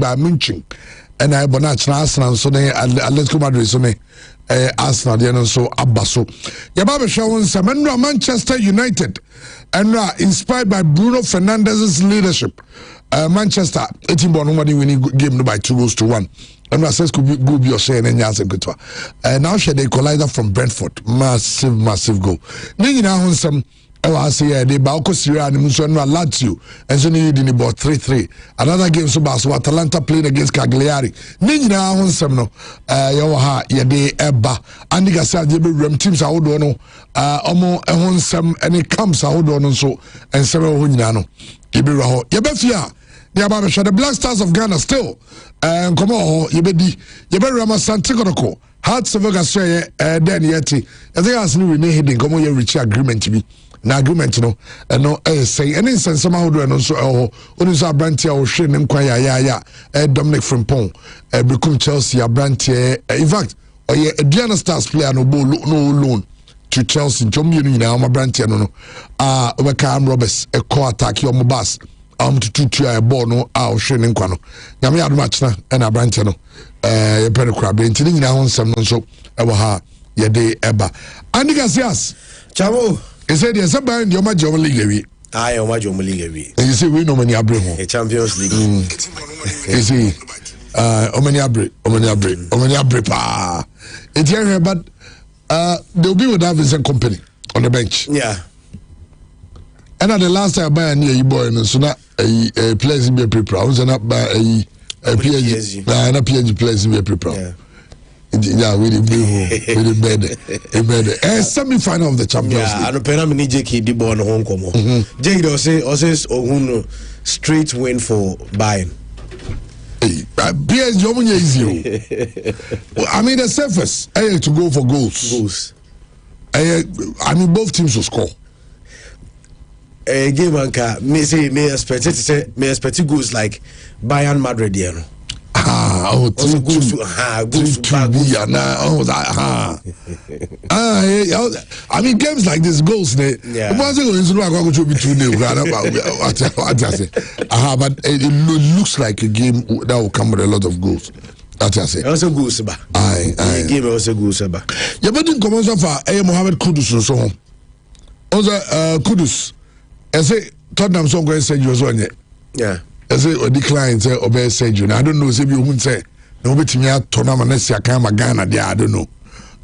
Bayern Munich and I bonach Arsenal so ne Atletico Madrid so ne Arsenal dey so abaso yaba showing some Manchester United and inspired by Bruno Fernandes's leadership Manchester team won winning game by 2-1 and says could go be your share and Yansen Kutua now she they collider from Brentford massive goal ni na hon some I say they Balco Syria and Musonra Lazio and so need in about 3-3 another game so Basso Atalanta playing against Cagliari ni na hon some no yo ha ye de eba and the say dey be teams ahodo no omo hon some any camps ahodo no so and some ho nyina no ye be ho ye be fia they about the Black Stars of Ghana still come on ye be Rama Santiago Hearts of Australia then yeti I think as we need hidden come on reach agreement to be na argument no no say any sense somehow do no so oni so abrantia o hwe ne nkwan ya Dominic Frimpong become Chelsea abrantia in fact Diana Stars player no loan to Chelsea jombi no nyina am abrantia no Obekam Roberts call attack your bus to a ball no o hwe ne nkwan no nyame adoma chena na abrantia no ye pere kra brenti nyina ho nsem no so ewo ha ye de eba Andy Garcias chamo. He said, yes, about the Omajom League. I am Omajom League. And you say, we know many Abraham. A Champions League. You see, Omani Abre. It's here, but they'll be with Davidson Company on the bench. Yeah. And at the last time I buy a new boy, and so not a place in be proud, and not by a PSG. And a PSG place in be proud. Yeah, we the bed. Semi-final of the Champions League. Yeah, and Penam ni Jeki di born home come. Jeki also straight win for Bayern. Hey, PSG omunye easy. I mean the surface. To go for goals. I mean both teams will score. Game anka me expect goals like Bayern Madrid there. Goes I mean games like this goals but it looks like a game that will come with a lot of goals. That's I say. Also goals ba. Game also goals ba. You better come on so far. Mohamed Kudus so home. Also Kudus. I say Tottenham so going to say you so yeah. I say or decline say obey surgery. I don't know say you won't say no bet me at tournament next year can Ghana there I don't know.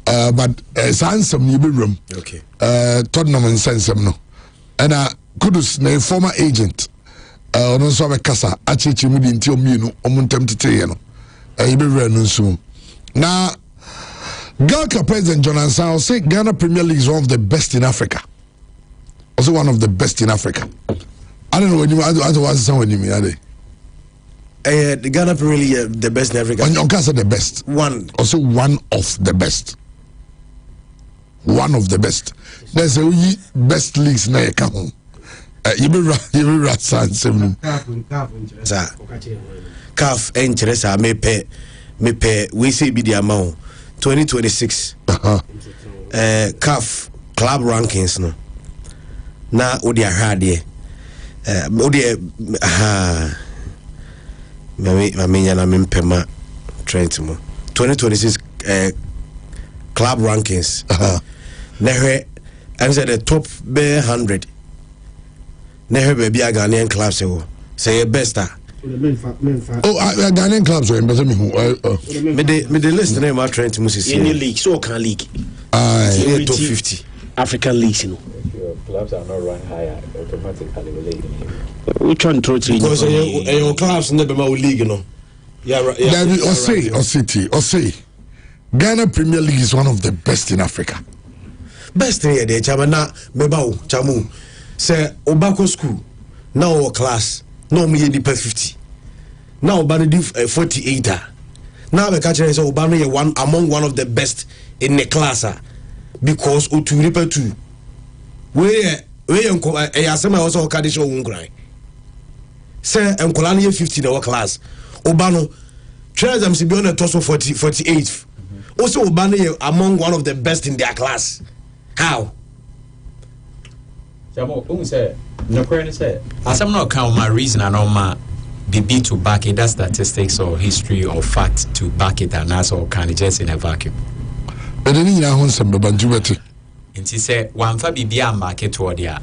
But some you be room. Okay. Tottenham and sense no. And Kudus na former agent. No so be kasa achichi mu di nti omienu omuntem tete no. You be run no so. Now Ghana President John Ansah say Ghana Premier League is one of the best in Africa. Also one of the best in Africa. I don't know when you otherwise someone you mean are they? The Ghana Premier League the best in Africa. On Ghana the best. One. Also one of the best. One of the best. There's a best leagues na come home. You be right seven. CAF interest me pay we say be the amount 2026. CAF club rankings no. Na odi ahade mami yana mimpema Trent mo 2026 club rankings nehe and say the top 100 nehe baby a Ghanaian clubs say best Ghanaian clubs we mbese me hu me the list name Trent mo sisi any league so can league top 50 African leagues you know clubs are not ranked higher automatically which one totally because your clubs never my league you know or say Ghana Premier League is one of the best in Africa. Best in here chama na meba chamu say obako school now our class now me dey 50 now obano do 48 now we catch say obano one among one of the best in the class because o2 2 we enko asema also okade show unkran say enkola na 50 na class obano try them to be on a total 48th also obano among one of the best in their class. How? Jamo say no credit say asem no count my reason and all my BB to back it, that statistics or history or fact to back it, and that's all kind of just in a vacuum. But then you know some banjubeti. And she said, one for BB and back it toward the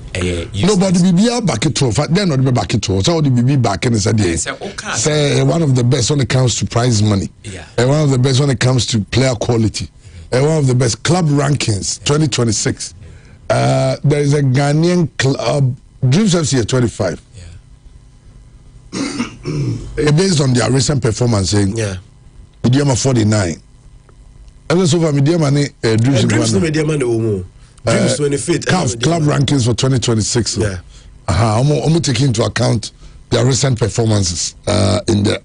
nobody BB back it to, they're not back it to, so the BB back in is a day. Say one of the best when it comes to prize money, and one of the best when it comes to player quality, and one of the best club rankings 2026. There is a Ghanaian club, Dreams FC at 25. Based on their recent performance, medium 49. And so far, medium money, Dreams 25th. Club rankings for 2026. I'm taking into account their recent performances in the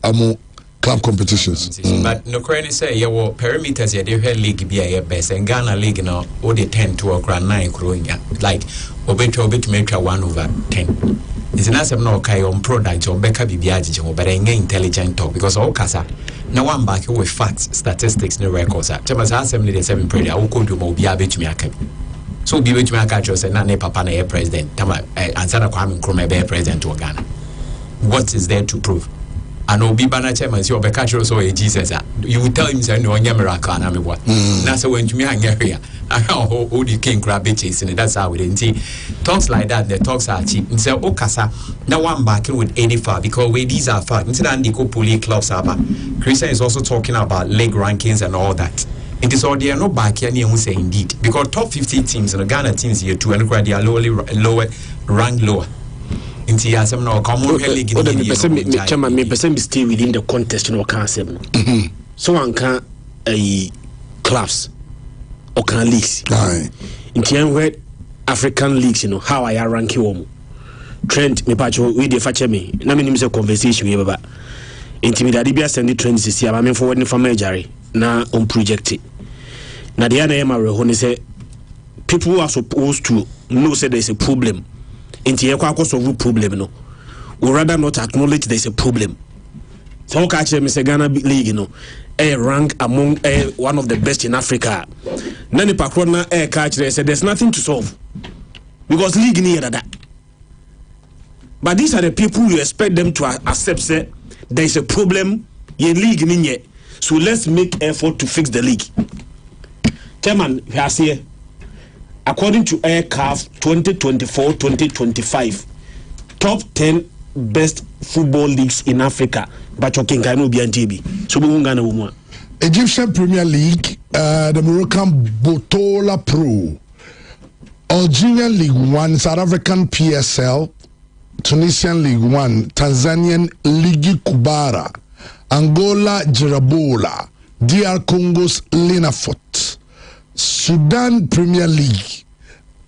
club competitions. But no currently say you will perimeters ya the league be a best and Ghana league now or the 10 to a grand 9 growing like obet to make 1/10. It's an answer no kai on product or Becca Bibiaji but I intelligent talk because all casa now one back with facts, statistics, no records. Chamas assembly the 7 prayer I will go to Mobia to me. So be with me a catch us and none papa na president. Tama answer Kwame Nkrumah be president to Ghana. What is there to prove? And Obi Bana chairman say Obeka so Jesus. You will tell him say no nya miracle na me what. Na say when me hang here. How the king crab bitches and that's how we didn't talks like that. The talks are cheap. And say Okasa now one backing with any far because we these are far. Instead of the police clubs are. Christian is also talking about league rankings and all that. It is all there no back any who say indeed because top 50 teams in the Ghana teams here too and they are lower ranked lower. Into some no common league in the chairman may percent stay within the contest no can say so one can a clubs or can leagues into where African leagues how I rank you trend me pacho we dey fache me na me nim say conversation we baba intimidate bia send trends this year I mean forward from Majari na on project na the other am say people are supposed to know say there is a problem into your solve problem no or rather not acknowledge there is a problem so catch me say Ghana league a rank among one of the best in Africa nani pakrona catch there say there's nothing to solve because league near that but these are the people you expect them to accept say there is a problem in league ninye so let's make effort to fix the league chairman here according to CAF 2024-2025 top 10 best football leagues in Africa but talking can be NTB so we won't gonna woman Egyptian Premier League the Moroccan Botola Pro Algerian League 1 South African PSL Tunisian League 1 Tanzanian Ligi Kubara Angola Jirabola DR Congo's Linafort Sudan Premier League,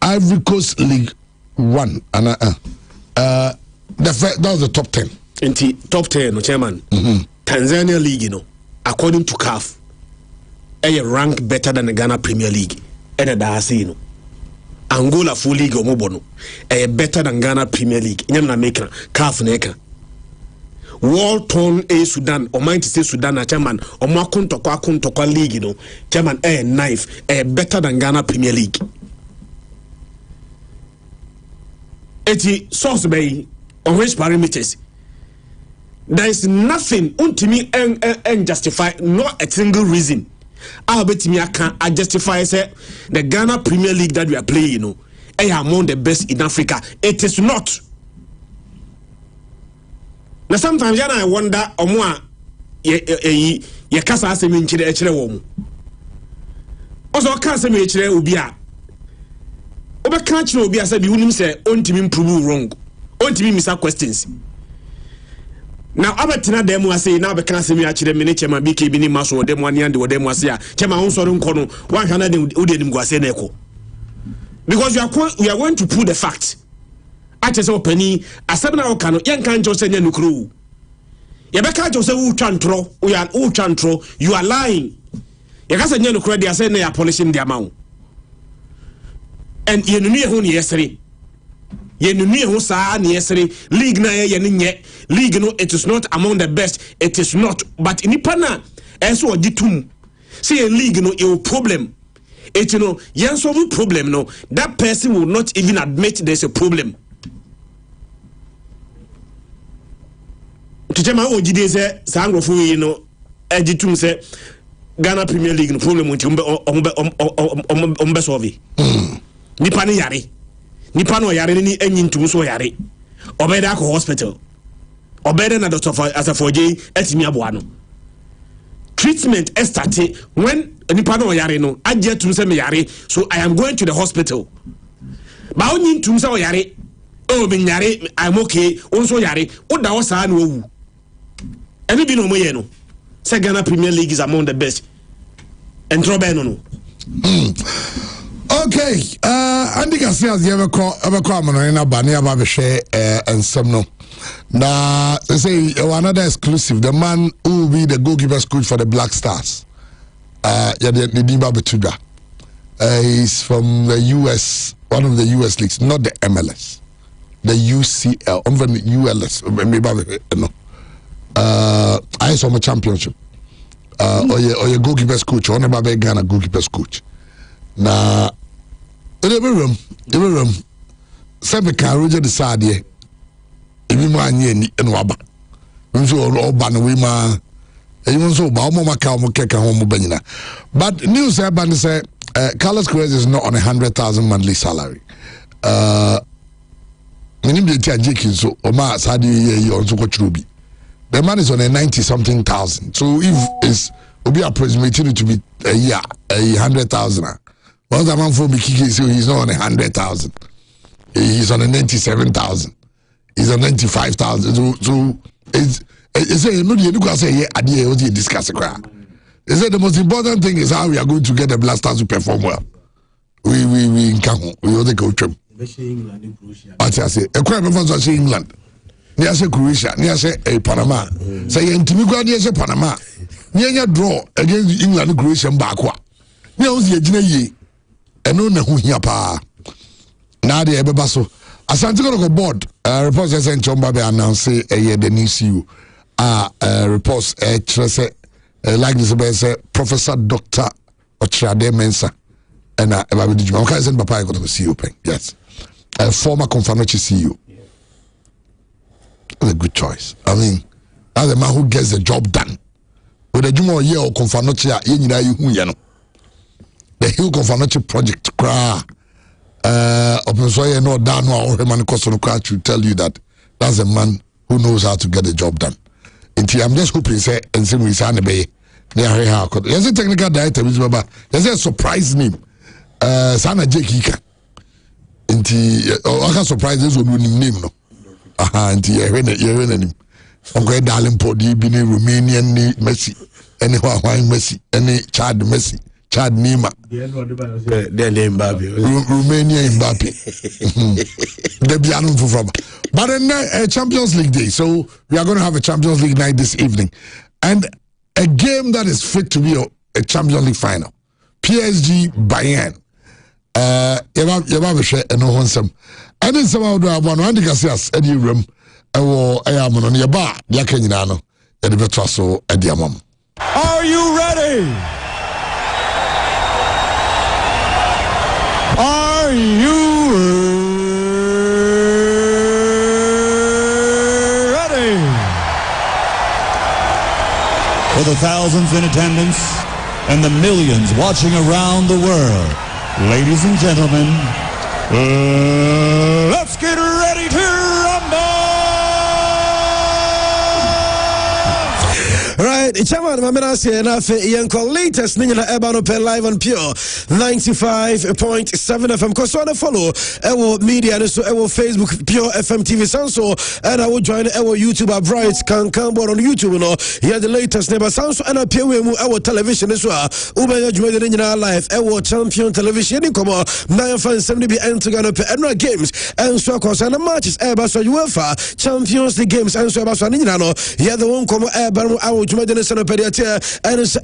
Ivory Coast League 1, and that was the top 10. In the top 10, chairman, Tanzania League, according to CAF, a rank better than the Ghana Premier League, and a Dahasi, Angola Full League or Mobono, a better than Ghana Premier League, Yamna Maker, CAF Neka. Walton a Sudan or might say Sudan a chairman or Makuntokwa League, chairman a knife a better than Ghana Premier League. Eti source bay on which parameters there is nothing unto me and justify not a single reason. I bet me I justify say the Ghana Premier League that we are playing, among the best in Africa. It is not. Now sometimes I wonder omwa ye kasa asemi nchire echire wo mu ozo ka asemi echire obi a obeka chire obi a say bi hunim say ontimi improve wrong ontimi misa questions now abetina dem ase na obeka asemi achire me ne chema bk bi ni maso dem wan yande dem ase a chema won soro nko no wan hana dem udenim guase na eko because we are going to prove the fact. I just open asabna okano yen kan jo se nya nukru ye be ka jo se wu twantro you are lying ye ka se nya nukru dia se na ya polishing dia mawo and ye nunu ye ho ne yesere ye nunu ye ho saa ne yesere league na ye nye league no it is not among the best it is not but nipa na enso ogitum see a league no e problem it yen solve problem no that person will not even admit there's a problem. Chichema ojide say sangrofo yi no ejitum say Ghana Premier League no problem nti ombe solve. Nipa ne yare. Nipa no yare ni enyi ntum so yare. Obeda ko hospital. Obeda na doctor for as a 4J etimi aboa no. Treatment started when nipa no yare no agye tum say me yare, so I am going to the hospital. Ba onyi ntum say yare. Oh, me yare, I'm okay. Also yare. Oda wo sa na owu. Eni bi no mo ye no. Say Ghana Premier League is among the best. And Trobe no. Okay, Andy Garcia has ever come on a banner about the share and some no. Now, they say another exclusive, the man who will be the goalkeeper's coach for the Black Stars. He's from the US, one of the US leagues, not the MLS, the UCL, I'm from the ULS. No. I saw my championship. Or your goalkeeper's coach, or never be Ghana goalkeeper's coach. Now, every room, seven can Roger the Sadie. If you man ye and waba, so all ban we ma, even so, Baumoma Kaka Homo Benina. But news happened say Carlos Cruz is not on 100,000 monthly salary. Minimum Jackie, so Omar Sadi ye on Sokochubi. The man is on a 90-something thousand. So if it's will be approximated to be a year, 100,000. Once the man for me kicking, so he's not on 100,000. He's on a 97,000. He's on 95,000. So it's a no. You can say yeah, idea was discuss it. They said the most important thing is how we are going to get the Blasters to perform well. We can we will go to. I say a crime of us England. Near say Croatia, near say Panama. Say Intimigo near say Panama. Near draw against England and Croatia backward. Near was the Gene and no who here pa. Now the Ebebaso. Asante go board. Reports say Chomba be announce the new CEO. Reports like this say Professor Dr. Ochade Mensa and Ebabidi. Okay, send Papa go to the CEO. Yes. Former Confanochi CEO. A good choice. I mean, that's the man who gets the job done. With the Jumo year or Confanochi, the Hill Confanochi project, Open Soya no down or Herman Kosonuka to tell you that that's a man who knows how to get the job done. I'm just hoping say and see we sign the bay. There's a technical director which Baba. There's a surprise name. Sana Jake. I can surprise this one name no. Auntie, you're in him. Okay, darling, Podi, Bini, Romanian, Messi, any Hawaiian Messi, any Chad Messi, Chad Nima. Their name, Babi. Romania Mbappe. Debiano from. But in Champions League day, so we are going to have a Champions League night this evening. And a game that is fit to be a Champions League final. PSG Bayern. Yababishe and no one some. And then somehow do I want to Andy any room. I am on your bar, Yakanano, and the Betraso at the Amam. Are you ready? Are you ready? For the thousands in attendance and the millions watching around the world, ladies and gentlemen, let's get ready to rumble! Right, Chairman, my man, I say enough. Yanko latest Nina Ebano live on Pure 95.7 FM. Cause I follow our media and so our Facebook Pure FM TV Sanso, and I will join our YouTube Bright can come on YouTube. No, here the latest neighbor Sanso and appear with our television as well. Uber joined in our live our champion television. Come on, 970 be together and games and so cause and matches. Eba so UEFA Champions League games and so about Nina. Here the one come Eba our de ne sana pediatia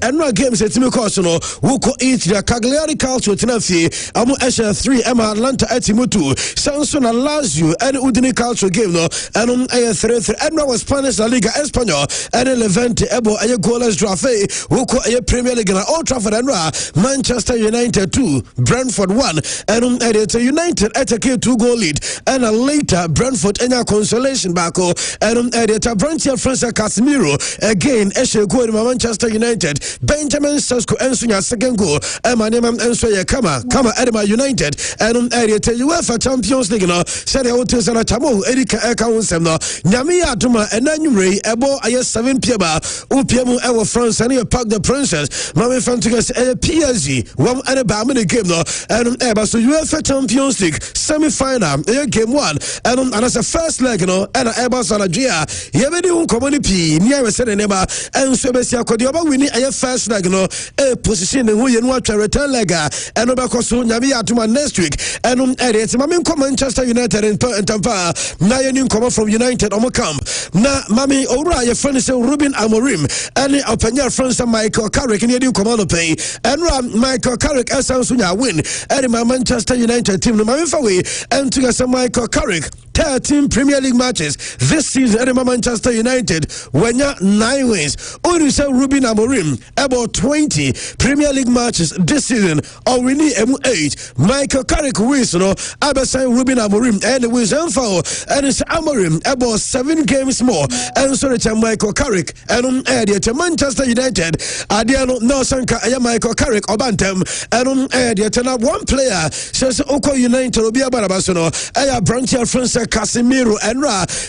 and no games at me course no woko eat the Cagliari Calcio Tenafi amu esha 3 Emma Atlanta etimutu Sanson and Lazio and Udine Calcio game no and 3-3 and no Spanish La Liga Español and Levante ebo a goalless draw woko a Premier League na Old Trafford and Manchester United 2 Brentford 1 and it's a United at a 2-goal lead and later Brentford and a consolation backo and it's a Brantia France Casemiro again esha goal in Manchester United Benjamin Sesko Ensunya second goal and my name Ensuya Kama Edema United and it's a UEFA Champions League no said I want to say Chamo Erika Eka no Nyamia Duma and Nanure Ebo Aya 7 Pieba Upiamu Ewa France and Park the Princess Mami Fantigas PSG one and a Bamini game no and Eba so UEFA Champions League semi-final game 1 and as a first leg no and Eba Salagia Yemedi community near said Neba and Sebesia Kodioba winning a first leg no a position who you know return leg and Obakosu Nyamia Duma next week and it's Mami Manchester United in Tampa now you come from United on camp na Mami Ora your friend is Ruben Amorim and Openya friends Michael Carrick and you come on pay and Michael Carrick as win and my Manchester United team no Mami Fawi and to Michael Carrick 13 Premier League matches this season at Manchester United when you 9 wins. Only say Ruben Amorim about 20 Premier League matches this season or we need 8. Michael Carrick wins no Abasa Ruben Amorim and wins and it's Amorim about 7 games more and so it's Michael Carrick and to Manchester United Adiano no Sanka Michael Carrick Obantem and one player says Oko United will be about Basono Aya Brantia France Casemiro and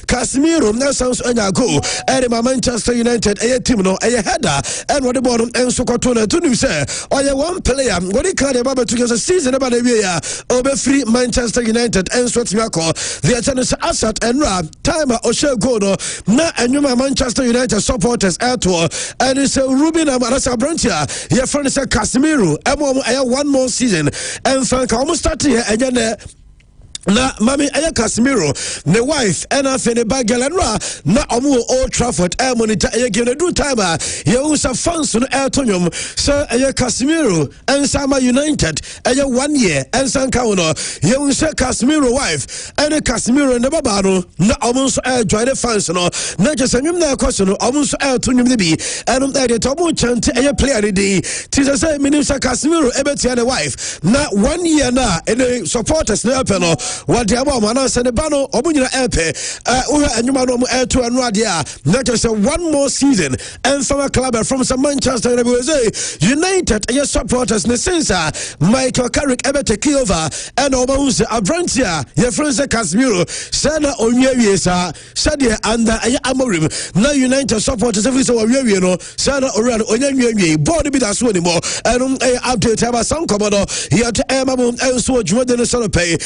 Casemiro now sounds on your go and my Manchester United a team no a header and what the bottom and so Cotona to say or one player what he can't about to get a season about a year over free Manchester United and so the tennis asset and timer Osho Gono na and you Manchester United supporters at all and it's a Ruben Amarasa Brantia your friend is a Casemiro and one more season and Frank almost started here and then na mami aya Casemiro ne wife and afene bagelanra na omo Old Trafford monitor aya game do time ye usa fans no eltonyom so aya Casemiro and Sama United aya 1 year and sanka no ye usa Casemiro wife and Casemiro ne baba no na omo so join the fans no na just anyum na kwaso no omo so eltonyom ne bi and dey tomo chant aya player dey ti say minimsa Casemiro ebetia ne wife na 1 year na and supporters na no what the about man send the bano omunyina epe anyuma no to anwadia not just 1 more season and from a club from some Manchester United your supporters ne sense Michael Carrick ebe take over and almost Abrantia your friends Casemiro sana onyewie sa sadia under Amorim na United supporters every so we no sana oran onyewie board be that so anymore and update about some komodo here to Emma and so Jordan Solope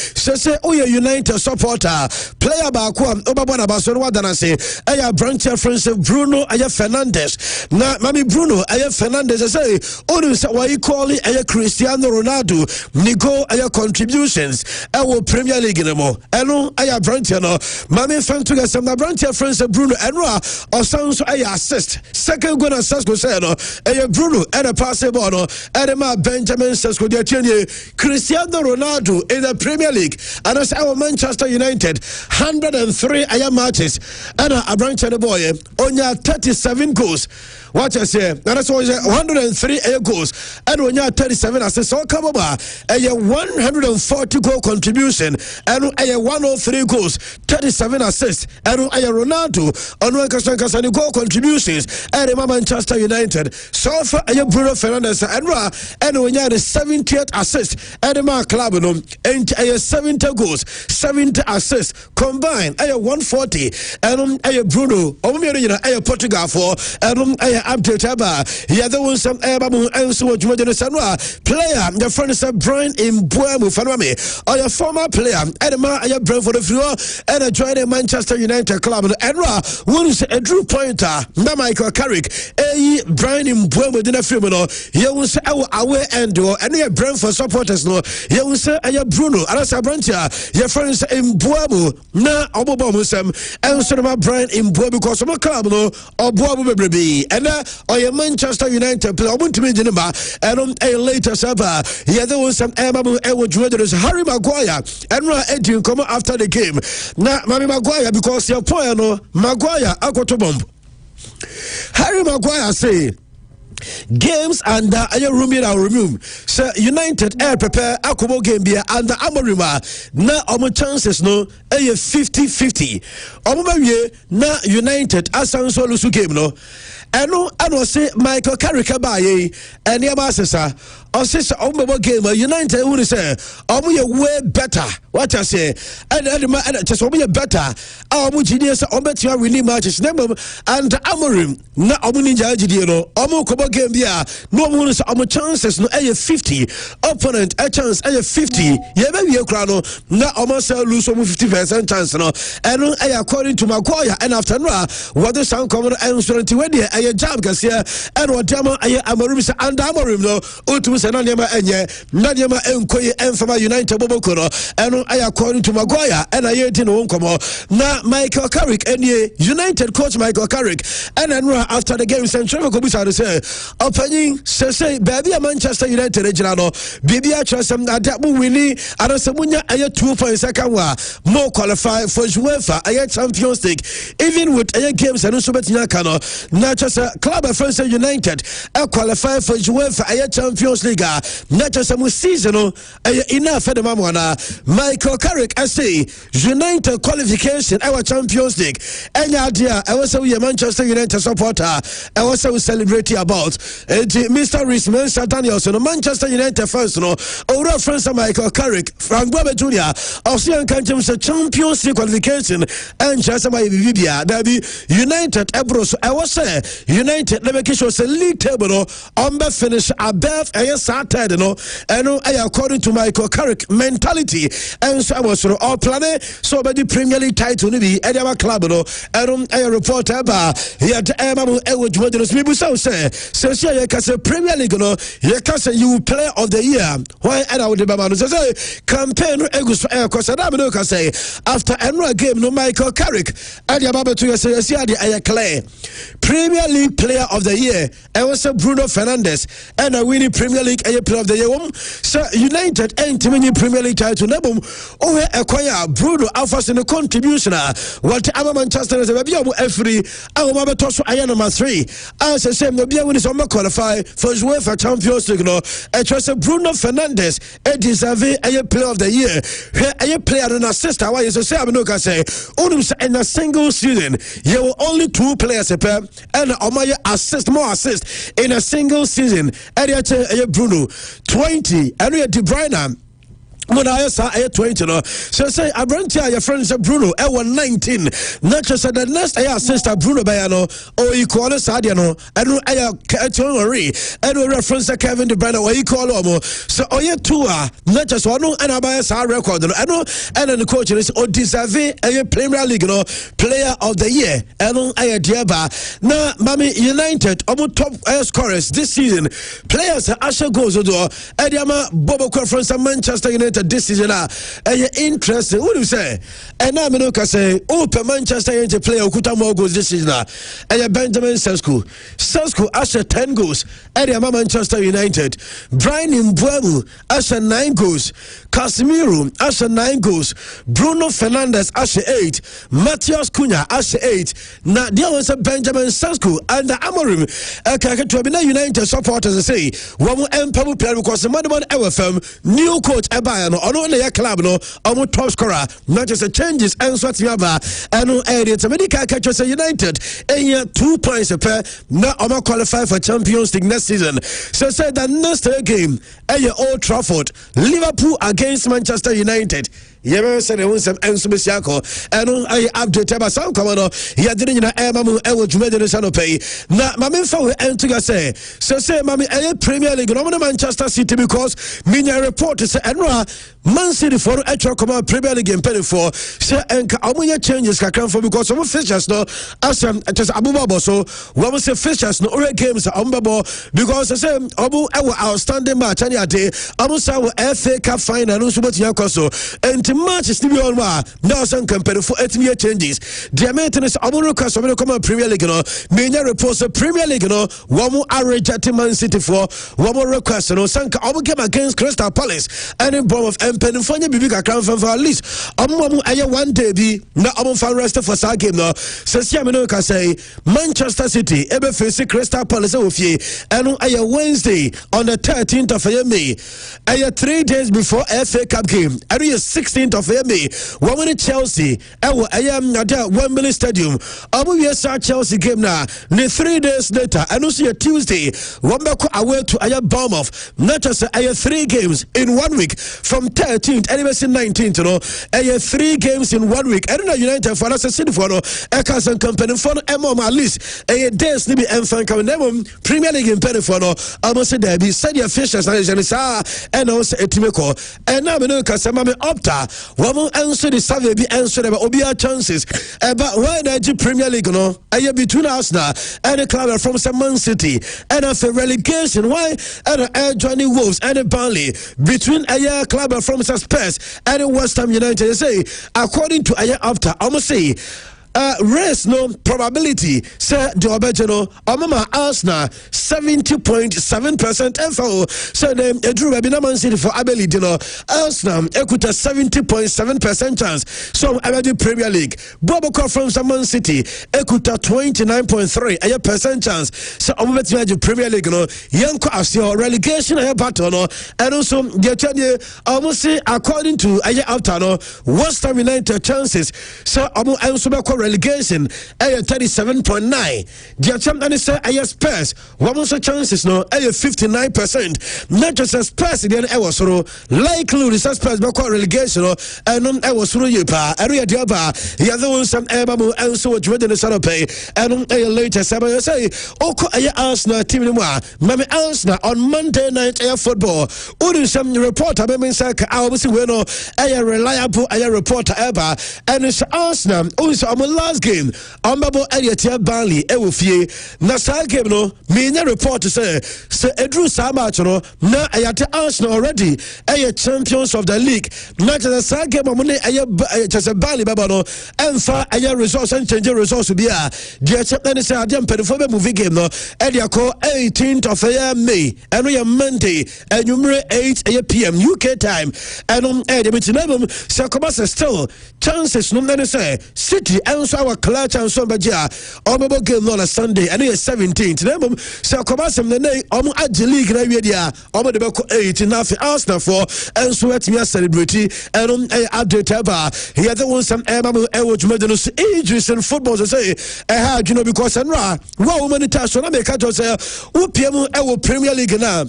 say Oya United supporter player baako obabona baso no wadana say aya Brantia friends Bruno aya Fernandes na mami Bruno aya Fernandes say onu say why call aya Cristiano Ronaldo nigo aya contributions our Premier League no eno aya Brantia no mami fan to get some Brantia friends Bruno enra or sounds aya assist second goal assist go say no aya Bruno and a pass ball no Edema Benjamin Sesko de Chenye Cristiano Ronaldo in the Premier League and as our Manchester United 103 aya matches and a branch of the boy onya 37 goals what I say that's why 103 aya goals and onya 37 assists so come over aya 140 goal contribution and aya 103 goals 37 assists and aya Ronaldo on one kasani goal contributions and Manchester United so far aya Bruno Fernandes and onya the 70th assist and my club no and aya 70 goals 70 assists combined aya 140 and aya Bruno omumere aya Portugal for and aya update aba yeah the one some aya bamu and so Jumade Sanwa player the friend is Brian Mbuemu fanwame aya former player Edema aya Brentford for the and join the Manchester United club and one is a Drew Pointer na Michael Carrick Brian Mbuemu dina film no ye won say away and any Brentford supporters no ye won say aya Bruno Arasa Brantia your friends in Buabu na obobo sem enso ma Brian in Buabu because some club no obobo bebrebe and or your Manchester United play obuntimi jinima and a later saba yeah there was some Emmabu Ewo Juventus Harry Maguire and Edin come after the game na Mami Maguire because your point no Maguire akoto bomb Harry Maguire say games and room so United air prepare akobo game bia and Amorima na omo chances no 50-50 omo bawie na United asanso lusu game no eno say Michael Carrick abaye ene abasesa o say omo game United who say omo ye way better what I say and just omo ye better omo gidie say omo betia winning matches and Amorim na omo ninja gidie no omo kobo game bia no omo say omo chances no 50 opponent a chance 50 ye be wie kra no na omo say lose omo 50% chance no eno according to Maguire and after no what the sound come and so when a job kasia and what Amorim say and Amorim no utu say na nyama enkoye enfama United boboko no eno according to Maguire and aye tin won komo na Michael Carrick and United coach Michael Carrick and then after the game Central ko bisa say opening say baby Manchester United regional no bibia chasem adabu wini arasamunya aye 2 points akanwa more qualify for UEFA aye Champions League even with aye games and so betinya kano na chasa club of France United qualify for UEFA aye Champions League na chasa mu season aye enough for the mamwana Michael Carrick I say United qualification our Champions League enya dia I was say Manchester United supporter I was say celebrate about Mr. Risman Daniels no Manchester United first no over France Michael Carrick Frank Bobe Jr. Ocean Kanchem say Champions League qualification and chasa my Bibia that be United Ebros I was say United never show say league table no on be finish above a Saturday no and according to Michael Carrick mentality and so I was all planning so by the Premier League title no be any club no and a reporter ba here the Emmabu Ewo Juventus people say you can say Premier League no you can say you player of the year why and I would be say campaign egus cause I don't can say after another game no Michael Carrick and the baba to say the clear Premier League player of the year and was Bruno Fernandes and a winning Premier League player of the year so United ain't winning Premier League title nebum oh acquire Bruno offers in a contribution what Manchester is a every our toss number 3 as I say no be when is on qualify for UEFA Champions League no it was Bruno Fernandes a deserve a player of the year a player and assist why is say I no can say in a single season you were only 2 players and Omaya assist more assist in a single season and Bruno 20 and De Bruyne when I saw 20 no so say Abrantia your friends Bruno 19 not just the next sister Bruno Bayano or equal Sadia no and and reference Kevin De Bruyne or equal so oye 2 not just one and I record and then the coach is or deserve a Premier League no player of the year and I diaba na Mami United top scorers this season players Asha goes do Ediama Bobo Conference Manchester United this season interesting what do you say and now me can say Manchester United player okuta more goals this season Benjamin Sesko Asher 10 goals and Manchester United Brian Mbeumo Asher 9 goals Casemiro Asher 9 goals Bruno Fernandes Asher 8 Matheus Cunha Asher 8 now there was a Benjamin Sesko and Amorim to United supporters say one empower player because the man FM new coach Bayern on the club no top scorer not just a changes and so and it's a medical catch United and 2 points per now qualify for Champions League next season so say the next game Old Trafford Liverpool against Manchester United Yeme said they want some Ensubisiako and I update about some common ya didn't Emmamu Ewo Juventus no pay na mami fa we entuga say mami Premier League no Manchester City because minya report say enra Man City for actual command Premier League in penny for say enka amunya changes kakran for because some fixtures no asem just abubabo so we say fixtures no all games ambabo because say obu ewo outstanding match any day amusa FA Cup final no so botia koso enti matches ni bi on ma now some company for 8 year changes the maintenance Amuruka so we come Premier League no menya reports Premier League no one average at Man City for one request no sanka omu game against Crystal Palace and in bomb of Empen for bibi kakran for at least omu aye one day bi na omu fan rest for sa game no sesi ameno ka say Manchester City ebe face Crystal Palace ofie and aye Wednesday on the 13th of May aye 3 days before FA Cup game and 16th of May one with Chelsea ewo aye at Wembley Stadium omu we start Chelsea game na 3 days later and also Tuesday one back away to aye Bournemouth not just aye 3 games in 1 week from 13th and even 19th no aye 3 games in 1 week and United for us City for no Ekas and company for at least aye days ni bi enfan come them Premier League in pen for no almost there be said your fishes and also etimeko and now me no kasama me opta one answer the survey be answer the obia chances but why the Premier League no aye between Arsenal and the club from Man City and after relegation why and joining Wolves and Burnley between aye club from Spurs and West Ham United they say according to aye after almost say race no probability say the obejeno omama Arsenal 70.7% FO so them drew na Man City for Abeli dino Arsenal ekuta 70.7% chance so the Premier League Bobo from Man City ekuta 29.3% chance so omabeti the Premier League no yanko asio relegation battle no and also the almost say according to after no West Ham United chances so omo also relegation 37.9 the champion say Spurs one more chances no 59% not just Spurs then was likely the Spurs back relegation and was through you pa area the other one some ebamu and so what the son pay and later say oko Arsenal team mama Arsenal on Monday night football uri some reporter me say I was we no reliable reporter ever and it's Arsenal also last game Ambabo Eliatia Burnley Ewofie na sa game no me report say Edru Samach no na ayate Arsenal already champions of the league na just sa game amune just Burnley baba no emfa results and change results be a the champion say adem pedifo be movie game no edia call 18th of May and we Monday and number 8 p.m. UK time and the meeting say come still chances no na say City and so our clutch and so baja omo game on a Sunday and 17th them so come some the day omo ag league na we dia omo de be 8 na fi Arsenal for and so let me celebrate and update aba here the one some emamu ewojumedeno injuries in football to say you know because anra wo many times na make to say wo piemu ewo Premier League na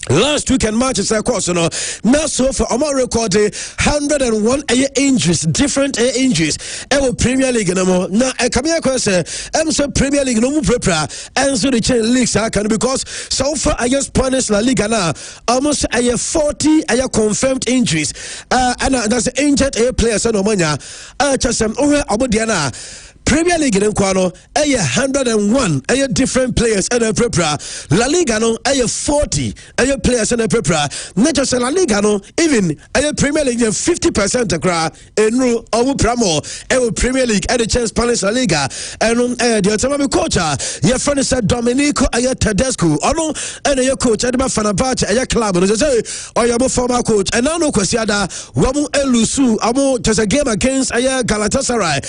last weekend matches course no now so for our record 101 injuries different injuries ewo Premier League no more na come here say so Premier League no mu prepare and so the chain leagues can because so far against Spanish La Liga now almost 40 confirmed injuries and that's injured players no manya just over obodiana Premier League in Kwano, 101 different players and a prepara. La Liga no 40 players and a prepara. Not just La Liga no even Premier League 50% akra enru omu pramo Premier League and the chance Spanish La Liga and the Ottoman coach your friend said Domenico Tedesco ono and your coach Adama Fenerbahce club no say or your former coach and now no kwesiada wamu elusu amo just a game against Galatasaray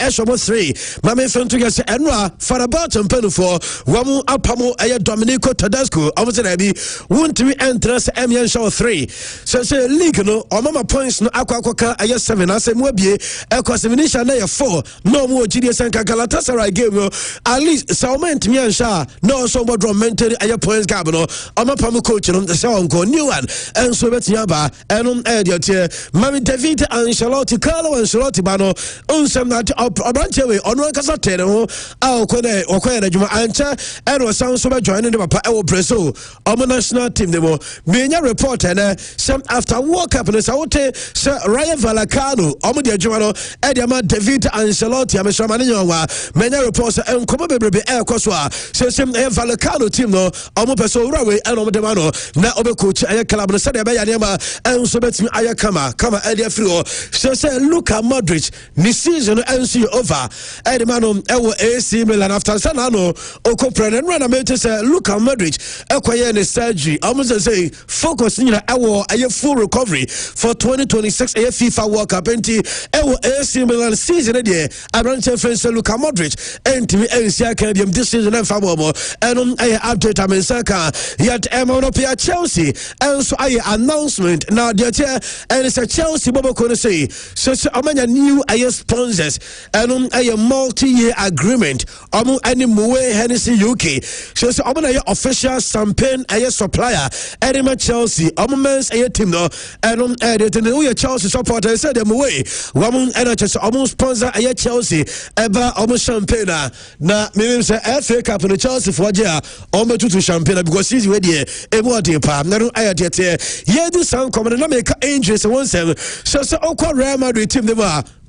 Eshomo 3 mame fento yes enwa Fenerbahce mpenu for wamu apamo Domenico Tedesco almost na bi wontimi entrance Emian show 3 so say league no omama points no akwakoka 7 asem wabie ekosimisha na 4 no mo gidi senka Galatasaray game at least Salment miansha no so mo draw mentally points gap no omapamo coach no say onko new one and so betia ba enom ediate mame David Ancelotti Carlo Ancelotti ba no unsem na branche we ono kasa tene ho a okone adwuma ancha eno sanso be join ne papa e wo preso omo national team dem menya report na some after World Cup ne sawote se Rayo Vallecano omo de adwuma no e de ma David Ancelotti amesoma ne nwa menya report se enkomo bebrebe e koso a se Vallecano team no omo peso wura we eno mo de ma no na obe coach aye club no se de be ya ne ma enso betimi aye kama e de free o se Luka Modric ni season enso over e de ma no e wo AC Milan after sana no okopre ne na me say Luka Modric ekoye ne surgery almost say focus ni na ewo aye full recovery for 2026 aye FIFA World Cup enti ewo AC Milan season de abranche friends Luka Modric enti ensia kan bi this season en famomo enom aye update amensaka yet Europea Chelsea enso aye announcement now the and it's a Chelsea bobo kono say so amanya new aye sponsors enom aye multi-year agreement omo any Moe Hennessy UK so omo na aye official champagne aye supplier Edema Chelsea omo men's aye team no enom the we Chelsea supporter said them way woman NHS omo sponsor aye Chelsea eba omo champagne na me say FA Cup no Chelsea for dia omo tutu champagne because season we dey e mo dey pa na no aye dey ye do sound come na make injuries one seven so okwa Real Madrid team dem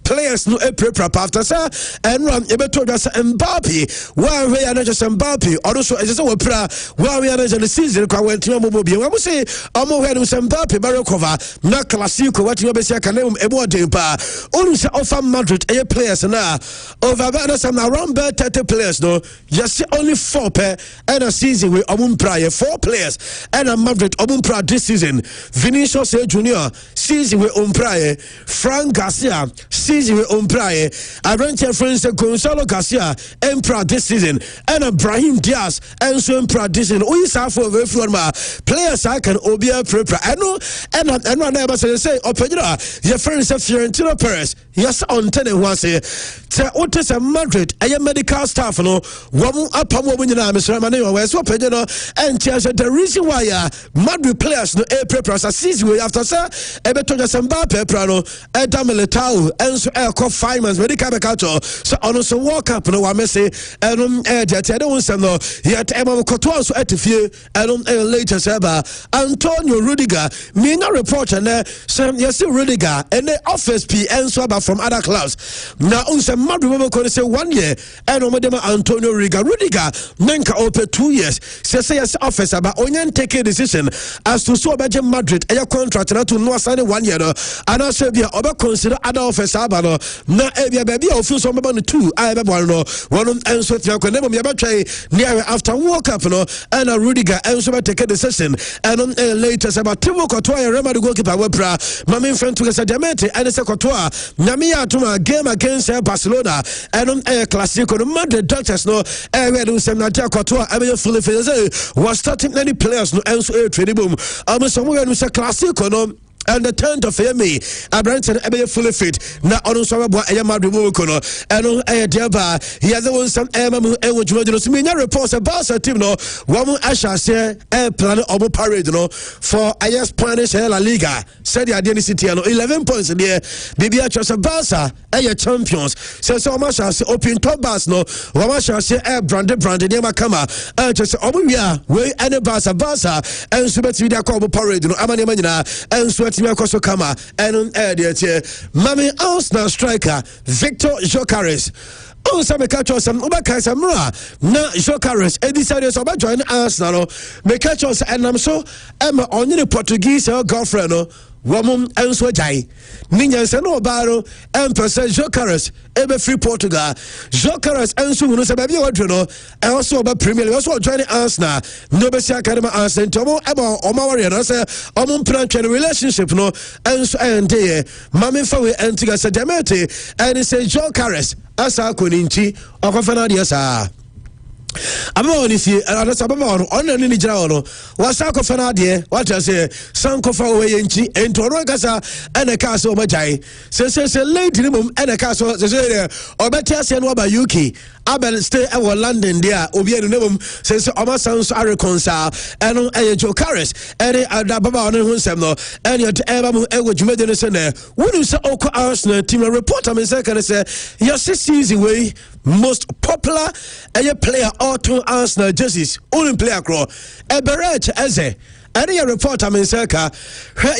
players no prepare after sir and run ebeto just Mbappe one way and just Mbappe also is so pra one way and the season kwa went to mo bi we say omo we no Mbappe barocover na classico what you be say can ebo dey pa onu say offer Madrid players na over about some around 30 players no just only 4 per and a season we omo pra 4 players and a Madrid omo pra this season Vinicius Junior season we pra Frank Garcia season we umpraye Abrante friends Gonzalo Garcia empra this season and Brahim Diaz and so empra this season we saw for very few players I can obia prepare I know and never say opera your friends Fiorentino Perez yes on 10 one say what is Madrid a medical staff no woman up woman you know Mr. Manuel where so pedro and the reason why Madrid players no prepare season we after sir ebeto just Mbappe prano Militao and so call 5 months medical culture so on so walk up no wa me say I don't want no yet Emma Koto so etifie later seba Antonio Rudiger me no report and some yes Rudiger and the office P and so about from other clubs now on some Madrid ko say 1 year and on Antonio Rudiger menka open 2 years say yes office about onyan take a decision as to so about Madrid a contract na to no sign 1 year and also be oba consider other office abano na ebia baby ofu so meba no 2 I be no one and so tia ko na me ba try near after World Cup no and Rudiger and so take a decision and on later about Timo Courtois Real Madrid goalkeeper we pra mama friend to say Diamante and say Courtois na me atuma game against Barcelona and on Clasico no Madrid doctors no we do some na Courtois I be fully fit was starting many players no and so training boom so we do say Clasico no and the 10th of May, Abraham Abbey fully fit. Now, on some boy, I am a removal, and I dear bar. He has the one some Emma and which was me. Reports about a team no one I shall say a plan of parade no for I Spanish La Liga. Said the identity and 11 points in there. Baby, I trust a Barca, a champions. So much as open top bars no, one shall say a branded near Macama. I just we are way and a Barca, and so bet me that call parade no Amani and so. Timia Kama and Mami Arsenal striker Victor Gyökeres. Oh, some catch us some Ubaka na Gyökeres. Decided to join Arsenal. Me catch us and I'm so Emma on the Portuguese girlfriend. Woman and so jai. Ninya no baro and person Gyökeres ebe free Portugal. Gyökeres and so no sababi wadro and also about Premier League also joining Arsenal. No be say academy Arsenal tomo eba omawari no say omon plan relationship no and so and dey mama fa we entiga say Diamante and say Gyökeres asa koninchi okofana dia sa Aba oni si ana sababa ono ni jira ono wasa ko fana de what I say sanko fa we yenchi entoro kasa ene ka so majai se lady ni mum ene ka so se obeti ase no ba UK Abel stay at London there. Obi and Nebum says Oma Sans are reconcile and Joe Carres and Baba on Hunsem and yet Ebamu Edward Medicine. When you say Oko Arsenal team report, I'm in second and say, yes, this easy way. Most popular player all to Arsenal jerseys, only player crow. Eberech Eze. Any report I'm in circa,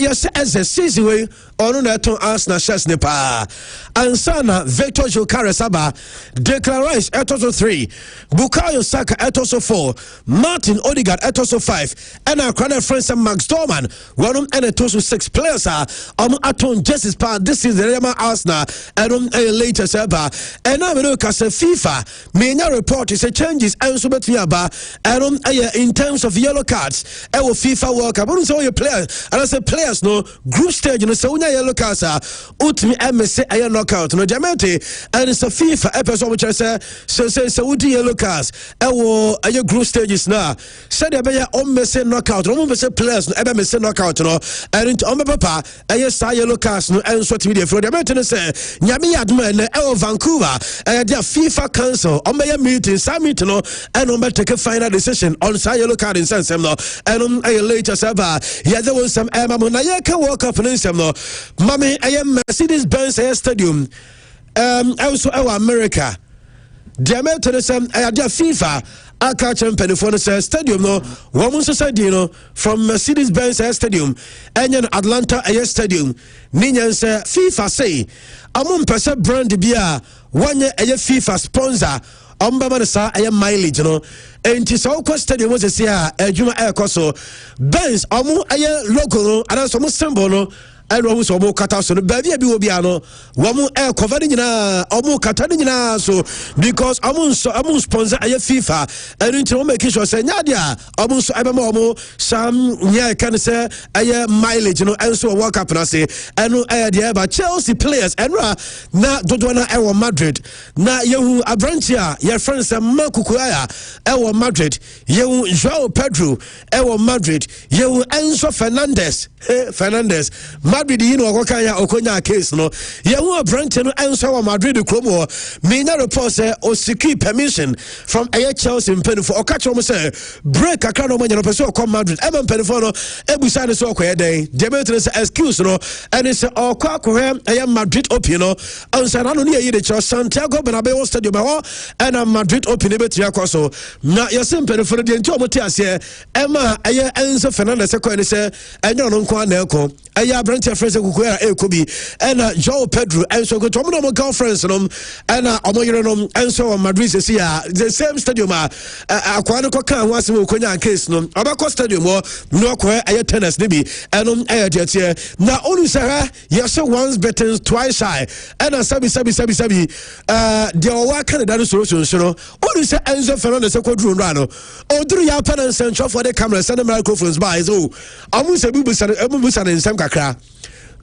yes, as a season way on to Arsenal shares Nepa. And Sana Victor Jokare Saba, Declan Rice etoso 3, Bukayo Saka etoso 4, Martin Odegaard etoso 5, and our current friend Max Dorman, one and etoso 6 players are aton justice part. This is the Rema Arsenal and later Saba. And now we look at FIFA. Many report is a changes and so and in terms of yellow cards, FIFA World Cup. I don't say your players, and I say players no group stage. You know, so when yellow cards are ultimate MSC a knockout. No Jamaica, and it's a FIFA episode which I say so would yellow cards. A group stages now. Said there be MSC knockout. No MSC players no MSC knockout. No, and into papa a yellow cards no and so to for Jamaica say Nyami Adman Vancouver and their FIFA council on my meeting summit no and take a final decision on yellow card in sense no and later Saba. Yeah, there was some Mamunayaka walk up in some no. Mommy, I am Mercedes Benz Stadium. Also our America. Diameter I had FIFA. I catch him for stadium no. Woman society no from Mercedes Benz Stadium and Atlanta Stadium. Ninian say FIFA say among person brand beer 1 year FIFA sponsor. Sa I am mileage no enti so ko stadium was say adwuma ekoso Benz omo aye logo no and so mo symbol no and we so mo kata so no ba bia bi obi ano wo mo cover ni nyina omo kata ni nyina so because omo sponsor aye FIFA and enti we make sure say nya dia omo so ebe ma omo sam nya kan say aye mileage no and so work up na say and aye dia ba Chelsea players and na dodo na e Madrid na yehu abrantia your friends Makukuaya e Madrid yehu Joao Pedro e Madrid yehu Enzo Fernandez Madrid you know okanya okonya case no yehu abrantia no Enzo Madrid kromo me na report say osiki permission from Chelsea pen for okacho mo say break akra no manya no person come Madrid e pen for no ebusa ne so okoye den demetri say excuse no and it's okwa akwa Madrid open no answer no ne ye de Santiago Bernabeu stadium and Madrid open betri akoso na yesem pen for de nti omote ase ema Enzo Fernandez ko ne say enyo no nko na eko abrantia friends kukuera ekobi and Joao Pedro and so go to no girlfriends no and omoyere no Enzo Madrid say the same stadium akwa no kan wase mo konya case no abako stadium no akwa tennis ne bi and tie na onu say yes once betten twice shy and sabi the owa Canada no solution no onu say Enzo Fernandez ko duru no oduru ya panel central for the camera send microphones by so amu se bubusa ne nsem kakra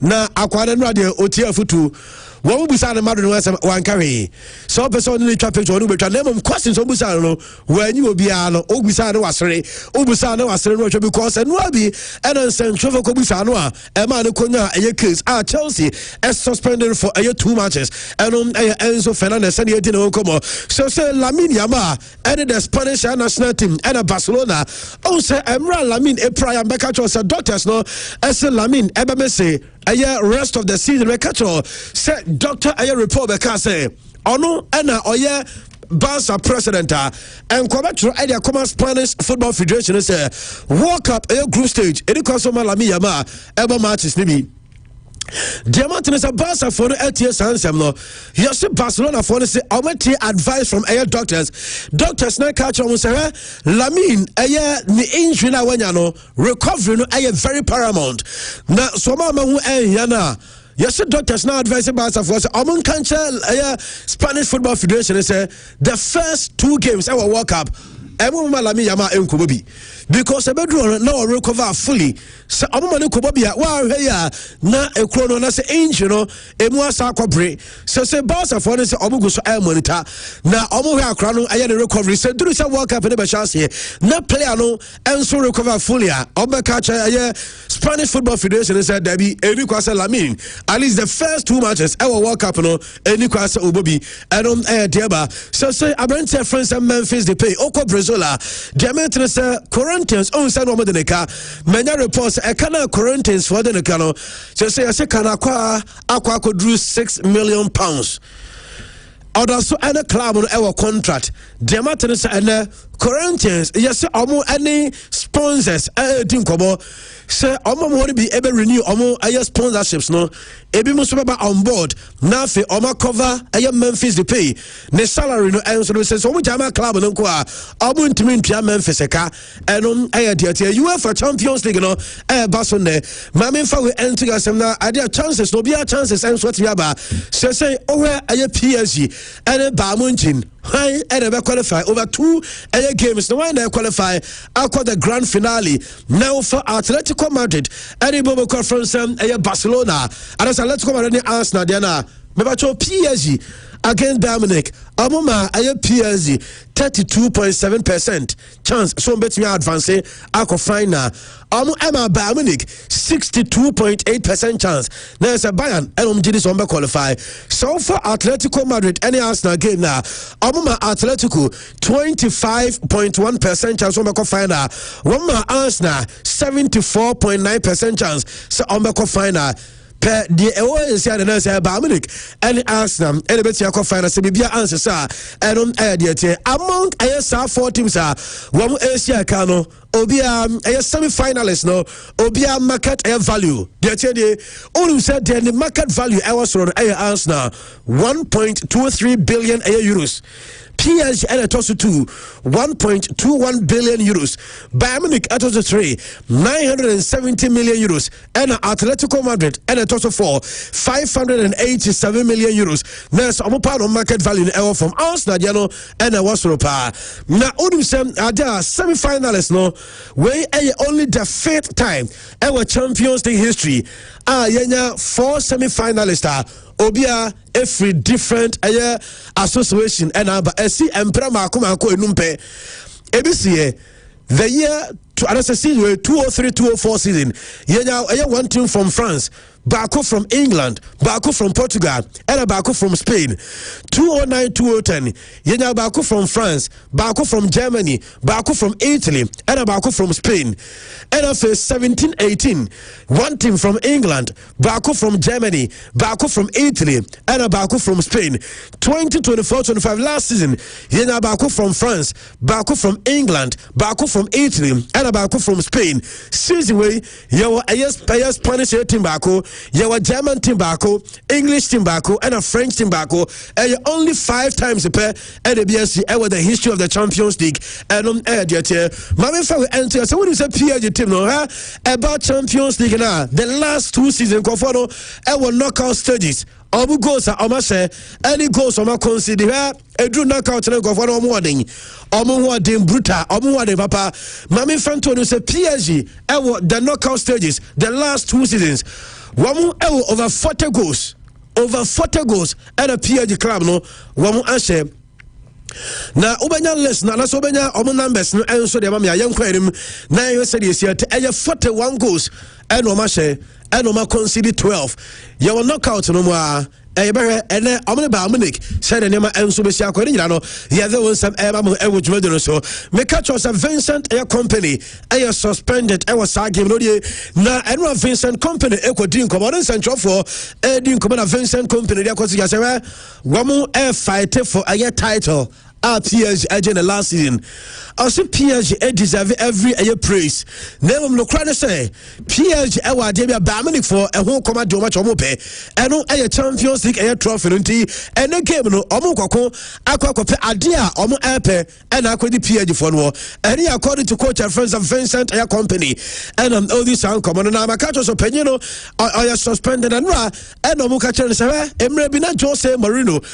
na akwana no ade otia futu wo busa na madu no wan carry so person ni traffic to no betwa na mom questions so busa no wanyi obi a no obusa na wasere obusa na wasere no twa because no abi and central ko busa no a e ma ne konya eye case Chelsea is suspended for 2 matches and Enzo Fernandez and he didn't come so say Lamine Yamal and the Spanish national team and Barcelona say Emra Lamine e prior back to say doctors no as Lamine ebe me say rest of the season we catch say doctor report be say ono na oye Barca president and Quebec idea common Spanish Football Federation say World Cup group stage any customer Lamine Yamal ever matches nibi Diamantine is a Barca for the LTS answer no yes Barcelona for say ometi advice from doctors na catch on say Lamine ni injury na wanya no recovery no very paramount na so mama hu na yes doctors now advise Barca for say omon kancha Spanish Football Federation say the first 2 games our World Cup Lamine Yamal enkobi because a bedroom now recover fully. So I'm going to go be na a chrono na say inch no emu asa kwabre so say boss for no say omugo so air monitor na omu hwe akra no aye the recovery say duru say world cup ne be chance here na player no enso recover fully a obeka cha aye Spanish Football Federation said there be eni kwase Lamin at least the first 2 matches our world cup no eni kwase obobi and diaba so say Abrante France and Memphis they pay oko Brazola diameter say Corinthians on say no mo de neka many reports e kana Corinthians for the neka no so say I say kana akwa drew £6 million. Also, any club on our contract, diameter say Corinthians, yes, omo any sponsors, dinkobo. Say omo want be able renew omo aye sponsorships no ebi mo so on board na fe omo cover aye Memphis they pay ne salary no and so say omo jama club no ko a omo ntimi ntua Memphis eka enom aye dia UEFA Champions League no baso ne ma me fa we enter asem na ade chances no be chances and so tia ba say over aye PSG and ba mo nchin high and be qualify over 2 aye games no why they qualify across the grand finale now for Atletico Madrid any Bobo conference Barcelona and as let's come and Arsenal Diana maybe PSG against Dominic Amoma PSG 32.7% chance so bet me advance ako final Emma Dominic 62.8% chance there's a Bayern and this one qualify so for Atletico Madrid any Arsenal game now Amoma Atletico 25.1% chance on the final one Arsenal 74.9% chance so on the final per the always say na say Dominic and Arsenal and bet your final say bibia answer sir and on there among ASR 4 teams are one Asia Kano obia a semi-finalist no obia market air value the only said the market value I was on Arsenal 1.23 billion euros. PSG and a toss to 1.21 billion euros. Bayern Munich at toss 3 970 million euros. And Atletico Madrid and a toss of 4 587 million euros. There's a part of market value in from Arsenal and a was Europa. Now only some are semi-finalists no way only the 5th time our Champions League history. Yenya 4 semi-finalists obia every different association and see empra makoma ko enumpe ebisi the year to another season 203-204 season yenya one team from France, Baku from England, Baku from Portugal, and Baku from Spain. 2009-2010 yenya Baku from France, Baku from Germany, Baku from Italy, and Baku from Spain. NFL 17-18 one team from England, Baku from Germany, Baku from Italy, and Baku from Spain. 2024-25 last season yenya Baku from France, Baku from England, Baku from Italy, and Baku from Spain. Season way your Spanish team Baku, your German team Baku, English team Baku, and a French team Baku, and only 5 times a pair at the BSC ever the history of the Champions League. And on air dear Mama fa we enter so when you say PSG team no about Champions League now the last 2 seasons confono ever knockout stages obu goals are say any goals on consider edru knockout na go for no warning omo brutal omo warning papa mama fanto no say PSG the knockout stages the last 2 seasons wamu over 40 goals at a PSG club no wamu answer. Na ubenya list na so ubenya omo numbers no enso de mama yan kwanim na you said yes here 41 goals and o ma share and o ma concede 12 you will knock out no more ebe ene omo ba Munich said the name enso be sia kwani nyina no ye the one some eba mo ewo dwuma do so me catch us Vincent air company air suspended e was game no die na eno Vincent company e ko din komo no central for e din komo na Vincent company dey kwasi say we mo e fight for air title PSG agent the last season. I say PSG deserve every praise. Never no cry say PSG ewa dey be Bayern for a whole come do match omo pe. Eno a Champions League a trophy nti ene game no omo kwako akwakope ade a omo epe ena akwedi PSG for no. Ene according to coach and friends of Vincent Air Company and all this sound come on na makacho so penyino or suspended and omo ka chere say emre bi na Jose Mourinho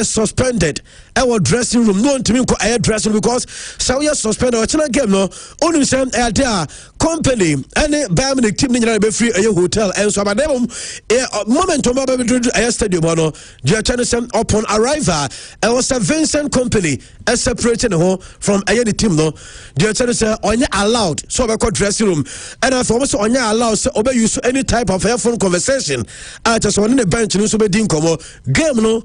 suspended our dressing room no ntimi ko air dressing because so we ɔyɛ suspend ɔkyena game no onim sɛ ɛyɛ company ɛne Bayern Munich team ne nyinaa bɛfiri ɛyɛ hotel ɛnso abadɛm moment ɔma bɛbɛduru ɛyɛ stadium hɔ no deɛ ɛkyɛ no sɛ upon arrival ɛwɔ sɛ Vincent company separating ho from ɛyɛ the team no deɛ ɛkyɛ no sɛ ɔnyɛ allowed so ɔbɛkɔ dressing room ɛna afei ɔmo sɛ ɔnyɛ allowed sɛ ɔbɛuse any type of phone conversation a kyɛ sɛ ɔne ne bench no nso bɛdi nkɔmmɔ game no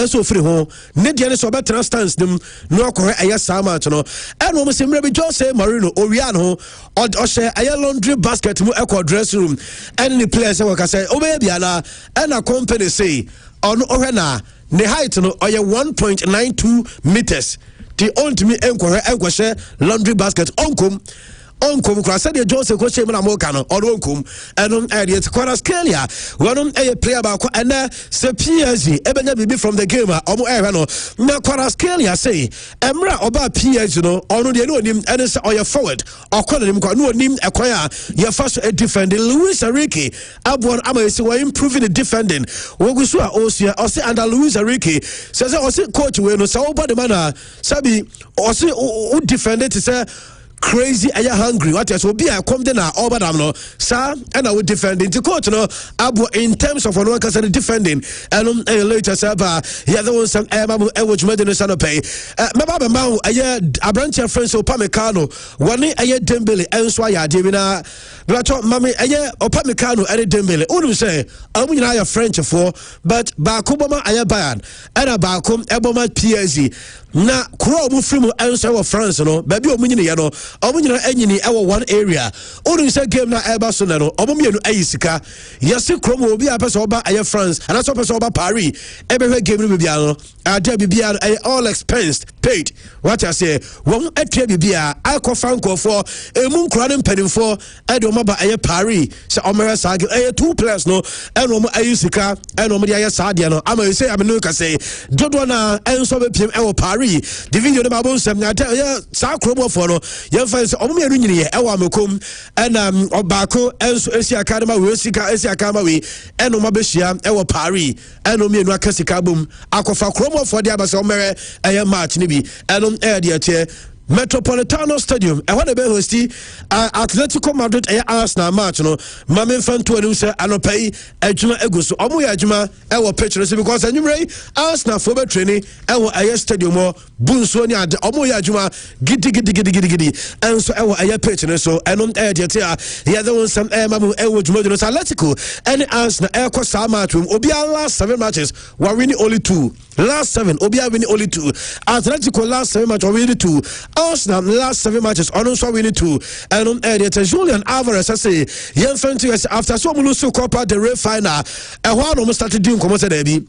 so free ho ne deɛ ne so better stance nim no akɔhɛ ɛyɛ saa match no ɛna ɔmo sɛ mmerɛ bi Jose Marino owia no ɔhyɛ ɛyɛ laundry basket mu ɛkɔ dressing room ɛne ne players wɔka sɛ ɔbɛyɛ bia na ɛna company say ɔno ɔhwɛ na ne height no ɔyɛ 1.92 meters ti ɔntumi ɛnkɔhyɛ laundry basket ɔnkom kura said Jose ko shame na mo kano onkom enom edit kwara scale ya wonom eye player ba ko ena se PSG ebenya bibi from the game omo ehwe no na kwara scale ya say emra oba PSG no ono de no onim ene se oye forward okono nim kwa no onim ekwan a ye fa so defending Luis Enrique abon ama say we improving the defending wogusu a osia o say under Luis Enrique say o say coach we no say obody man sabi o say o defend it say crazy aya hungry what so be I come there now over them no sir and I would defend the coach no abo in terms of one can defending and later say ba yeah the one some which made no son pay me ba ma aya abranche friends Opamecano one aya Dembele enso aya de na blacho mama aya Opamecano and Dembele unu say amu nyina aya French for but ba ko boma aya Bayern and ba ko eboma PSG na kuro mu free mu enso wa France no ba bi o mu nyine ye no omo nyina anyini ewo one area onu say game na eba so na no omo mienu ayisika yesi krom obi apese oba aye France and so pese oba Paris ebehwe game no bibia no ade bibia all expense paid what I say won atwa bibia akọ franco for emu nkura ne mpanimfo ade omo ba aye Paris say omere sa aye two players no eno omo ayisika eno omo de aye sa de no ama say amenu ka say dodo na enso be piem ewo Paris the video de ba bon sem na aye sa krom for no fans omo me nyini ye ewa mekom ena obako enso esi akadema we esi akama we eno mabehia ewo Paris eno me enu akasika bom akofa kromo for dia base omere eye match ni bi eno e de ache Metropolitano Stadium want to be hosti Atletico Madrid Arsenal match no mame fan to anu say anopai adwuma eguso omo ya adwuma e pitch no because anwumrei Arsenal for be training e wo aye stadium bunso ni ade omo ya adwuma gidi enso e wo aye pitch no so eno e de tia ya the one some mamu e wo dwuma no Atletico and Arsenal e ko sa match obi last 7 matches were winning only 2 last 7 obi winning only 2 Atletico last 7 matches winning 2 Arsenal last 7 matches also winning 2 and editor Julian Alvarez say young fantasy after so many Copa del Rey final and one almost started doing come there be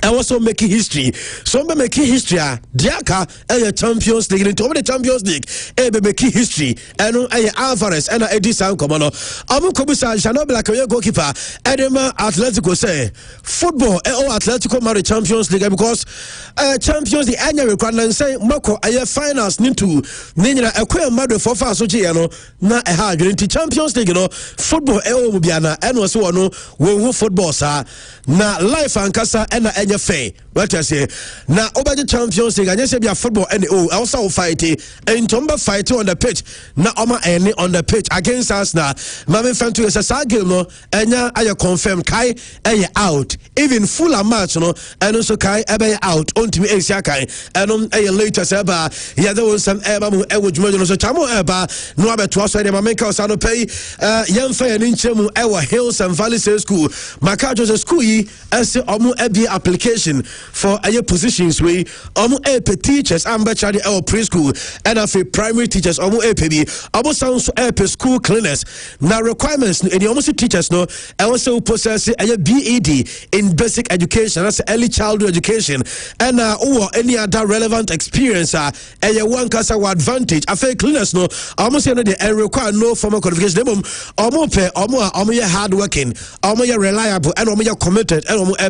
and also making history. So be making history. Diaka Champions League into the Champions League. Be making history. And Alvarez and Edison Comano. Amu Kobisa Jano Black goalkeeper. Edema Atletico say football Atletico Madrid Champions League because Champions League annual requirement say Moko finals need to Nina acquire Madrid for fast so na hard into Champions League no football Biana and was one who football sa na life and casa and fair. What I say now over the Champions League, I just say be a football and also fighting and Tomba fighting on the pitch. Now Oma any on the pitch against us now. Mami fan to a game no and I confirm Kai out. Even full match no and also Kai out on to me Asia Kai and on a later seba. Yeah, there was some Ebamu Edward Modern so Chamo Eba no other to us I make us no pay young fair in Chemu Ewa Hills and Valley School. Makajo's school as Omu Ebi application for a positions we teachers and bachelor preschool and of primary teachers almost sounds school cleaners now requirements and almost teachers no and also possess a BED in basic education that's early childhood education and or any other relevant experience a one casa advantage a fake cleaners no almost and require no formal qualification almost hard working almost reliable and almost committed and almost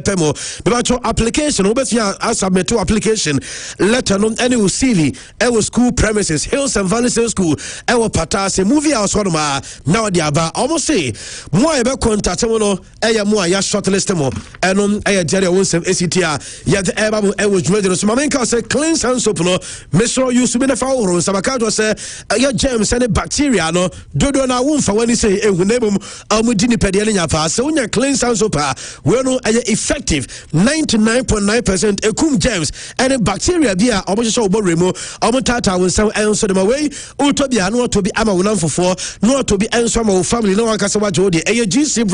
application obetumi submit to application letter no any CV ewo school premises Hills and Valley School ewo Patase movie house one ma now the aba almost say mo e be contact mo no eye mo ya shortlist mo eno eye Jerry Wonsem ACTA ya the eba mo ewo dwumade so mamenka say clean hand soap no mesro use be na fa wo sabaka do say ya germs and bacteria no dodo na wo mfa wani say ehu na bom amudi ni pede nya fa say unya clean hand soap we no effective 99.9% ekum germs and bacteria bia omo hye obo remo omo tata wonsam enso de ma we utobia no to be ama wonam fofo no to be enso ma family no wanka se wa jodi GC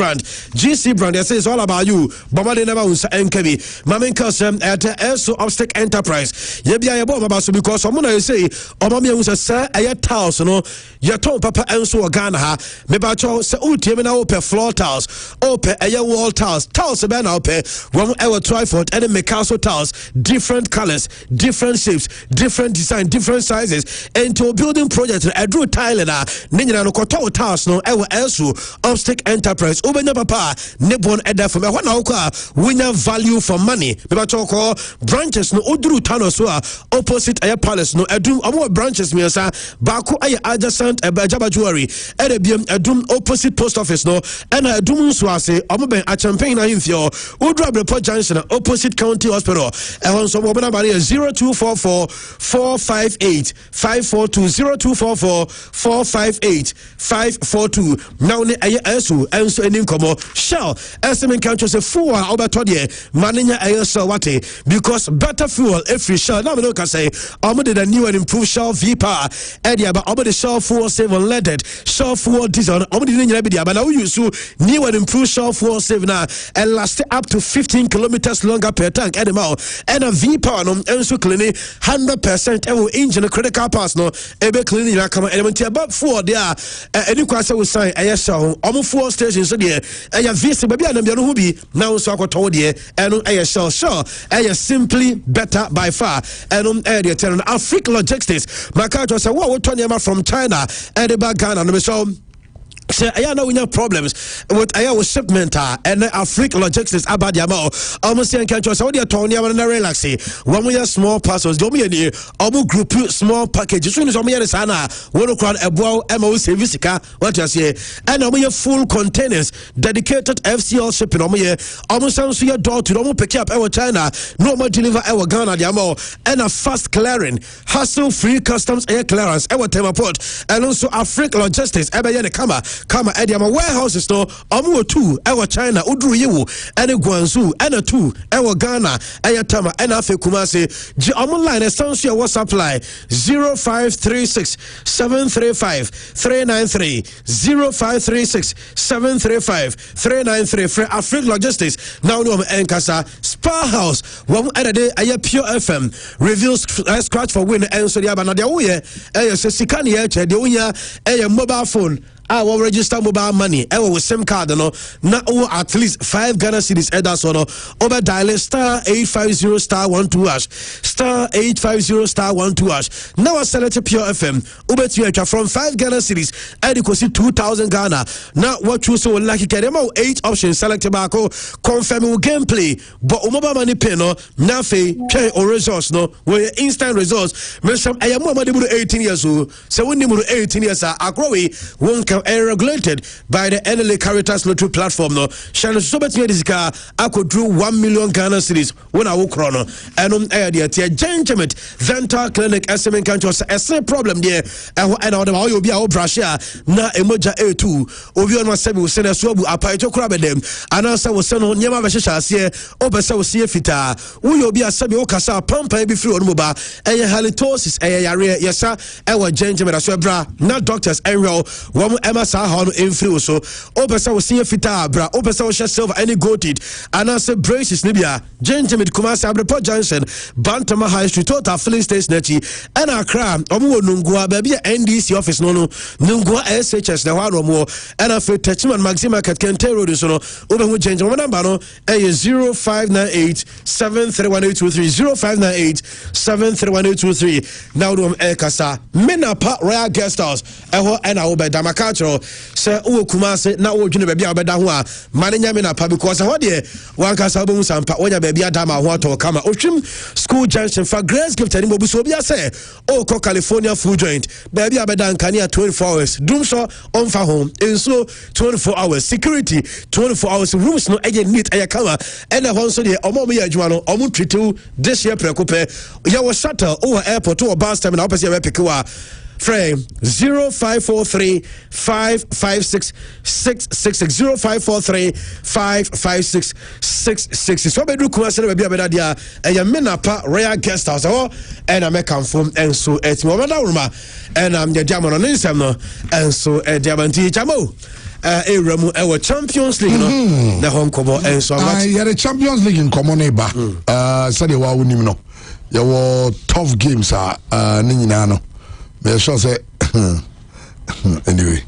brand they say it's all about you bomade never wonsa enkabi mamenka sem at eso obstacle enterprise ye bia ye bo baba so because omo na say omo me wonsa say tiles no ye ton papa enso Ghana ha me ba cho se utie na ope floor tiles ope wall tiles be na ope one ever trifort and make also tiles different colors different shapes different design different sizes into building project I drew tile na ninyina no koto tiles no ever eso obstacle enterprise ubenya papa ne bon eda for me ho na okwa winya value for money me ba cho ko branches no oduru tano so opposite air palace no edum omo branches me sa baako ay adjacent Jaba Jewelry edebiem edum opposite post office no and edum so ase omo ben a champagne na himfio Udru Abrepo Junction opposite county hospital and so mobile number 0244 458 542 0244 458 542 now ne ayesu enso enim komo shell esem kan chose fuel obeto de mananya ayeso wate because better fuel every shell now me no can say omo did a new and improved Shell V-Power area but omo the Shell fuel save unleaded Shell fuel diesel omo the nyina be dia but now you so new and improved Shell fuel save na and last up to 15 kilometers longer per tank animal and a V-Power no enso clean 100% ewo engine critical parts no ebe clean na kama element about for there any kwase we sign ayesha omo fuel station so there eya visi baby anam bia no hu bi na so akoto there eno ayesha sure eya simply better by far eno area ten Africa logistics makato say what we from China and the back Ghana no so say I know we have problems with our shipment and Africa logistics about the amount almost in country so they turn ya na relax one we small parcels do me any omo group small packages so no me sana one crowd ebo mo service ka what you say and omo full containers dedicated FCL shipping omo sounds your door to omo pick up our China no more deliver our Ghana the amount and a fast clearing hassle free customs air clearance our tema port and also Africa logistics ebe ye kama ediama warehouses no omo 2 ewo China uduru yewu ene Guangzhou ene 2 ewo Ghana ayatama ene afe Kumasi ji omo line estanso ya WhatsApp line 0536 735 393 0536 735 393 for Africa logistics now no enkasa Spa House one edede aye Pure FM reveals scratch for win enso dia ba na dia wo ye se sika ne ye che de onya mobile phone our register mobile money with SIM card no na at least 5 Ghana cedis that's no over dial star 850 star 12 hash star 850 star 12 hash now I select Pure FM over from 5 Ghana cedis adequacy 2000 Ghana now what you so lucky kedemo 8 options select bako confirm gameplay but mobile money pay no na fe try or results no where instant results me some I am 18 years old so when you 18 years akrowe one regulated by the NLA Caritas Lottery platform no shall so bet me this car I could draw 1 million Ghana cedis when I walk chrono and area tia Gentleman Dental Clinic SMN country a same problem there and all you be our brush na emoja A2 obi on masebi we send so bu apaito kura bedem and answer we send on nyama be hyehyɛ ase obese we sie fita we obi asabi o kasa pampa bi free on moba halitosis yare yesa ewa Gentleman aso bra na doctors enroll one Emma Saha no infri so obesa wo see fita bra obesa wo silver any goated and answer braces nibia Gentleman Kumasi Abrepo Junction Bantama High Street total filling station nachi and Accra omo nungua baby NDC office no nungua SHS na wa no and afi Techman Maxim Market Kente Road so no obehu Gentleman number no 0598 73183 0598 73183 now do kasa Menapa Royal Guest House eho and I obeda maka chero se wo Kumase na wo dwene baabi a obeda ho a mane nyame na pa because ho de wanka sa obomu sampa wonya baabi adama ho ato kama otwim school junction for grace gift ani mobu so bia se o ko California full joint baabi abeda nkane 24 hours doom so onfa home enso 24 hours security 24 hours rooms no eye neat eye kama and ho so de omo me adwuma no omo tretu this year prekope ya wo shuttle over airport or bus terminal opposite we pick wa frame 0543 556 666 0543 556 666 so be do Kumase na be abeda dia eya menapa royal guest house ho and I make am from and so et mo beda ruma and am the diamond no nsem no and so diamond chamo Ramu our Champions League no the home kobo and so yeah the Champions League in common eba said wa wonim no there were tough games ni nyina no me sure say anyway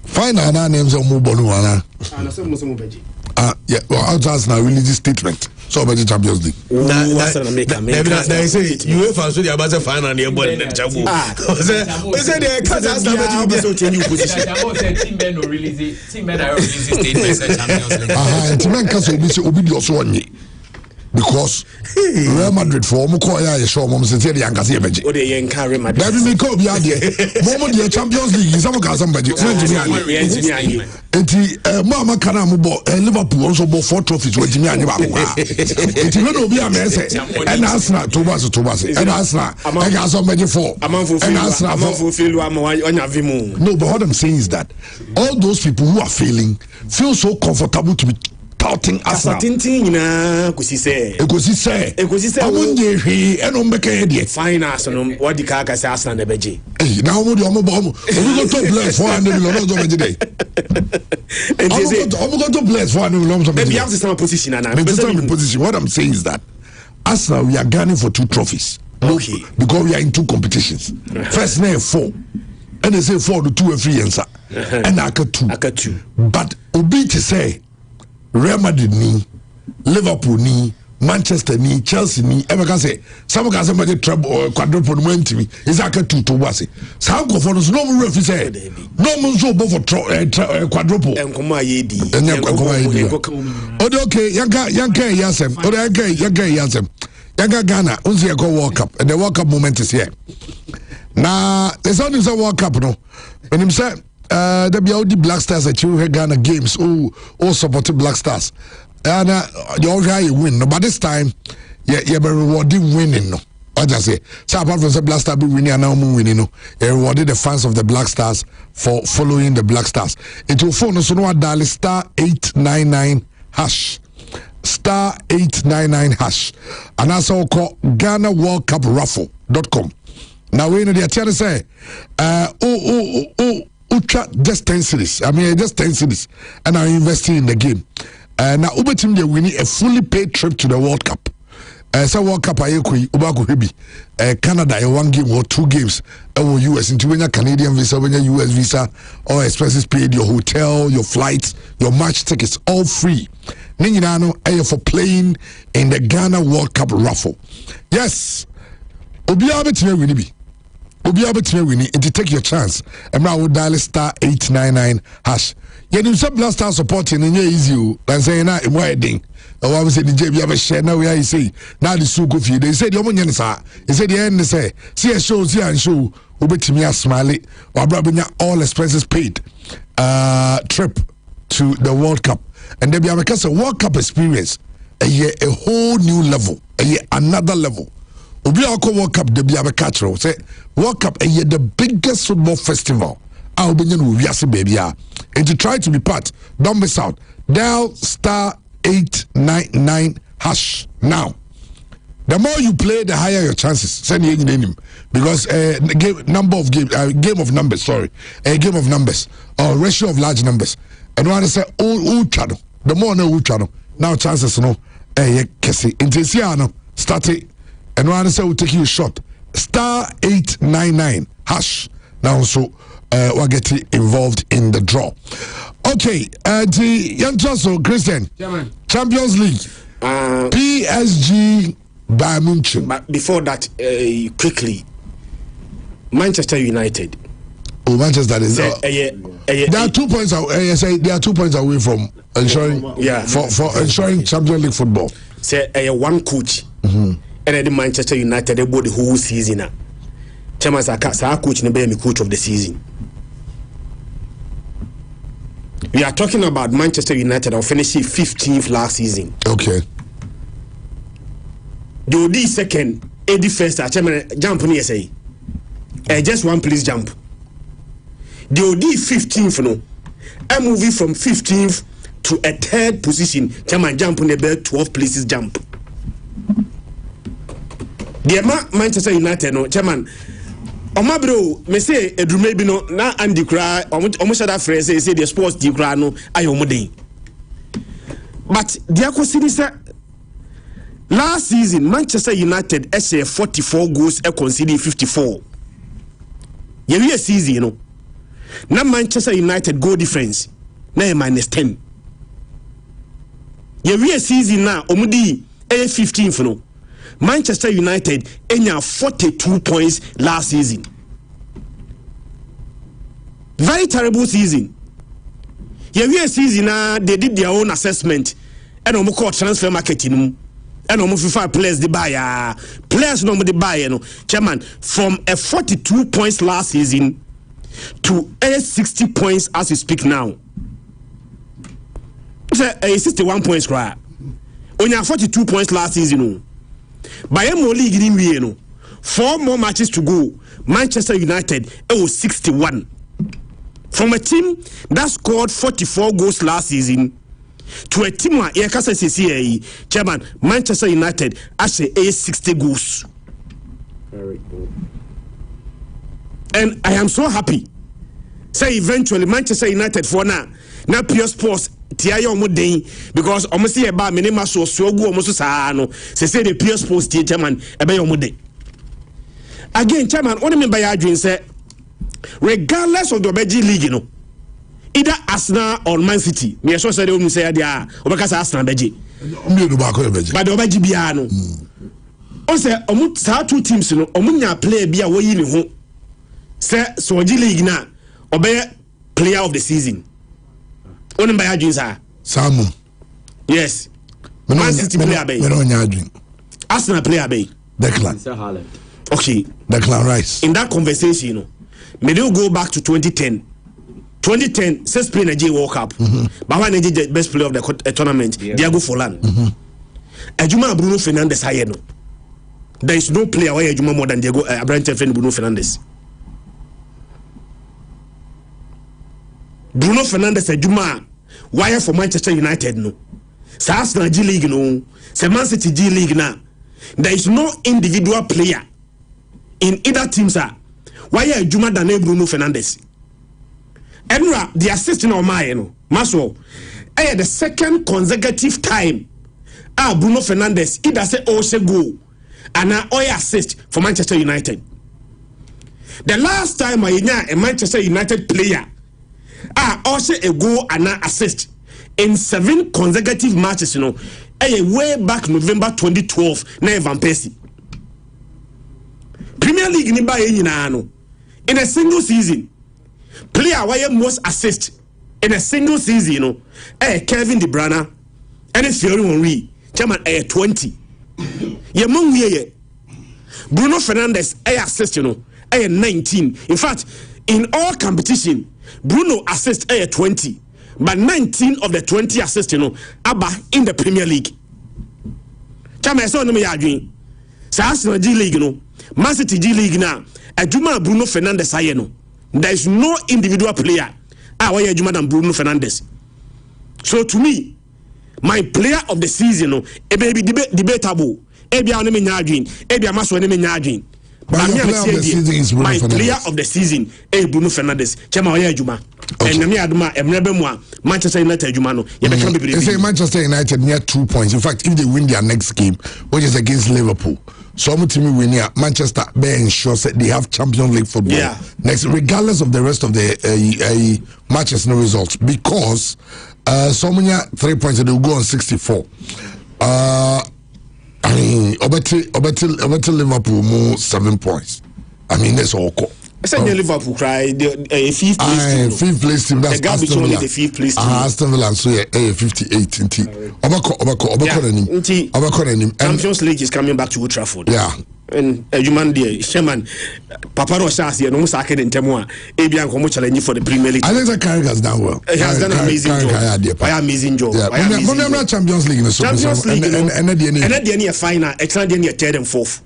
final na names of mobolu ana na so mo beji yeah well that's now really this statement so about the Champions League they say UEFA so the about the final near ball in the chabu say they cause us na beji so change position team men no release team men are release statement say Champions League team men cause obi do so onye because Real Madrid for mo call ya show mo say the yankase ye beji o de yen ka Real Madrid that me call be ade mo the Champions League some ka some beji enti mama kana mo bo Liverpool also bo 4 trophies we jimi anye ba ko enti when obi am say and Arsenal to pass and Arsenal I got some beji 4 and Arsenal feel am onya vimu no but what I'm saying is that all those people who are failing feel so comfortable to be touting Arsenal. Tintin na kusi say amunye hwe eno mbeke de finance no what the kaka say Arsenal na beje now we go to bless 400 million so beje dey and they say we go to bless 400 million so beje we have to stand position na position. What I'm saying is that Arsenal we are gunning for 2 trophies okay because we are in 2 competitions first na 4 and they say 4 to 2 and 3 answer and aka 2 but obi to say Real Madrid ni, Liverpool ni, Manchester ni, Chelsea ni. Ever can say some can say the treble quadruple went to me. Is that 2 to wasi? Some go for no more referee say no more so for quadruple. Enkoma yedi. Okay, yanka yasem. Yanka yasem. Yanka Ghana. Unzi yako World Cup and the World Cup moment is here. Now there's only a World Cup no. When him say. The Biaudi Black Stars at you Ghana games all supported Black Stars and you already win no but this time you be rewarding winning no what I say so apart from the Black Stars be winning and now winning no you rewarded the fans of the Black Stars for following the Black Stars it will phone so no dial *899# *899# and also call Ghana World Cup raffle.com now we know the tell say just 10 series. I mean, just 10 series, and I'm investing in the game. Now, Uber team they winning a fully paid trip to the World Cup. So World Cup I Ubago Hebi, Canada 1 game or 2 games. US into when Canadian visa, when US visa, all expenses paid, your hotel, your flights, your match tickets, all free. Ninginano for playing in the Ghana World Cup raffle. Yes, Obiabe team winning. Obi abetime wini and to take your chance and now would dial *899#. Yenim some Black Star supporting and easy and saying na wedding. I was saying the JB have a share now where I say now the suku feed. They said yomunyan sa. They said the end say see a show obetime smiley or brabnya all expenses paid trip to the World Cup and there be a World Cup experience a whole new level another level. Obi Akko World Cup de bia be catch say World Cup the biggest football festival. I will be baby and to try to be part. Don't miss out. Dial *899# now. The more you play, the higher your chances. Send you name because game of numbers or ratio of large numbers. And when I say all channel, the more no channel now chances no kesi. Intesiano start it. And one say we'll take you a shot. *899#. Now so we're getting involved in the draw. Okay, the young Chasso Christian. Champions League. PSG Bayern Munich. But before that, quickly, Manchester United. Oh, Manchester is. There are 2 points. They are 2 points away from ensuring. For ensuring Champions League football. Say one coach. And then Manchester United they bought the whole season. Chairman Saka coach ne be coach of the season. We are talking about Manchester United of finishing 15th last season. Okay. The OD second, 81st. Chairman jump on say. Just one please jump. The OD 15th no. I'm moving from 15th to a third position. Chairman jump on the bed 12 places jump. The Manchester United no chairman. Omabro me say edume bi no na Andy Kra almost that phrase say the sports di Kra no ayomodin. But the akwosini say last season Manchester United essay 44 goals e conceded 54. Year season no. Na Manchester United goal difference na -10. Year season na omudi 15th no. Manchester United enya 42 points last season. Very terrible season. Yeah, season they did their own assessment and omo call transfer market and omo FIFA players they buy players no they buy chairman from a 42 points last season to a 60 points as we speak now. It's a 61 points cry. Only 42 points last season. By MO League in Vienna, 4 more matches to go. Manchester United 61. From a team that scored 44 goals last season to a team where chairman Manchester United actually 60 goals. Very good. And I am so happy. Say eventually Manchester United for now PS Sports tiaye omo den because omo see eba minima so gu omo so saa no say the PS Sports tie chairman ebe omo den again chairman only member ya adwin say regardless of the Belgian league no either Arsenal or Man City me so say they say dia obeka say Arsenal beji me do ba ko beji but the beji bia no o say omo saa two teams no omo nya player bia wo yi ne ho say so league na obey player of the season. Only by Adwin sir. Samu. Yes. Man City player bay. Me no nya Adwin. Arsenal player bay. Declan. Okay. Declan Rice. In that conversation, you know, may they go back to 2010. 2010, says play Nigeria World Cup. But when the best player of the tournament, Diego Forlan. Ejuma Bruno Fernandes higher no. There is no player where Ejuma more than Diego Bruno Fernandes. Bruno Fernandes Ejuma wire for Manchester United no. Sa Arsenal G League no. Sa Man City G League na. There is no individual player in either team sir. Why Ejuma than Bruno Fernandes? Enra the assistant on my no. Maso. The second consecutive time Bruno Fernandes either say say goal and assist for Manchester United. The last time a Manchester United player also a goal and assist in 7 consecutive matches, you know, way back November 2012, na Van Persie. Premier League ni ba no. In a single season, player why most assist in a single season, you know, Kevin De Bruyne and Thierry Henry, chairman 20. Bruno Fernandes assist, you know, 19. In fact, in all competition, Bruno assist 20, but 19 of the 20 assists, you know, Abba in the Premier League. Chama so no me yadwin. Sa Arsenal G League no, Man City G League na, Ejuma Bruno Fernandes aye no. There is no individual player why Ejuma than Bruno Fernandes. So to me, my player of the season no, e be debatable. E bia no me nyadwin, e bia maso no me nyadwin. But your player of the season is Bruno Fernandes. Player of the season Bruno Fernandes. Chema oya Ejuma. And me aduma emrebe mu Manchester United Ejuma no. Ye be kan be. Say Manchester United near 2 points. In fact, if they win their next game, which is against Liverpool, so much team win here, Manchester be ensure that they have Champions League football next, regardless of the rest of the matches no results, because so many 3 points they will go on 64. I mean, Obeti Liverpool more 7 points. I mean, that's all. I said Liverpool cry the fifth place team. Fifth place team. That's Aston Villa. The fifth place team. Aston Villa so 58 inti. Obako. Champions League is coming back to Old Trafford. Yeah. And human there, Sherman, Papa Roshasi, and almost Saken in Temua, Abian Homo challenge for the Premier League. I think that Carrick has done well. He has done an amazing job. Amazing job. Yeah. Champions League. Champions League. And at the end of final, extra the third and fourth.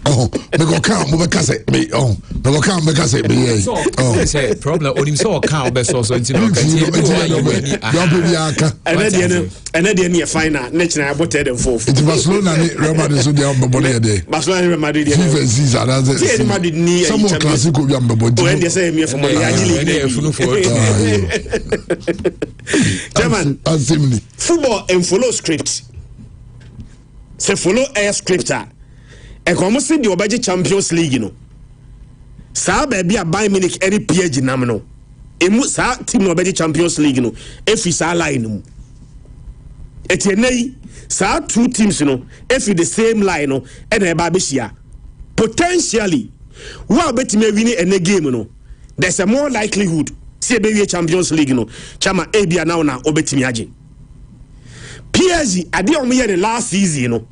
Oh, me go count, me go say me. Oh, me go count, me go say me. Oh, say problem. Only so count best also into no. And at the end of final, next night about third and fourth. It's Barcelona, Real Madrid, so they are Baboni day. Barcelona, Real Madrid. FIFA season, that's it. Real Madrid need some more classic will be on Baboni. When they say me from German, football and follow script. Say follow a scripter. E come see the Obaji Champions League, you know. Sa baby a Bayern Munich any PSG nam no. Emu sa team no Obaji Champions League, you know. Efi sa line no. Etienei sa two teams, you know. Efi the same line no. Ena eba beshia. Potentially, wa betime win any game, you know. There's a more likelihood. See be Champions League, you know. Chama ebia now na obetime age. PSG ade omo the last season, you know.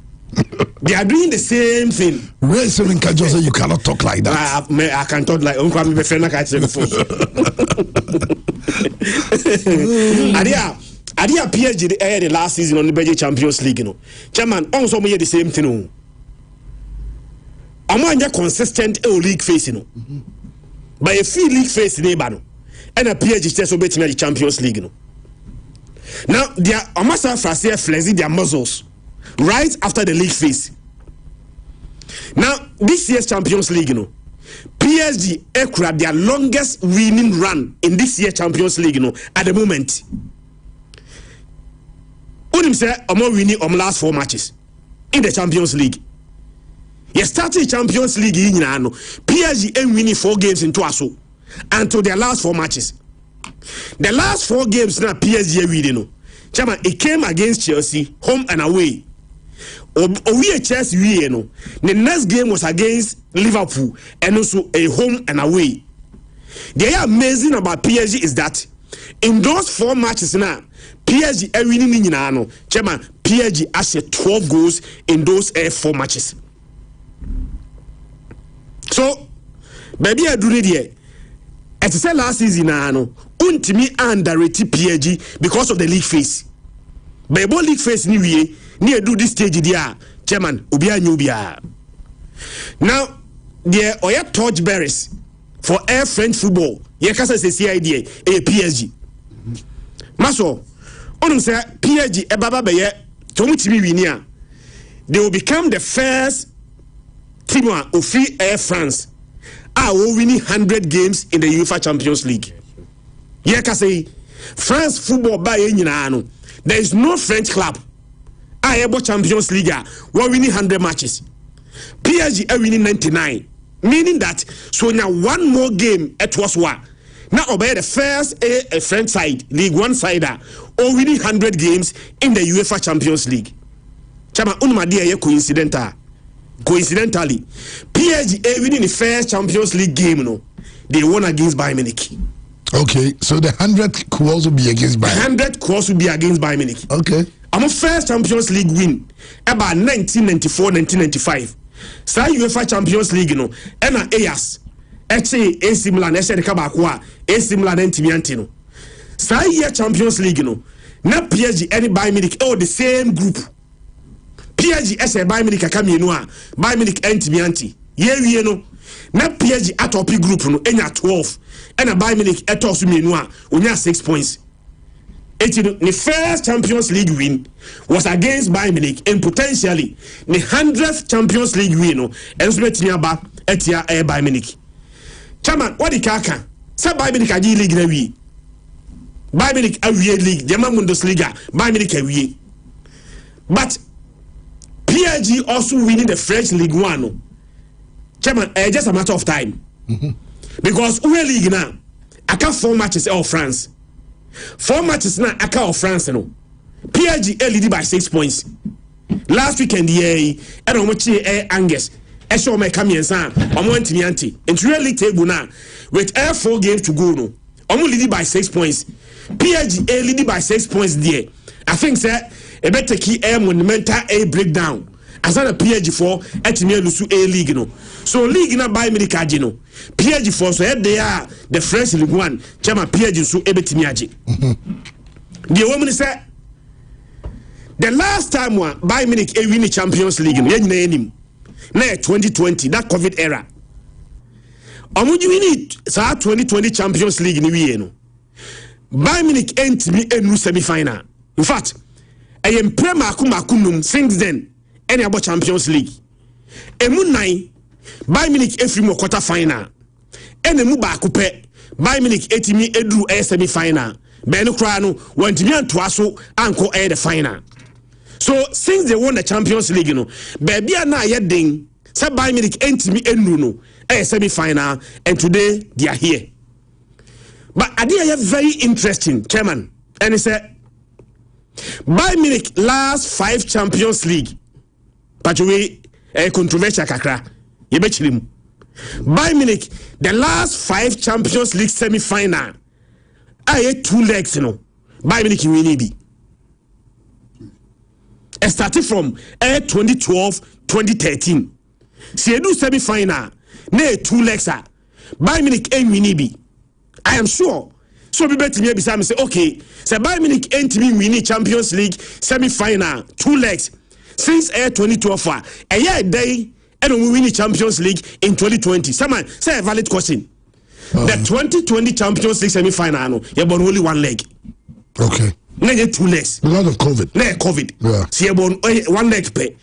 They are doing the same thing. Racing can just say you cannot talk like that. I can talk like Uncle my friend like I said before. Adia PSG the last season on the PSG Champions League, you know. Chairman, also me the same thing. I'm on consistent league face, you know. But a free league face neighbor, no. And a PSG just obey the Champions League, you know. Now they are almost flexing their muscles. Right after the league phase. Now, this year's Champions League, you know, PSG acquired their longest winning run in this year's Champions League, you know, at the moment. Udim say, Omo winning last 4 matches in the Champions League. You started Champions League in Yano. PSG ain't winning 4 games in Twaso until their last 4 matches. The last 4 games now PSG winning, you know. Chama, it came against Chelsea, home and away. We Chelsea, you know. The next game was against Liverpool, and also a home and away. The amazing about PSG is that in those 4 matches now, PSG are winning in Yano. Chairman, PSG has 12 goals in those 4 matches. So, baby, I do it here. As I said last season, untimi underrated PSG because of the league phase. But league phase ni near do this stage there, Chairman, ubia nyubia. Now, the Oya torchbearers for air French football, Yakasa says CID, a PSG. Maso, on say PSG, a baba beye, Tomutimi winia. They will become the first team of free air France. Are winning 100 games in the UEFA Champions League. Yakasa, France football by any. There is no French club. I able Champions League. We're winning 100 matches. PSG are winning 99. Meaning that so now 1 more game at was one. Now obey the first a French side, League 1 side, or winning 100 games in the UEFA Champions League. Chama unmadia coincidentally, PSG winning the first Champions League game, no. They won against Bayern Munich. Okay, so the 100 could also be against Bayern. 100 could also be against Bayern Munich. Okay. I'm a first Champions League win about 1994-1995. So UEFA Champions League, you know, and AS, AC Milan, AC Milan, and Timiantino. So year Champions League, you know, not PSG, any Bayern Munich, all the same group. PSG, as a Bayern Munich, Bayern Munich, and Timianti. Yeah, you know. Na PSG atopi group no enya 12 and a Bayern Munich etosu menu a onya 6 points. The first Champions League win was against Bayern Munich and potentially the 100th Champions League win no enso betimi aba etia Bayern Munich. Chairman, what the kaka? Say Bayern Munich agi league na wi. Bayern Munich awie league, the Bundesliga, Bayern Munich awie. But PSG also winning the French League 1 no. Chairman, just a matter of time. Because we league now, I can't 4 matches of France. 4 matches now, I can't of France. No. PSG leading by 6 points. Last weekend, and how much Angus, show my Kamiansa, Omontianti, into real league table now, with 4 games to go. No, leading by 6 points. PSG leading by 6 points there. I think, sir, a better key monumental A breakdown. As a PSG4 at Lusu A League. No, so league na by Medicagino. PSG4, so they are the French League One, Chama PSG so Ebetimiaji. The woman said, the last time one Bayern Munich win the Champions League, no, 2020, that COVID era. Omuji win 2020 Champions League ni wiye no. Bayern Munich entimi enu semi-final. In fact, I am pre-makunum since then. Any about Champions League. Emu 9 Bayern Munich efimo quarter final. Enemu ba kupe Bayern Munich etimi edru semi final. Beno kra no wantimi antoaso anko the final. So since they won the Champions League, you know, baby na yeding say Bayern Munich entimi enru no semi final, and today they are here. But idea very interesting, chairman. And he said Bayern Munich last 5 Champions League. But we controversial kakra. Yebechilim. Bayern Munich, the last 5 Champions League semi-final. I had 2 legs, you know. Bayern Munich win be. It started from 2012, 2013. See, do semi-final. Ne 2 legs are. Bayern Munich ain't win be. I am sure. So we bet me beside me say, okay, so Bayern Munich ain't win Champions League semi-final 2 legs. Since 2012, a year day, and we win the Champions League in 2020. Someone say a valid question. The 2020 Champions League semi-final, you born only 1 leg. Okay. No, 2 legs. Because of COVID. No, COVID. Yeah. So you born 1 leg pay.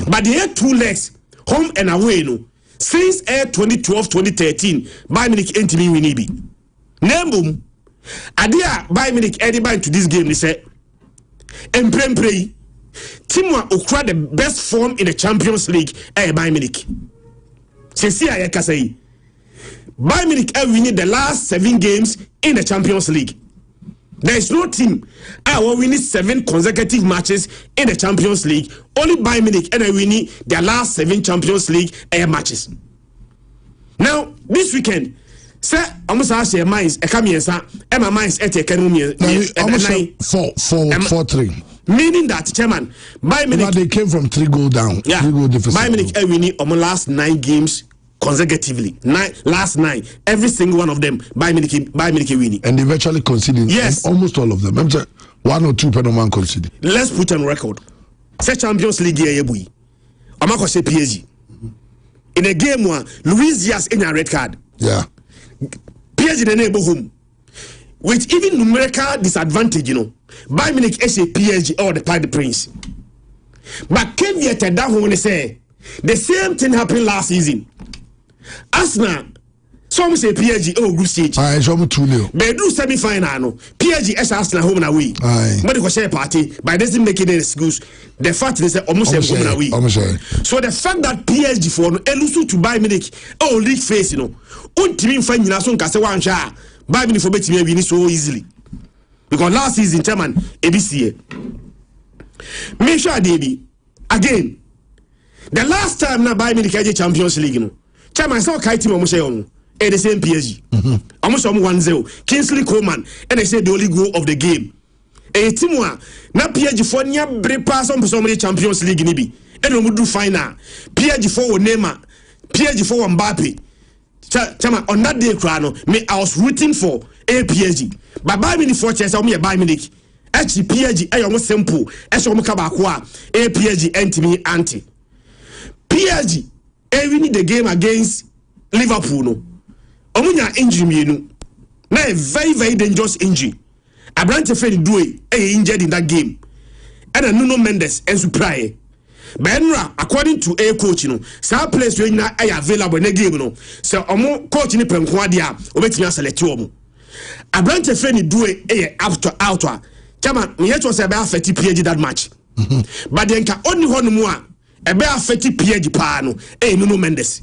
But they had 2 legs, home and away. No. Since 2012, 2013, Bayern Munich ain't me win be. Name boom. Adia Bayern Munich anybody to this game. They say, and pray. Timwa ukra the best form in the Champions League Bayern Munich. Sesi ayeka say Bayern Munich winning the last 7 games in the Champions League. There is no team will winning 7 consecutive matches in the Champions League. Only Bayern Munich and winning their last 7 Champions League matches. Now this weekend, say almost ask your minds come here, sir. And my minds at 4-3. Meaning that, chairman, Bayern Munich, they came from 3 goal down. Yeah, 3 goal deficit. Bayern Munich winning on the last 9 games consecutively. Last 9, every single one of them, Bayern Munich winning. And they virtually conceded. Yes, almost all of them. I'm saying 1 or 2 penalty conceded. Let's put on record. Say Champions League here, Yebui. Amako say PSG. In a game where Luis Diaz in a red card. Yeah. PSG the neighbor home. With even numerical disadvantage, you know, Bayern Munich is a PSG or the Parc des Princes. But caveat that when they say the same thing happened last season. Arsenal, some say PSG group stage. Aye, some 2-0. But do semi-final no. PSG as Arsenal home and away. Aye. But they share party, but doesn't make it an excuse. The fact they say almost home and away. So the fact that PSG for no elusu to Bayern Munich league face, you know, team find you so nkase wan sha. Bayern Munich for bet me win so easily. Because last season, chairman, ABC. Make sure they be again. The last time na Bayern Munich had Champions League, you know, chairman saw Kai team almost the same PSG. Almost 1-0. Kingsley Coman, and they said the only goal of the game. A team one na PSG for nya bre pass on so many Champions League ni bi. And we do final. PSG for Neymar, PSG for Mbappe. Chama on that day, I was rooting for PSG. But Bayern Munich for chess, me a Bayern Munich. Actually, PSG, I almost simple. As you kabakwa, PSG anti anti. PSG, we need the game against Liverpool. No, omunya injury no. Na a very very dangerous injury. Abrante Fred Due injured in that game, and Nuno Mendes and Supray. Benra, according to a coach, you know, some players when are available in the game, you know. So, coach in the Penquadia, Obetia select you. Abrante Feni do a outer. Chama, we had to say about 30 PSG that match. But then only one more about 30 PSG pano, Nuno Mendes.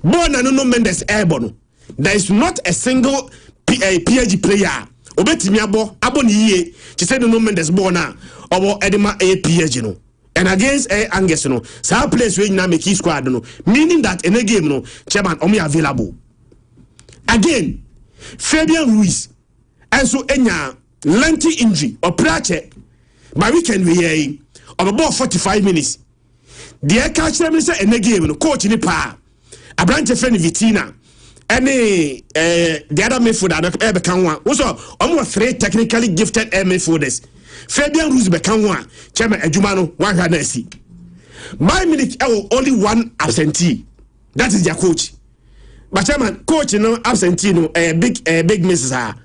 Born and Nuno Mendes airborne. There is not a single PSG player. Obetimiabo, Aboni, she said Nuno Mendes born or Edema a PSG, you know. and against Angus no sa place we na make squad no, meaning that in a game no chairman omi available again. Fabian Ruiz and so enya lengthy injury or prache by weekend we of about 45 minutes. The catch them say in the game no coach ni pa Abrante friend Vitina any the other midfielder ebe kan one also almost 3 technically gifted midfielders. Fabian Ruiz be kan one chairman adwuma no one na see my minute only one absentee, that is their coach. But chairman, coach no absentee no big misses are.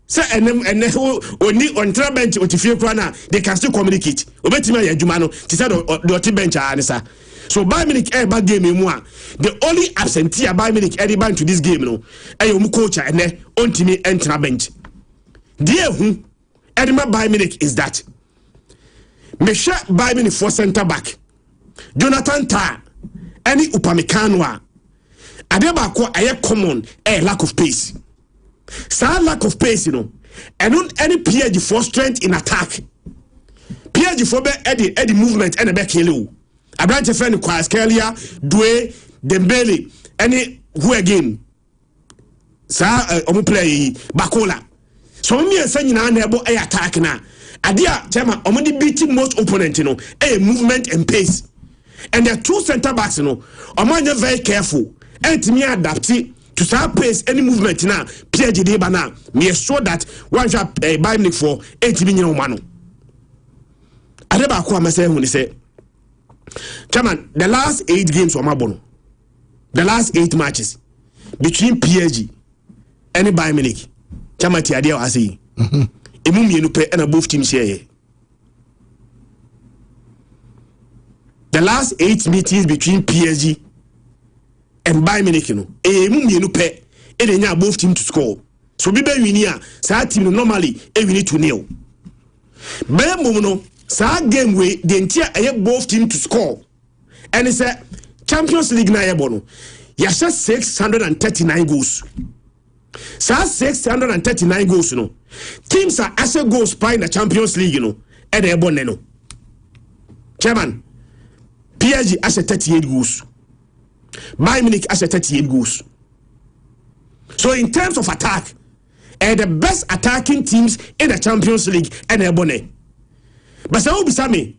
Say and only on track bench or tifie kwana they can still communicate. Obetima ya juma no ti say the bench anisa. So Bayern Munich bad game mu a the only absentee Bayern Munich ban to this game no e coach and ontimi enter bench. Dear who edema Bayern Munich is that Mesha Bayern Munich for center back Jonathan Tah any Upamecano adeba ko aye common lack of pace. Sa lack of pace, you know, and on any PSG for strength in attack. PSG for be Eddie movement and a back hello. A branch of friend Kwaskelia, Due, Dembele, any who again. Sa play Bakola. So me and saying na nebo attack na. Adia Chema omudi beating most opponent, you know, movement and pace. And there are 2 center backs, you know. Omanya very careful. And me adapt to start pace any movement now. PSG de bana. Me sure that one shot Bayern Munich for 80 million mano. Adeba ko amase when he say, Chairman, the last 8 games were mabono. The last 8 matches between PSG and Bayern Munich. Chairman ti adia wa say. Emu mienu pe and both teams here. The last 8 meetings between PSG and Bayern Munich no mienu pe enya both team to score. So be win here sa team normally win 2-0. Bayern mum no sa game we the entire both team to score. And it's a Champions League na bono. Yasha 639 goals. Sa 639 goals no. Teams are as goals in the Champions League no and e bonne no. Chairman, PSG has 38 goals. Bayern Munich has 38 goals. So in terms of attack, the best attacking teams in the Champions League and Ebony. But say Obisame,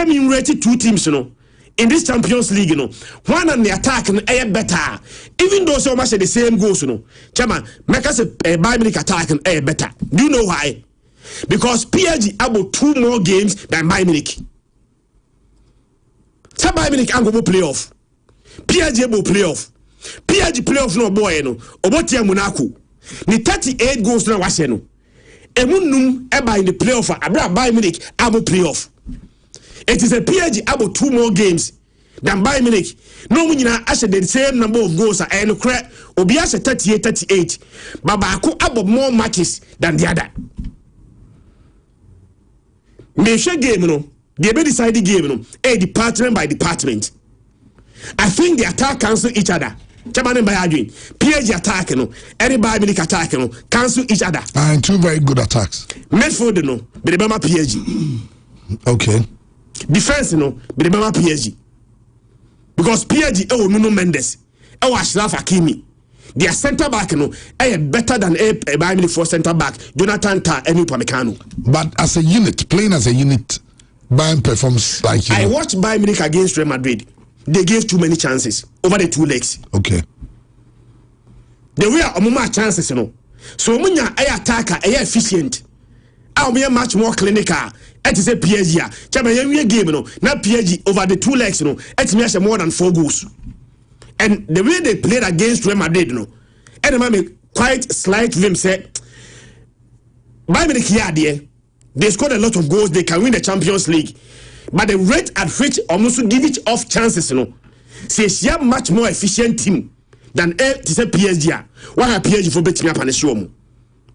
me rated 2 teams, you know, in this Champions League, you know, one on the attack and better. Even though so much the same goals, you know, Chama, make us a Bayern Munich attack and better. Do you know why? Because PSG have 2 more games than Bayern Munich. So Bayern Munich can go playoff. PSG will playoff. PSG playoff no boy no. Obotia Monaco. Ni 38 goals na wase no. Emunum eba in the playoff. Abra Bayern Munich abo playoff. It is a PSG abo 2 more games than Bayern Munich. No munyina ashe the same number of goals a no cre. Obi ashe 38. Babako abo more matches than the other. Me share game no. They be decided game no. Department by department. I think the attack cancel each other. Chairman by arguing. PSG attack no, any Bayern Munich attack no, cancel each other. And 2 very good attacks. Midfield no, be the Bama PSG. Okay. Defense no, be the Bama PSG. Because PSG Nuno Mendes, Ashraf Hakimi. Their centre back no, better than Bayern Munich for centre back. Jonathan Tah and Upamecano. But as a unit, playing as a unit, Bayern performs like you. I watched Bayern Munich against Real Madrid. They gave too many chances over the 2 legs. Okay. They were more chances, you know. So when you attacker, efficient. I'll be much more clinical. It is a PSG. Chama game, you know. Now PSG over the 2 legs, you know. It's me more than 4 goals. And the way they played against Real Madrid, you know. And the man quite slight vim said, by the they scored a lot of goals. They can win the Champions League. But the rate at which almost give it off chances, you know, say she have much more efficient team than to say PSG. What are PSG for betting up on the show?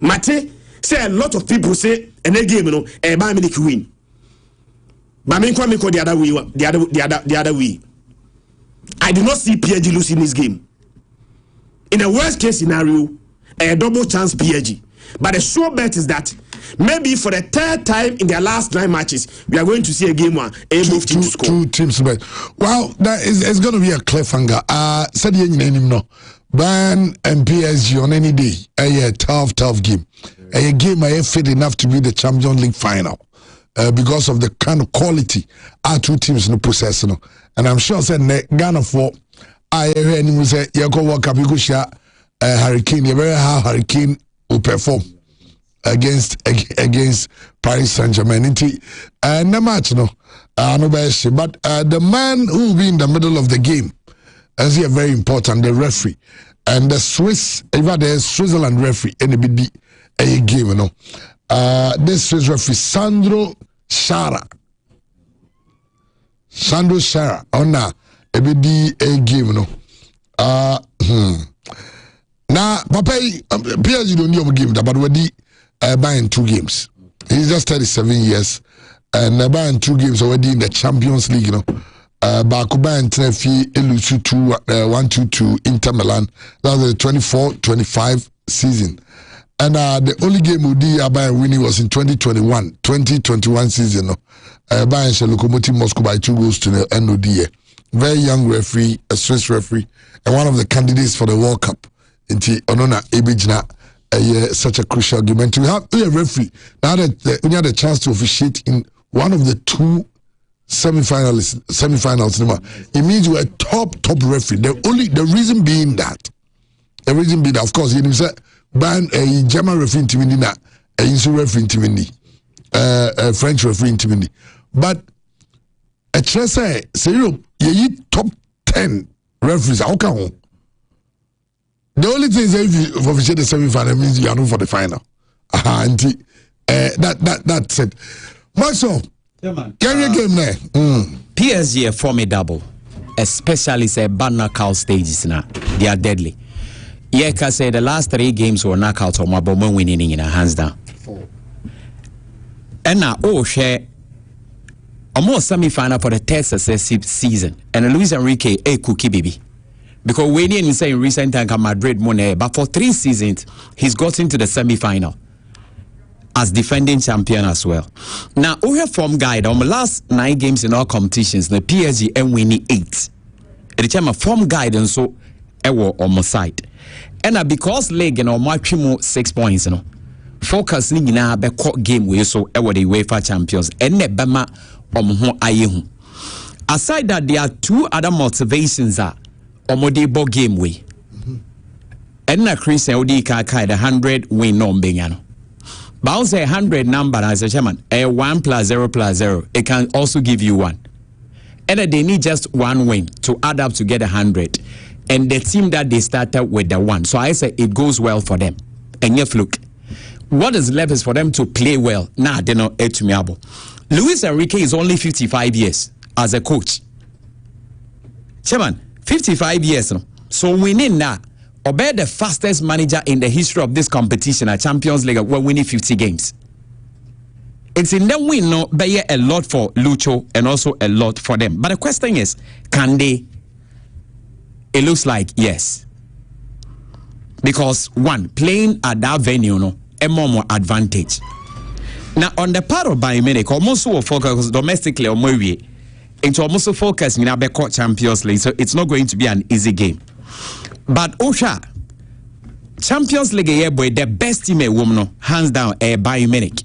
Mate say a lot of people say in a game, you know, Bayern Munich win. But me come the other way, the other way. I do not see PSG losing this game. In a worst case scenario, a double chance PSG. But the sure bet is that maybe for the third time in their last 9 matches, we are going to see a game where both teams score. Two teams bet. Well, that is it's going to be a cliffhanger. Said you no. Bayern and PSG on any day. A tough game. A game I fit enough to be the Champions League final. Because of the kind of quality our two teams no possess. No. And I'm sure said Ghana for I heard him say you go World Cup, you go share Hurricane. You very how Hurricane will perform against Paris Saint-Germain. No match no, no best. But the man who will be in the middle of the game, as he very important, the referee and the even the Switzerland referee in the game, you know. This Swiss referee Sandro Schara ona ebedi a game, you know. Now papa PSG don't know game but we buying 2 games. He's just 37 years and buying 2 games already in the Champions League, you know. Bakuba and Trefi Elusu 1-2 Inter Milan. That was the 24-25 season. And the only game we did Bayern winning was in 2021 season. Bayern Lokomotiv Moscow by 2 goals to the end of the year. Very young referee, a Swiss referee, and one of the candidates for the World Cup. Inti Onona Ebijna, such a crucial game. And to have a referee now that we had a chance to officiate in one of the 2 semi-finals, it means you're a top referee. The reason being that, of course, you said ban a German referee in a Insu referee in a French referee in but a chess say you top 10 referees. How come? The only thing is if you officiate the semi-final means you are known for the final. That's it. Maxwell. Can you game there? PSG are formidable, especially say bad knockout stages now. They are deadly. Yeah, can say the last 3 games were knockout or my bomb winning in a hands down. 4. And now share almost semi-final for the 3rd successive season. And Luis Enrique a cookie baby. Because we didn't say in recent time Madrid money, but for 3 seasons he's gotten to the semi-final as defending champion as well. Now, we have form guide on the last 9 games in all competitions. The PSG and winning 8. At the time of form guide and so on my side. And because league and on my 6 points, you know, focus in a court game we so the UEFA champions and ne bema ayehu. Aside that, there are 2 other motivations are omodebo game way. And na Christian Odi Kaka the 100 win no mbengano. But I'll say 100 number as a chairman, a 1 + 0 + 0. It can also give you 1. And they need just 1 win to add up to get 100. And the team that they started with the 1. So I say it goes well for them. And you look, what is left is for them to play well. Nah, they know it to me. Luis Enrique is only 55 years as a coach. Chairman, 55 years. So winning now. Obey the fastest manager in the history of this competition at Champions League, we're winning 50 games. It's in them win, no, but a lot for Lucho and also a lot for them. But the question is, can they? It looks like yes. Because 1, playing at that venue, no, a more advantage. Now, on the part of Bayern Munich, almost will focus domestically on Murray. It's almost focus in the Champions League, so it's not going to be an easy game. But Osha, Champions League boy, the best team woman, hands down, Bayern Munich.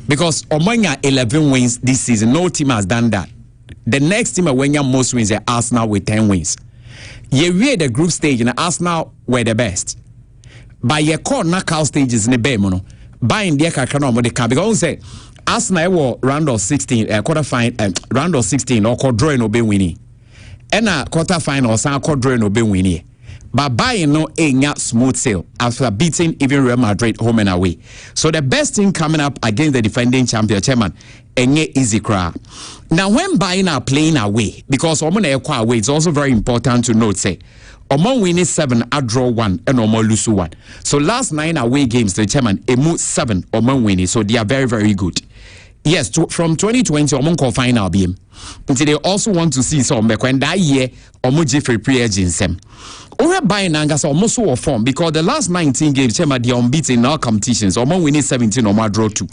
Because Omanga 11 wins this season, no team has done that. The next team Omanga most wins are Arsenal with 10 wins. You read the group stage and Arsenal were the best. By your core knockout stages in the Bayern, Bayern the Kakano, they can because say Arsenal were round of 16, quarter final, round of 16 or quarter draw no be winning. And a quarter final, some quarter no be winning. But Bayern no a smooth sail after beating even Real Madrid home and away. So the best thing coming up against the defending champion chairman, enye easy crowd. Now when Bayern are playing away, because Omon away, it's also very important to note say Omon winning 7, a draw 1, and Omon lose 1. So last 9 away games, the chairman emu 7 Omon winning, so they are very, very good. Yes, from 2020, Omo call final BM. Until they also want to see some when that year Omo Jeffrey pre-agency. We're buying Angasa almost so form because the last 19 games, Chema, they unbeaten in all competitions. Omo winning 17, Omo draw 2.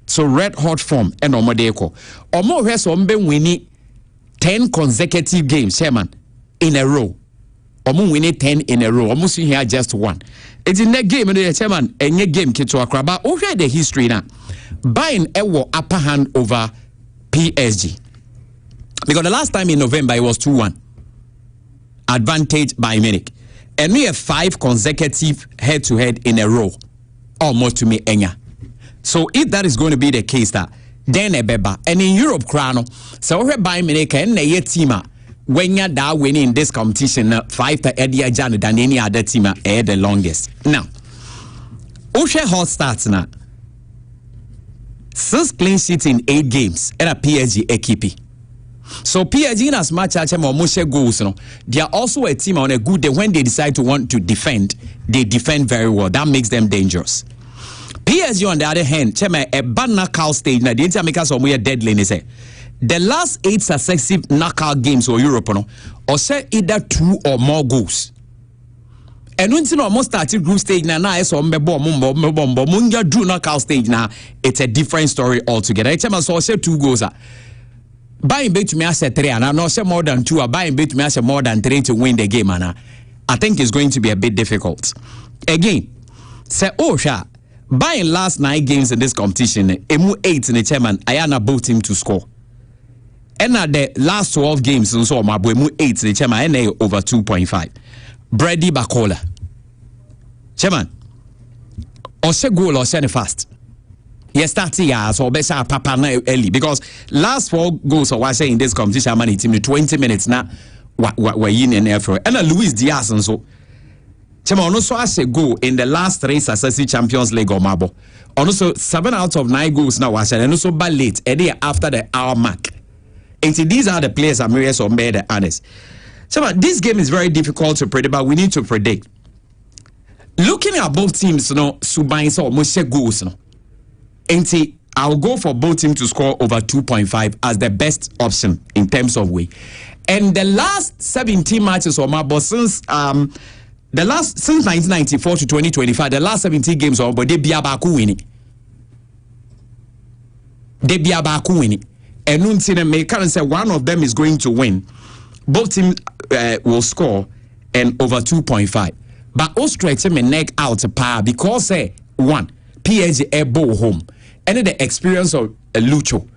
So red hot form and Omo Deko. Omo has Ombe winning 10 consecutive games, Chairman, in a row. Omo winning 10 in a row. Almost here just one. It's in that game, Chairman, and your game Kito Akraba. Over the history now. Buying a upper hand over PSG. Because the last time in November it was 2-1. Advantage by Munich. And we have 5 consecutive head-to-head in a row. Almost to me, Enya. So if that is going to be the case, then a beba. And in Europe, Krano, so we Bayern Munich and a team when you're da winning this competition, 5 to Eddie Jan than any other team the longest. Now, Osha hot starts now. 6 clean sheets in 8 games and a PSG equipe. So PSG in as much as Moshe goals, they are also a team on a good day. When they decide to want to defend, they defend very well. That makes them dangerous. PSG on the other hand, a bad knockout stage. Now the Inter some way deadly. The last 8 successive knockout games for Europe, or say either 2 or more goals. And when you almost started group stage now, do knockout stage now, it's a different story altogether. So say 2 goals. Buying bet me as a 3 and I know say more than 2 are buying bet me as a more than 3 to win the game. And I think it's going to be a bit difficult. Again, say buying last 9 games in this competition, emu 8 in the chairman, I am both team to score. And at the last 12 games, so my boy emu 8 in the chairman, and over 2.5. Brady Bacola. Chairman, or say goal or send fast. Yes, that's yeah, so better papa early because last 4 goals I was saying in this competition, man, team 20 minutes now. We're in effort. And Luis Diaz and so. Chairman, also as a goal in the last 3 successive Champions League or Mabo. Also 7 out of 9 goals now was and also by late a day after the hour mark. And these are the players I'm really so made honest. So this game is very difficult to predict, but we need to predict. Looking at both teams, Subain so almost goals, and I'll go for both teams to score over 2.5 as the best option in terms of way. And the last 17 matches or more, but since 1994 to 2025, the last 17 games or but they be about winning. They be about winning. And Nuntin may can say one of them is going to win. Both teams will score and over 2.5. But Australia may neck out a par because one PSG a ball home. And the experience of Lucho.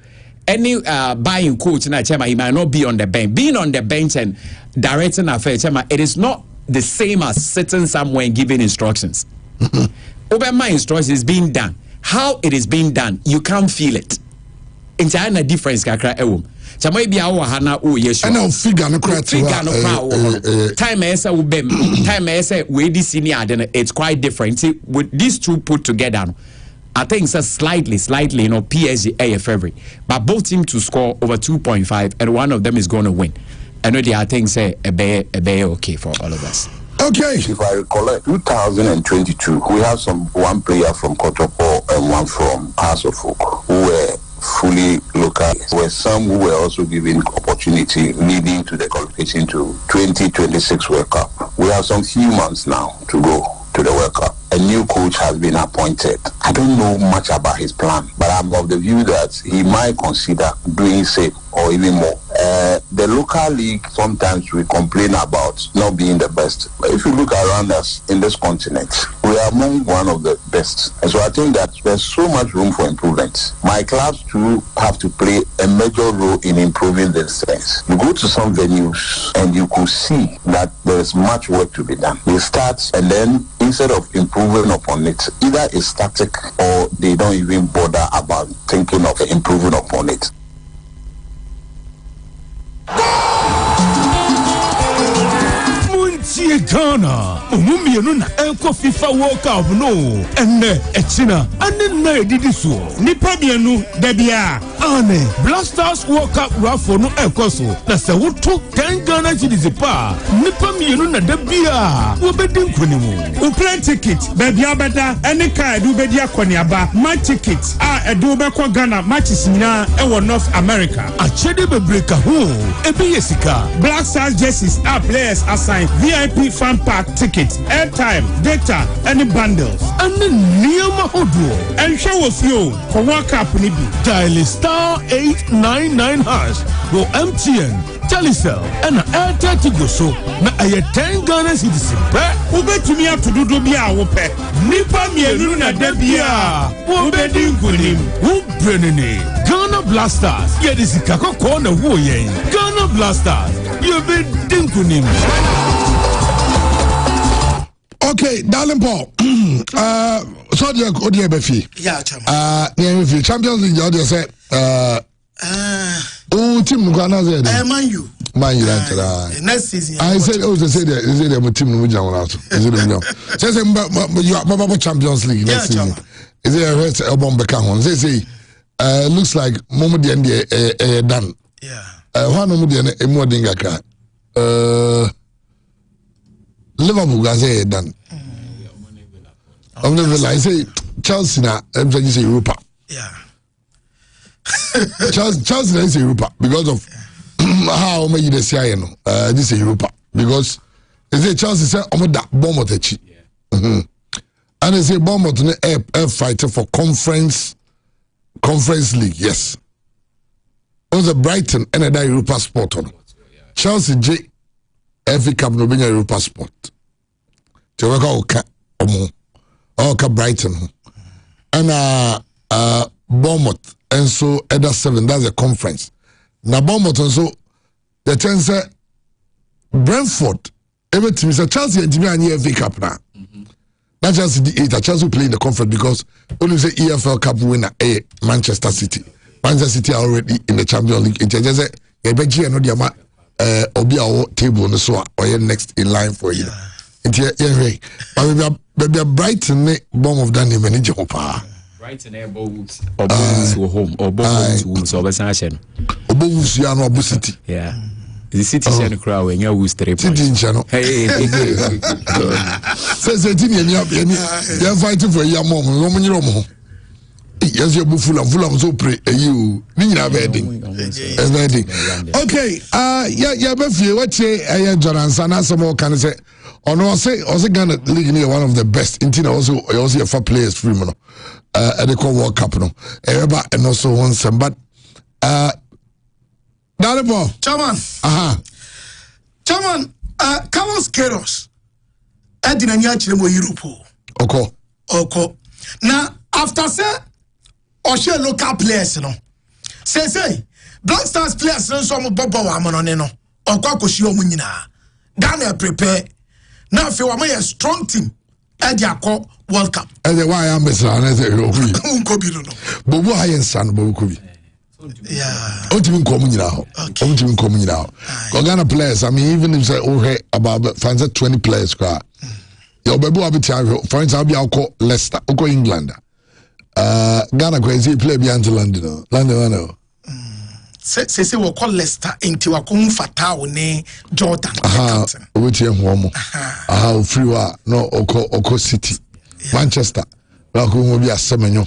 Any buying coach in Chema, he might not be on the bench. Being on the bench and directing affairs, Chema, it is not the same as sitting somewhere and giving instructions. Over my instructions is being done. How it is being done, you can't feel it. In China, difference kakra ewom. Chama bi awo hana o yesu. And now figure no crowd. Time esa ubem. Time esa we di senior. It's quite different. See, with these two put together, I think it's slightly, PSG a favorite. But both teams to score over 2.5, and one of them is going to win. I know I think say a bay okay for all of us. Okay. If I recollect, 2022, we have one player from Kotopo and one from House of Folk who were fully local. There were some who were also given opportunity leading to the qualification to 2026 World Cup. We have some few months now to go to the World Cup. A new coach has been appointed. I don't know much about his plan, but I'm of the view that he might consider doing same or even more. The local league, sometimes we complain about not being the best. But if you look around us in this continent, we are among one of the best. And so I think that there's so much room for improvement. My clubs too have to play a major role in improving these things. You go to some venues and you could see that there's much work to be done. They start and then instead of improving upon it, either it's static or they don't even bother about thinking of improving upon it. Ye Ghana, Umumienu na Enko FIFA World Cup no, ene echina, ane na edidi so. Nipa mienu debia, ane Black Stars World Cup raffle no ekoso. Na se woto 10 Ghana cedis pa, nipa mienu na debia, wobedi nkonimu. Plane ticket, baby abeda, any card do be akoniaba. My ticket, edu be kwa Ghana matches nyina ewo North America. Achede be breaka ho, ebi yesika. Black Stars jerseys are players assigned VIP fan pack tickets, airtime, data, any bundles. And the Niama Hodo. And show us you for World Cup ni bi. Dial *899# go MTN, Telecel, and Airtel Tigo so. Na aye 10 Ghana cedis pe. Ubetumi atododo bi a wo pe. Nipa mienu na debia. Ubedi nkunim. Ubrenene. Ghana Blasters. Ye de sika kokko na wo yen. Ghana Blasters. Ye be dinkunim. Okay, darling Paul. So the Odia Befi. Yeah, cham. Yeah, Champions League. Odia say. Team Ghana said. Man you. Man you that. Next season. I said, they said my team no jam out. Is it no? Say you are Baba Champions League next season. Is it a red album back on? Say looks like Momo the end done. Yeah. One Momo the more dinga ka. Liverpool guys say done. I'm never like say Chelsea na I'm say Europa. Yeah. Chelsea is Europa because of how many they say no. This is Europa because they say Chelsea say that Bournemouth echi. And they say Bournemouth air fighter for conference league. Yes. Also Brighton and that Europa sport on. Chelsea J FA Cup no be Europa sport. To work out oka Brighton and Bournemouth and so other 7 that's a conference. Now Bournemouth and so the chance Brentford everything say Chelsea and Jimmy FA Cup now. Not just the 8 Chelsea play in the conference because only say EFL Cup winner Manchester City. Manchester City are already in the Champions League. It just say Ebeji and Odiama obi our table no so or next in line for you. But Brighton bomb of Danny manager pa. Brighton Wolves or Wolves were home or Wolves or Besanchen. Or Wolves you know Abu City. Yeah. The City Channel crowd when you was 3 points. City channel. Hey. Says the team you're fighting for your mom, Roman Romo. Yes, you're full so pray you. Nina wedding. Okay, yeah, but you what say Jordan Sana some more can say. Or no, say Ghana League near one of the best. In also a for players free mono. At the World Cup no. And also one some but Dalebo. Chairman. Chairman, Carlos Queiroz. I didn't actually mo Europe. Oko. Now after say or local players no. Say Black Stars players no so mo bobo wa mo no. Oko akoshi omu nyina. Ghana prepare. Now if you want a strong team, Ediako World Cup. And the why I'm Mr. But why in San Bokubi? Yeah. Ultimate coming now. Ultimate coming now. Ghana players, I mean, even if say about 20 players, your baby will be tired. For instance, I'll be call Leicester, Oko England. Ghana crazy play beyond London. London. Say we call Leicester into Wakum Fatao ne Jordan. Which home. Free no Oko City. Manchester. No will be a Semenyo.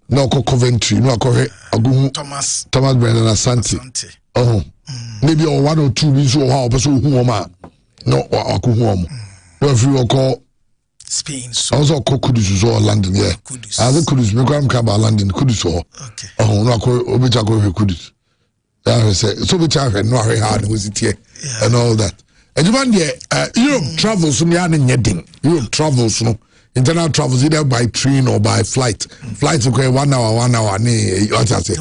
No Coventry. No Thomas Brennan Asante. Maybe 1 or 2 weeks or how person who no Akuhom. No free call Spain. Also Kudus or London, yeah. As a Kudus, Mikram Kaba London, Kudus or no Obichako Kudus. So which I had no hard was it here and all that. And you want Europe travels from Yadding. Europe travels, no internal travels either by train or by flight. Flights okay 1 hour, what I say.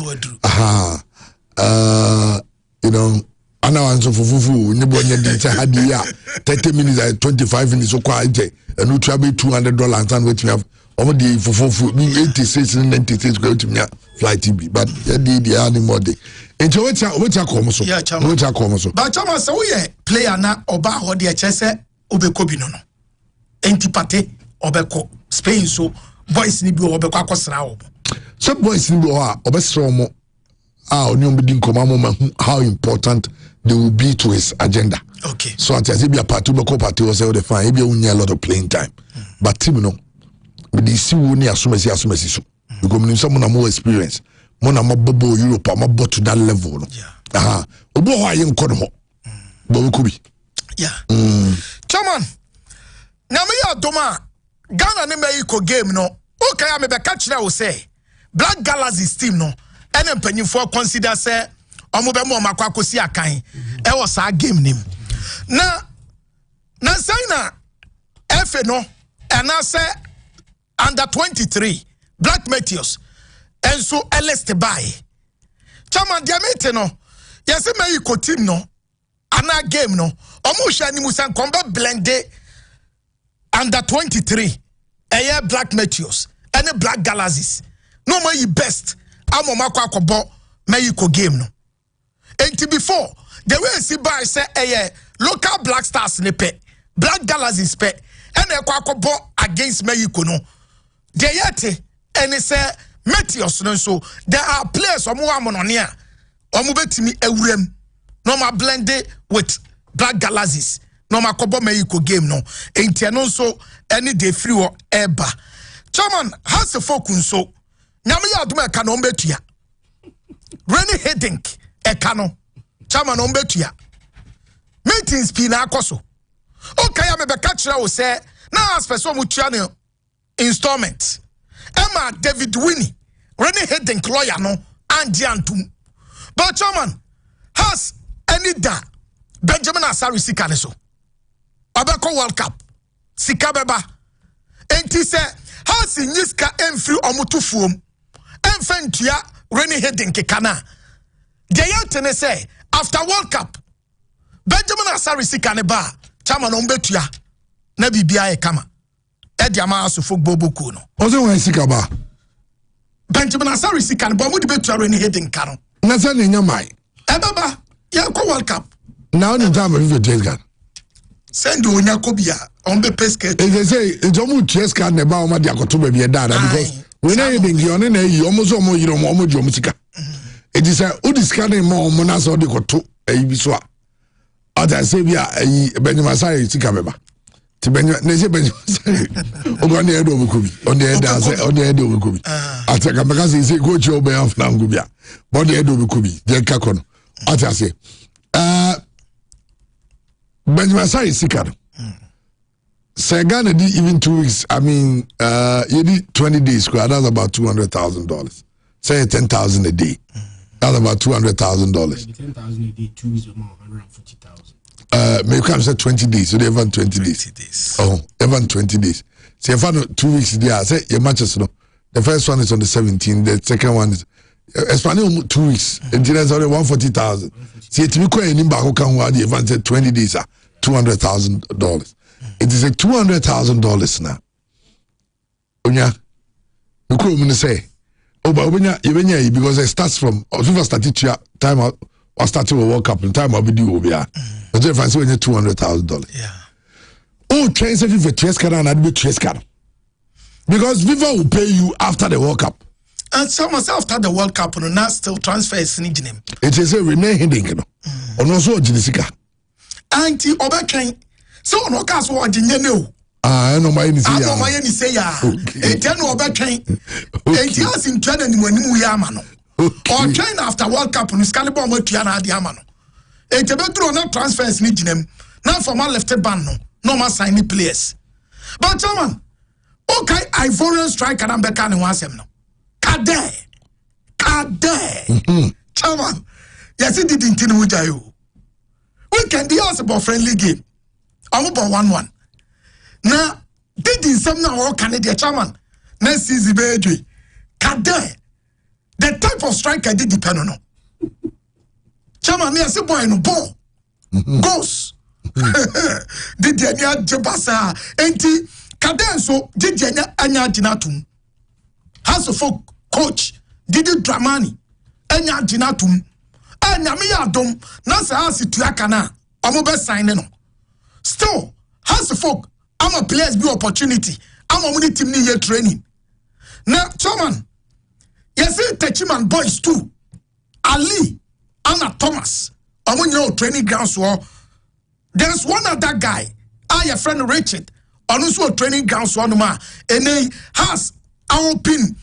You know. And now so for fufu, nobody did 30 minutes, 25 minutes, so quite and we travel $200 and wait we have omo di fofofo me 86 and 96 go to me flight TB but the animal day enti wecha come so wecha come so but chama say we player na oba ho de chese obeko bi no enti pate obeko Spain so boys ni bi obeko akosra wo some boys ni bi o obesra mo oni ombedi nkoma how important they will be to his agenda. Okay. So at be a party was the fine. Maybe only a lot of playing time. But team no, with the see only asumesi so. Because someone more experience, more bobo Europe, more to that level. No? Yeah. Obo ho ayen kono ho. But we could be. Yeah. Chairman. Now me ya doma Ghana ne Mexico game no. Okay, I me be catch na we say Black Galaxy team no. And mpanyimfo consider say omo be mo makwa kosi akan e was a game nim na say na F no and I say under 23 Black Meteors and so LST by Chairman Diamete no yes me ko team no ana game no omo hwa ni musan komba blende under 23 Black Meteors and Black Galaxies no my best amoma kwa akobo Mexico game no enti before the way see by say local Black Stars ne pe Black Galaxies pe and kwa akobo against Mexico no de yete and say Meteors no so there are players omo amonone omo betimi ewurem no ma blended with Black Galaxies no ma akobo Mexico game no enti no so any day free or eba chairman has a focus so nyame ya aduma ka no mbetua Renny Hedink ekano chama no mbetua meetings pi na akoso okay ya mebe ka kira wo say na aspeso mu tua ne installment Emma David Winnie Renny Hedink lawyer no andi antum but chairman has any da Benjamin Asari sika ne so abeko World Cup sika beba enti say has nyiska emfiri omutufuom Enfantia Renny Hedink kana. Jayantene say after World Cup Benjamin Asari sikaneba chama no mbetua na bibia e kama. Edi ama asofo gboboku no. Ozo wan sikaba. Benjamin Asari sikaneba mo de betua Renny Hedink kano. Na say ne nyamai. Baba ya ko World Cup. Now no time of the Send onya kobia on be pesket. They say ejomu tieska ne ba o ma dia koto ba bi dada because when I think you na yi almost omo jomo sika. It is a udiska ne mo omo na so de koto bi so a. Ata say bia Benjamin Asari sika beba. Ti Benjamin ne say Benjamin Asari. O go na edo obukubi. On the head say on the head obukubi. Ata ka meka say coach obe afna ngubia. But the head obukubi. Je ka kono. Ata say Benjamin Asari sika. Say Ghana did even 2 weeks. I mean, you did 20 days. That's about $200,000. Say 10,000 a day. That's about $200,000. 10,000 a day, 2 weeks, about 140,000. Maybe you can say 20 days. So they have 20 days. Oh, even 20 days. So if I know 2 weeks there, say your matches. No, the first one is on the 17th. The second one is Espanyol 2 weeks. And there's only 140,000. See, if you call any back, who can want the event 20 days? $200,000. It is a $200,000 now. Onya, you could say, oh, but Onya, because it starts from FIFA started time out or started with World Cup and time I'll be due over here. But if I say $200,000. Yeah. Oh, train for Trescar and I'd be Trescar. Because FIFA will pay you after the World Cup. And someone after the World Cup, no, now still transfer is in him. It is a Renny Hedink, or no so Jinisika. Auntie Oberkain. So no cast what no. I know my say. I know my say ya. A ten Oberkain. It has in China when you yamano. Or train after World Cup on Scalibor Motiana Diamano. A Tebetro no transfers need him. Now for my left band no more signing players. But Chairman, okay, Ivorian striker and Bekan wants him no. Kade. Chairman, yes, it didn't tell you. We can be also about friendly game. I'm about 1-1. Now, did some now all Canadian chairman. Next season, baby. Kade. The type of striker did depend on. Chairman, yes, a boy no ball. Goes. Did the near Jabasa, 80 Kadenso Didi Anya Dinatum. House of Folk coach Didi Dramani Anya Dinatum. Nyamiya dom nasa hasi tuyakana omobe sign no. Still House of Folk I'm a players be opportunity. I'm a money team ni year training. Now Chairman, yes Techiman boys too. Ali Anna Thomas. I'm on your training grounds. There's one other guy. Your friend Richard. Also training grounds one ma. And he has our pin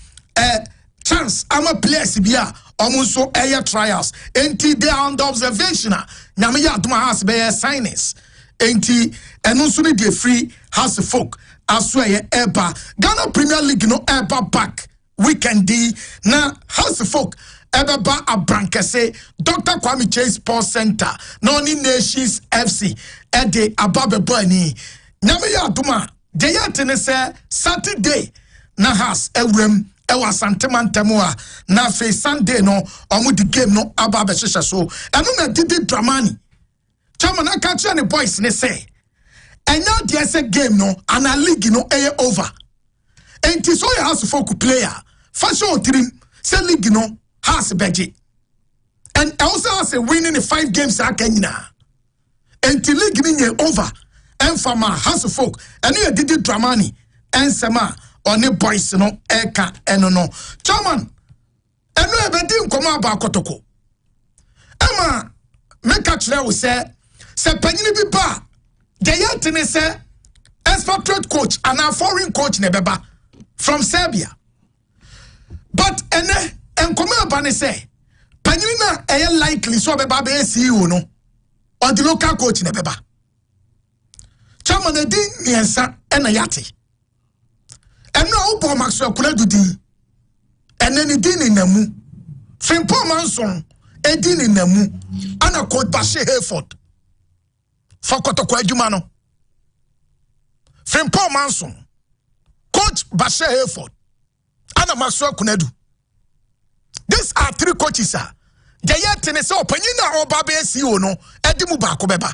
chance. I'm a player CBA. Almost so air trials. Enti they are under observation. Nyamiya Duma has be signings. Enti and also the free House of Folk. I swear Eba. Ghana Premier League no Eba back. Weekend D. Now House of Folk. Ebeba Abrankese, Dr. Kwame Chase Sports Center, Noni Nations FC, Ede Ababe Bani. Nyamiya Duma, Jayatene se Saturday, Nahas, Ewrem, Ewa Santeman Temua, na fe Sunday no, omu di game no, Ababe Shisha so, and Didi Dramani. Chairman, I catch any boys ne say, and now the game no, and a league no, over. And tis all your House of Folk player, fashion team, say league no, has budget. And also has a winning the 5 games I can now. And till league in over. And from my House of Folk. And you did it Dramani. And Sama on the boys no Eka and no. Chairman. And no ever didn't come out about Kotoko. Emma make a chair we say Penny be bar. Jayatine say expatriate coach and a foreign coach nebeba from Serbia. But and come up and say, Panina are likely so be baby CEO no or the local coach in a beba. Chairman a din niensa and a yati. And now Paul Maxwell could do din. And then a din in the moon. Friend Paul Manson, a din in the moon, and a coach Bashe Hayford. For Kotoko Jumano. Friend Paul Manson, coach Bashe Hayford, and a Maxwell Kunedu. These are 3 coaches, sir. Jayatene so Panina or Babe CEO no, Edimu Bako Beba.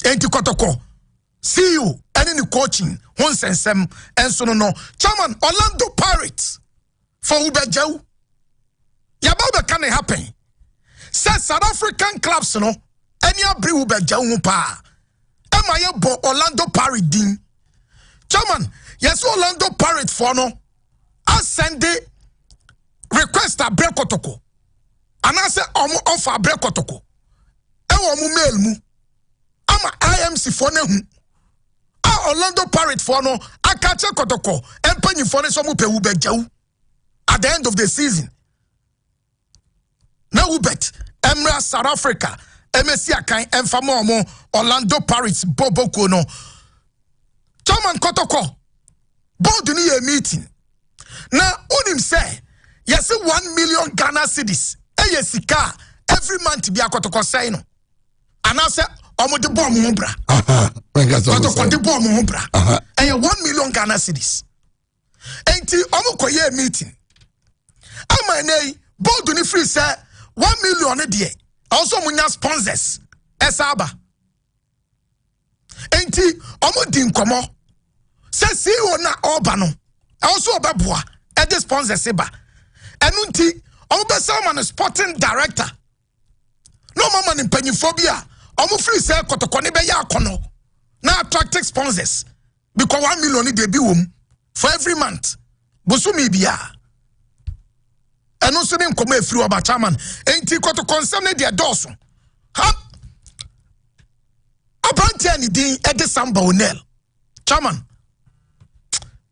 Enti Kotoko. See you and any coaching, once and some and so no. Chairman Orlando Pirates for Ubejau. Yababa can it happen? Says South African clubs no, any abri Ubejau pa. Am I bo Orlando Pirates din? Chairman, yes, Orlando Pirates for no. I send it. Request a break kotoko. And I say offer a break kotoko. Ewo mu mail mu. Ama IMC for ne. Orlando Pirates for no. I catch a kotoko. Empenyi for ne so mu pe ubejau. At the end of the season. Na ubet. Emra South Africa. MSC akan emfamo mo Orlando Pirates boboko no. Chairman kotoko. Board ni a meeting. Na unim say. Yes, 1 million Ghana cedis. Sika every month be a kotoko say no. And I say, omo de bomb mumbra. Kotoko de bomb mumbra. And 1 million Ghana cedis. Enti omo koye meeting. Ama nei board ni free say 1 million de. Also munya sponsors. Esaba. Enti omo din komo. Say CEO na oba no. Also obeboa. E de sponsors eba. Enunti, Obesaman sporting director. No mama in penyophobia. Free say kotokoni be ya kono. Na attractive sponsors. Because 1 million de bi wom for every month. Bosumi bia. Enu so dem komo efiri oba chairman. Enti kotokonsem ne de doso. Ha. Abranti ani din Ede Samba Onel. Chairman.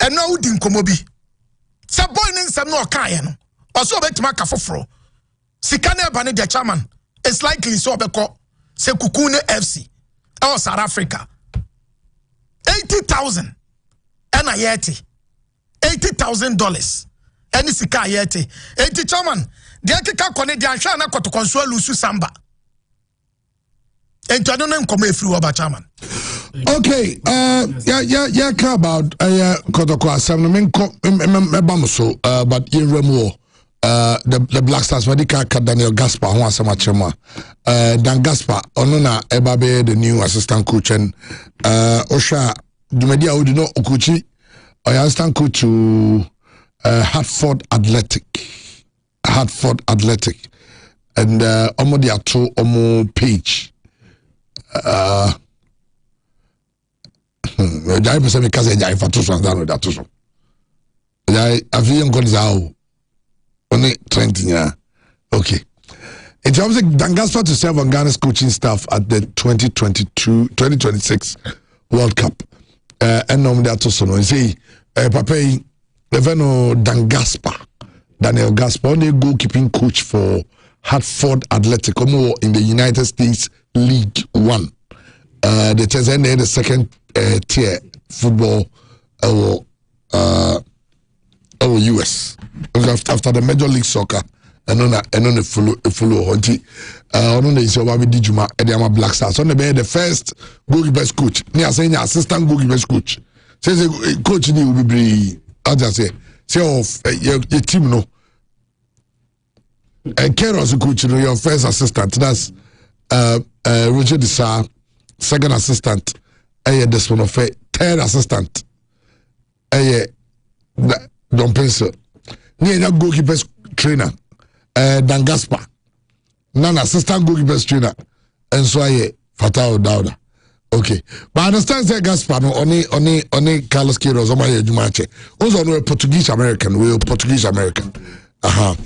Enu udi komo bi. Se boy nin sem no kan no. Also betima kafoforo. Sikane bane the chairman. It's likely so beko se Kukune FC. Or South Africa. 80,000. And a yeti. $80,000. Any sika yeti. 80 chairman. The Akika Kone the Anshana Koto Consuelo Lusu Samba. And I don't know come through about chairman. Okay, yeah, about Kotoko Asam Bamuso, but in Remo, the Black Stars Medical Daniel Gaspar, who was a matchma. Dan Gaspar, Onuna Ebabe, the new assistant coach, and Osha Dumedia would know Okuchi or assistant coach to Hartford Athletic. And Omodia to Omo Page. Jai pesa mi kaze jai fatuso andano datuso. Jai avion konzao. Only 20 years. Okay. In terms of Dangaspa to serve on Ghana's coaching staff at the 2026 World Cup. And no that also no. Say Pape Eveno Daniel Gaspar, only goalkeeping coach for Hartford Athletic in the United States League One. The Tanzania the second tier football US after the Major League Soccer and on the follow hunty on the so we did Juma Ediama Black Stars on the first goalkeeper coach near saying assistant goalkeeper coach says coach ni will be I just say of your team no and Keros coach your first assistant that's Roger Disa second assistant this one of third assistant don't pencil. Near goalkeeper's trainer, Dan Gaspar. Non assistant goalkeeper's trainer. And so I Fatao Dauda. Okay. But I understand that Gaspar no only Carlos Queiroz on my Jumache. Also no Portuguese American. We Portuguese American. No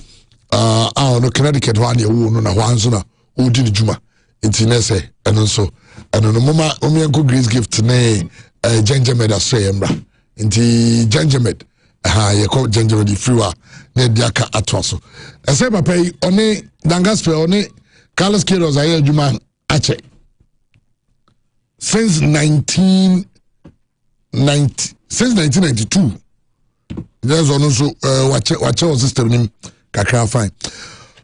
Connecticut one year no na Juanzuna who did Juma. Intinese and also and on the moment Omianko Grace gift ne Janjamed Aswembra. Inti Janjamed. You call Ginger the Frewa, Nediaka Atwaso. I say, Papa, only Dangaspe, only Carlos Queiroz, I heard you man, Ache. Since 1992, there's also watch our sister name, Kakra Fine.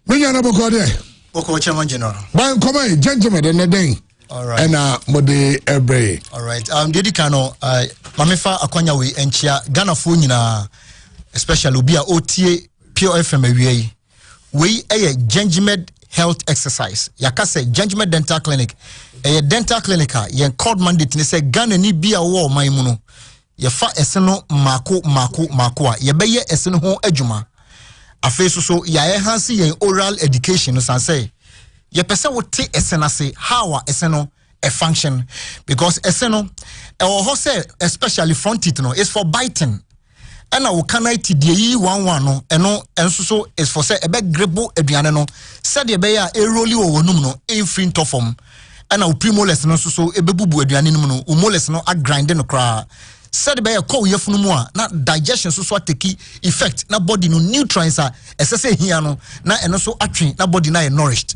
Bring your number call there. Boko Chairman General. But come on, gentlemen, and a day. All right. And Mode Ebre. All right. Dedi Kano, Mamefa Akwanya we enchia Ghana Funyina, especially Ubia OTA Pure FM we a Gengimed health exercise. Yakase Gengimed Dental Clinic. A dental clinic yen called mandate ne say Ghana ni bia wo maimuno. Ye fa eseno mako ye beye eseno ho adwuma. Afi so ya enhance yen oral education no san say ye pese wo te esenase how eseno a function because eseno or say especially front teeth no is for biting and I will canai TDE 11 no eno enso so is for say ebe grebo aduane no said ye be ya e roli wo num no in free form and I will primoles no so ebe bubu aduane num no umoles no a grind no kra said be ya call yefunu mu a na digestion so take effect na body no nutrients a esese hia no na eno so atwen na body na nourished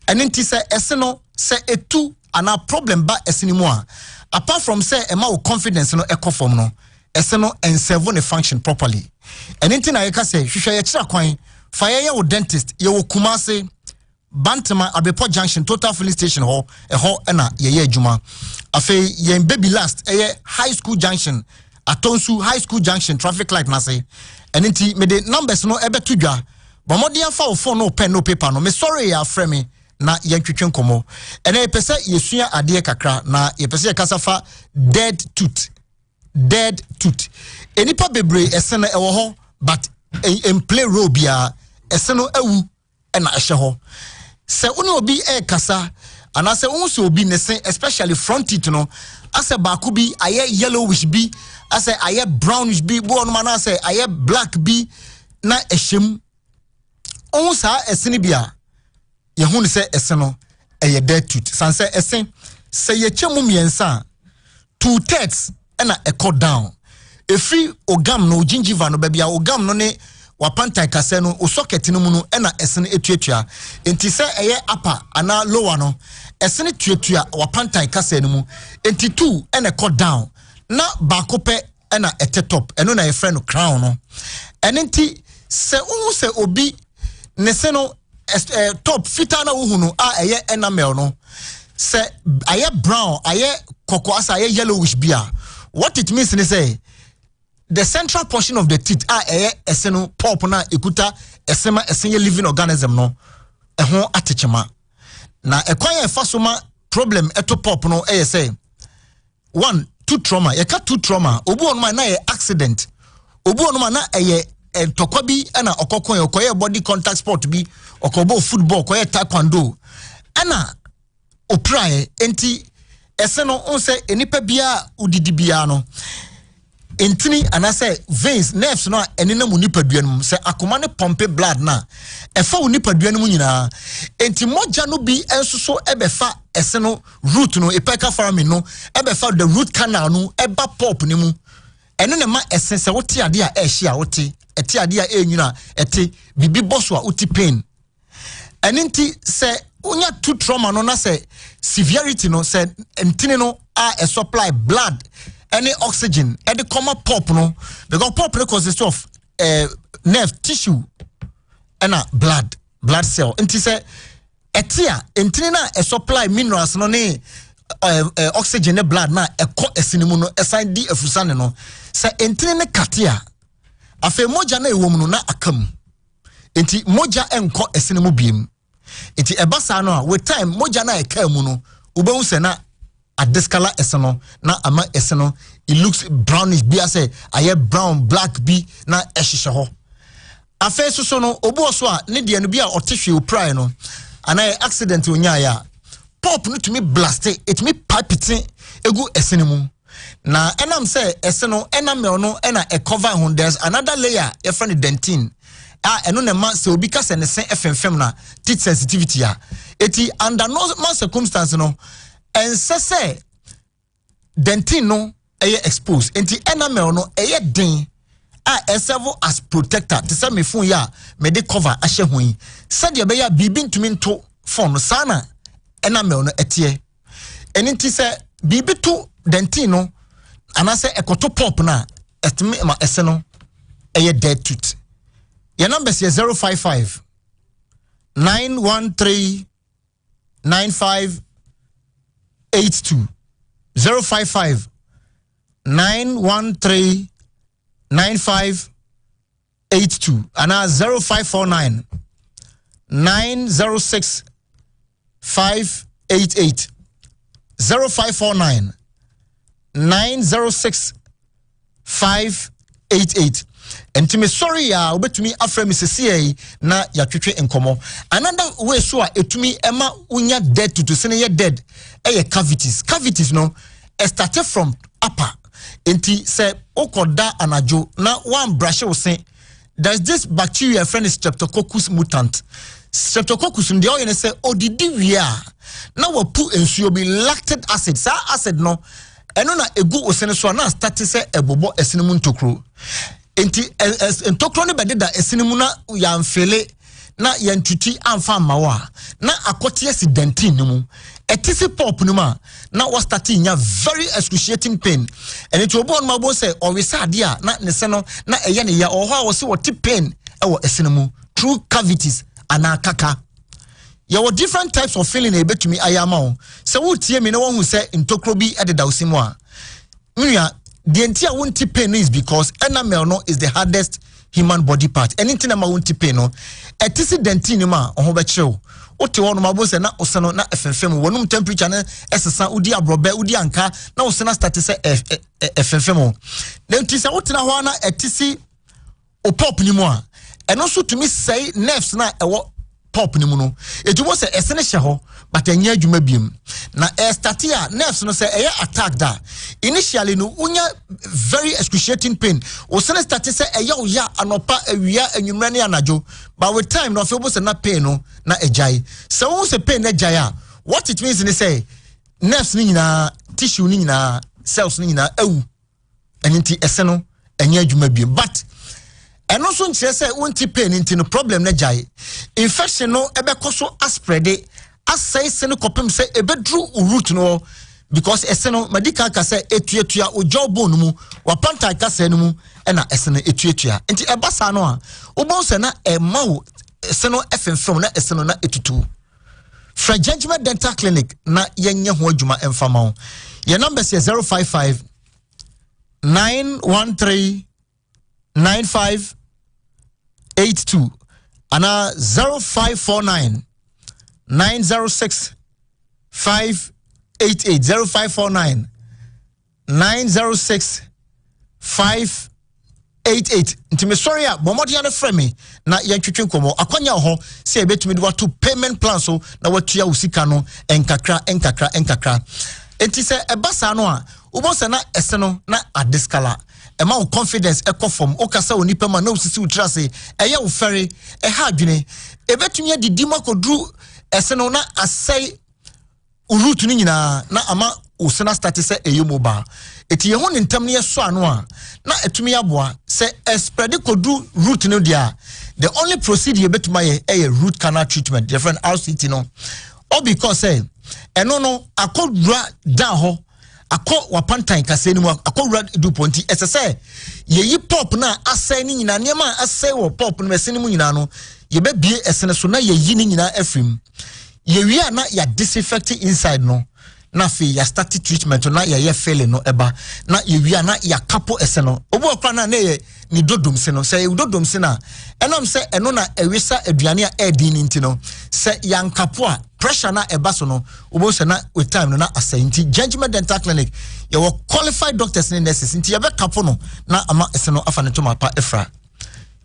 and nti say eseno say etu ana problem ba esinimu a apart from say ema wo confidence no ecoform no eseno and serve the function properly and nti na yeka say hwehwe ye kira kwan fa ye wo dentist ye wo Kumase Bantama Abepo Junction Total Filling Station ho na ye adwuma afi ye baby last high school junction Atonsu high school junction traffic light na say and nti me the numbers no ebe tudwa but modian fa wo phone no pen no paper no me sorry ya frame me na yentwetwe nkomo ene yepese yesua ade kakra na yepese yekasafa dead tooth enipa bebre esene ewo ho but in play role bia eseno awu na ehye ho se uni obi kasa ana se unse obi nese especially front teeth no ase baako bi aye yellowish bi ase aye brownish bi bo no man ase aye black bi na ehyem onsa esene bia ye hu ne se eseno eye dead tooth sanse esen se ye chemu miensa 2/3 na echo down efri ogam no gingiva no bia ogam no ne wapantai kase no o socket no mu no na esene etuatua enti se eye upper ana lower no esene tuatua wapantai kase no mu enti 2 na echo down na bakope na etetop eno na ye friend crown no enti se unu se obi ne se no top fita na wo no a eye enamel no se aye brown aye koko asa aye yellowish bia what it means is say the central portion of the teeth eseno pulp na ekuta esema esenye living organism no ho atechema na ekwan efasoma problem eto pulp no say one two trauma ye ka two trauma obu onuma na ye accident obu onuma na ye tokwa bi na okokon okoye body contact sport bi okobo football okoye taekwondo ana oprae enti ese no onse enipa bia udidi bia no entini anase veins nerves no enina mu nipadua no se akoma ne pompe blood na efa wo nipadua no mu nyina enti moja no bi ensoso ebefa ese no root no epeka farming no ebefa the root canal no eba pop ni mu eno ne ma ese se wote ade a ehia wote ete ade a enyuna ete bibi boso a wote pain eninti se unya two trauma no na se severity no se entini no a supply blood any oxygen any common pop no because pop consists of nerve tissue and blood cell enti se etia entini na supply minerals no ne oxygen ne blood na ekọ esinimu no esan di afusane no se entini ne katia afa moja na ewom no na akam enti moja enko esinimu biem enti ebasa no with time moja na eka mu no ubehu se na adescala eseno na ama eseno it looks brownish bi ase aye brown black bi na ehihye ho afa so no obu so a ne de no bi a otehwe oprai no ana accident onya ya pop no to me blast it me pipe egu esene mu na enam say eseno enamel no na e cover ho there's another layer e friend dentin eno ne ma se obi ka se ne sen fmfm na teeth sensitivity ya eti under no circumstance no ensese dentin no eye exposed enti enamel no eye den a serve as protector to say me phone ya me de cover ahye hoyi said ye be ya bibi ntumi nto phone sana enamel no etie enti say bibi to dentin no anase ekoto pop na etime ma ese no eye dead tooth your number is 055 913 9582 055 913 9582 and 0549 906 588 0549 906 588 enti me sorry ya obetumi afra me sese na ya twetwe enkomo another way so a etumi ema unya dead to say ye dead cavities no started from upper enti say okoda anajo na one brush we say there's this bacteria friend is streptococcus mutant streptococcus ndi o yene say odidi wia na wo pu ensuo bi lactic acid sa acid no eno na egu osene so na start say ebobo esene mu ntokro enti ntokro ne bededa esene mu na ya mfele na ya ntuti amfa mawa na akote accidentin ni mu etisi pop ni ma na was starting ya very excruciating pain and it obo on ma bo say o we sade a na ne se no na eye ne ya o ho a wo se wo ti pain e wo esene mu through cavities ana kaka ya wo different types of feeling e betumi ayama o se wo tie mi na wo hu se ntokro bi ededa osimu a nua the entire won't pain is because enamel no is the hardest human body part anything na ma won't pain no etisi dentin ma ho be chew ote wonu ma bo se na oseno na efemfem wonum temperature na esesa udi abrobe udi anka na osena start se efemfem na ntisa otena ho na etisi o pop ni mu a eno so tumi say nerves na ewo pop ni mu no etumo se esene hye ho but enya adwuma biem na start ya nerves no say eye attack da initially no unya very excruciating pain o sene start say eye o ya anopa awia anwumra ne anajo but with time no feel say na pain no na ejai so won say pain na ejai a what it means ni say nerves ni nyina tissue ni nyina cells ni nyina ewu enti ese no enya adwuma biem but eno so nche say wonti pain enti no problem na ejai infection no ebe koso aspread asay se no kopem se ebedru root no because ese no medical ka say etuatua o job no mu wa panta ka say no mu e na ese no etuatua enti ebasa no a obon se na emawo ese no efemfem na ese no na etutu fra judgment dental clinic na yenye ho adwuma emfama ho your number is 055 913 9582 ana 0549 906 588 0549 906 588 ntime sorry a bomodi ane frɛ me na yɛntwetwe nkomo akwanya ho se ebetumi de wato payment plan so na watua usika no enkakra enti se ebasa no a ubose na ese no na adiskala ema wo confidence ekofom okasa oni pema na usisi utrase eye wo fere ha adwene ebetumi adidi makodru ese no na asai urutu ni nyina na ama usena start se eyomoba eti ye ho ne ntam ne so ano a na etumi aboa se spread kodru root no dia the only procedure betuma ye root canal treatment different RCT no all because say eno no akodura da ho akọ wapantan kase ni mu akọwura du ponti esese yeyi pop na asai ni nyina niam asai wo pop no mesene mu nyina no ye be bie esene so na yeyi ni nyina afrim ye wi na ya disinfect inside no na fi ya start treatment na ya failing no eba na ye wi na ya kapo eseno obu okwa na ye ni dodom se no se dodom se na enom se eno na ewisa aduane a edi ni ntino se ya nkapo a pressure na eba so no obo se na with time no na asenti Judgment Dental Clinic ye were qualified doctors and nurses nti ye be kapo no na ama eseno afa ne to mapa efra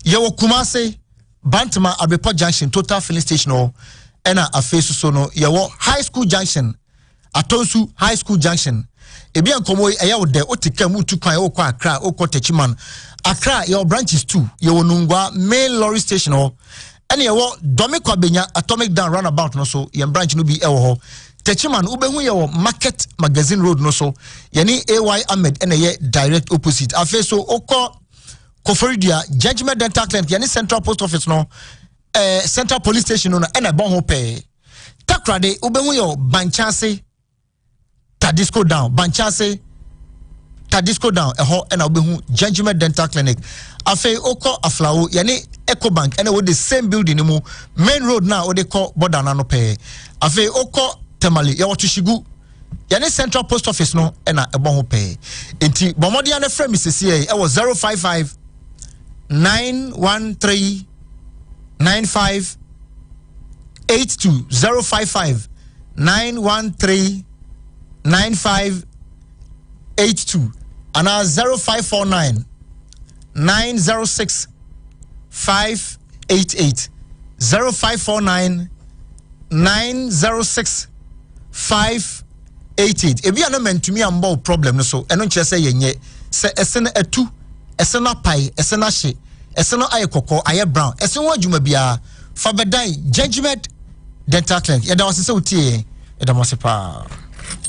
ye were Kumase Bantama Abepo Junction Total Filling Station no ena afesu so no ye were High School Junction Atonsu High School Junction ebi ankomo eya wo de otika mu tu kwan wo kwa Accra wo Techiman Accra your branches too ye wo Nungwa main lorry station ho ene ye wo Domiko Abenya Atomic Down roundabout no so ye branch no bi e wo ho Techiman ubehu ye wo Market Magazine Road no so ye ni AY Ahmed ene ye direct opposite afeso okọ Koforidia Judgment Dental Clinic ye ni Central Post Office no Central Police Station no ene bon ho pe Takrade ubehu ye Banchase Tadisco down Banchase Tadisco down eho ena obehu Judgment Dental Clinic afei oko aflawo yani Ecobank ena wo the same building mu main road na wo de call border na no pe afei oko Temali ya wotushigu yani Central Post Office no ena ebon ho pe enti bomodi ane frame sisi e was 055 913 95 82 055 913 9582 and 0549 906 588 0549 906 588 ebi ana mentumi ambo problem no so eno nche se yenye se esene atu esena pai esena hye esena ayekoko aye brown esen wo adwuma bia fa bedan Judgment Dental Clinic yeda wasese utie yeda mosepa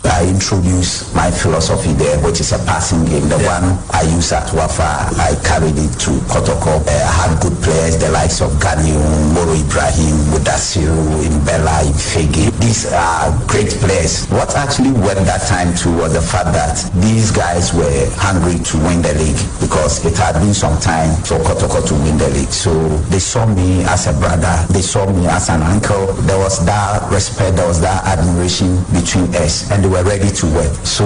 I introduced my philosophy there, which is a passing game. The one I used at Wafa, I carried it to Kotoko. I had good players, the likes of Ganyu, Moro Ibrahim, Mudasiru, Imbella, Ifegi. These are great players. What actually went that time to was the fact that these guys were hungry to win the league because it had been some time for Kotoko to win the league. So they saw me as a brother, they saw me as an uncle. There was that respect, there was that admiration between us. And they were ready to work. So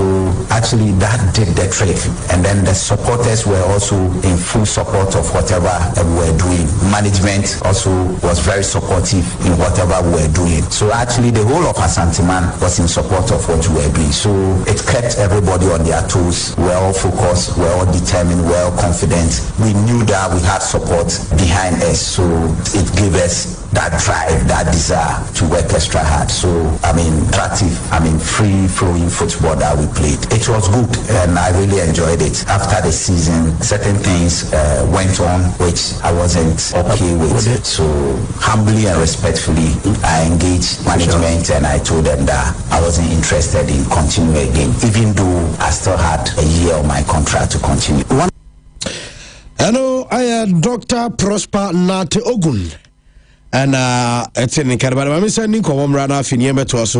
actually that did the trick. And then the supporters were also in full support of whatever we were doing. Management also was very supportive in whatever we were doing. So actually the whole of Asanteman was in support of what we were doing. So it kept everybody on their toes. We were all focused, we were all determined, we were all confident. We knew that we had support behind us. So it gave us that drive, that desire to work extra hard. So attractive, free flowing football that we played. It was good and I really enjoyed it. After the season, certain things went on which I wasn't okay with. So humbly and respectfully, I engaged management and I told them that I wasn't interested in continuing again, even though I still had a year of my contract to continue. Hello, I am Dr. Prosper Nate Ogun. And it's in Canada. I'm sending Komrana Finiembe to us.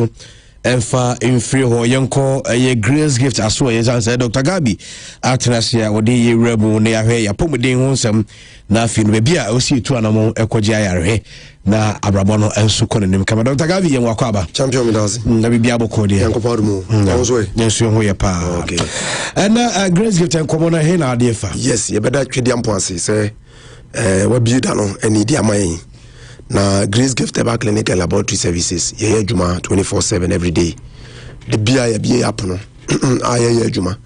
Emfa infri ho yenko ye grace gift aso ye say Dr. Gabi atnasia wodi ye rebu ne ahwe ya pomuden ho nsem na afi no bia a osi tu anamo ekoje ayarhe na abrabo no enso konenim kama Dr. Gabi ye wakwa ba champion midazi na bibia boko de yanko pawdu onzo yenso ho ye pa okay and grace gift enkomo na he na ade fa yes ye beda twedi amponse say wabi da no eni di amayin na Grace Gift Dental Clinic and Laboratory Services ye juma 24/7 every day the bia ye bia apono aye juma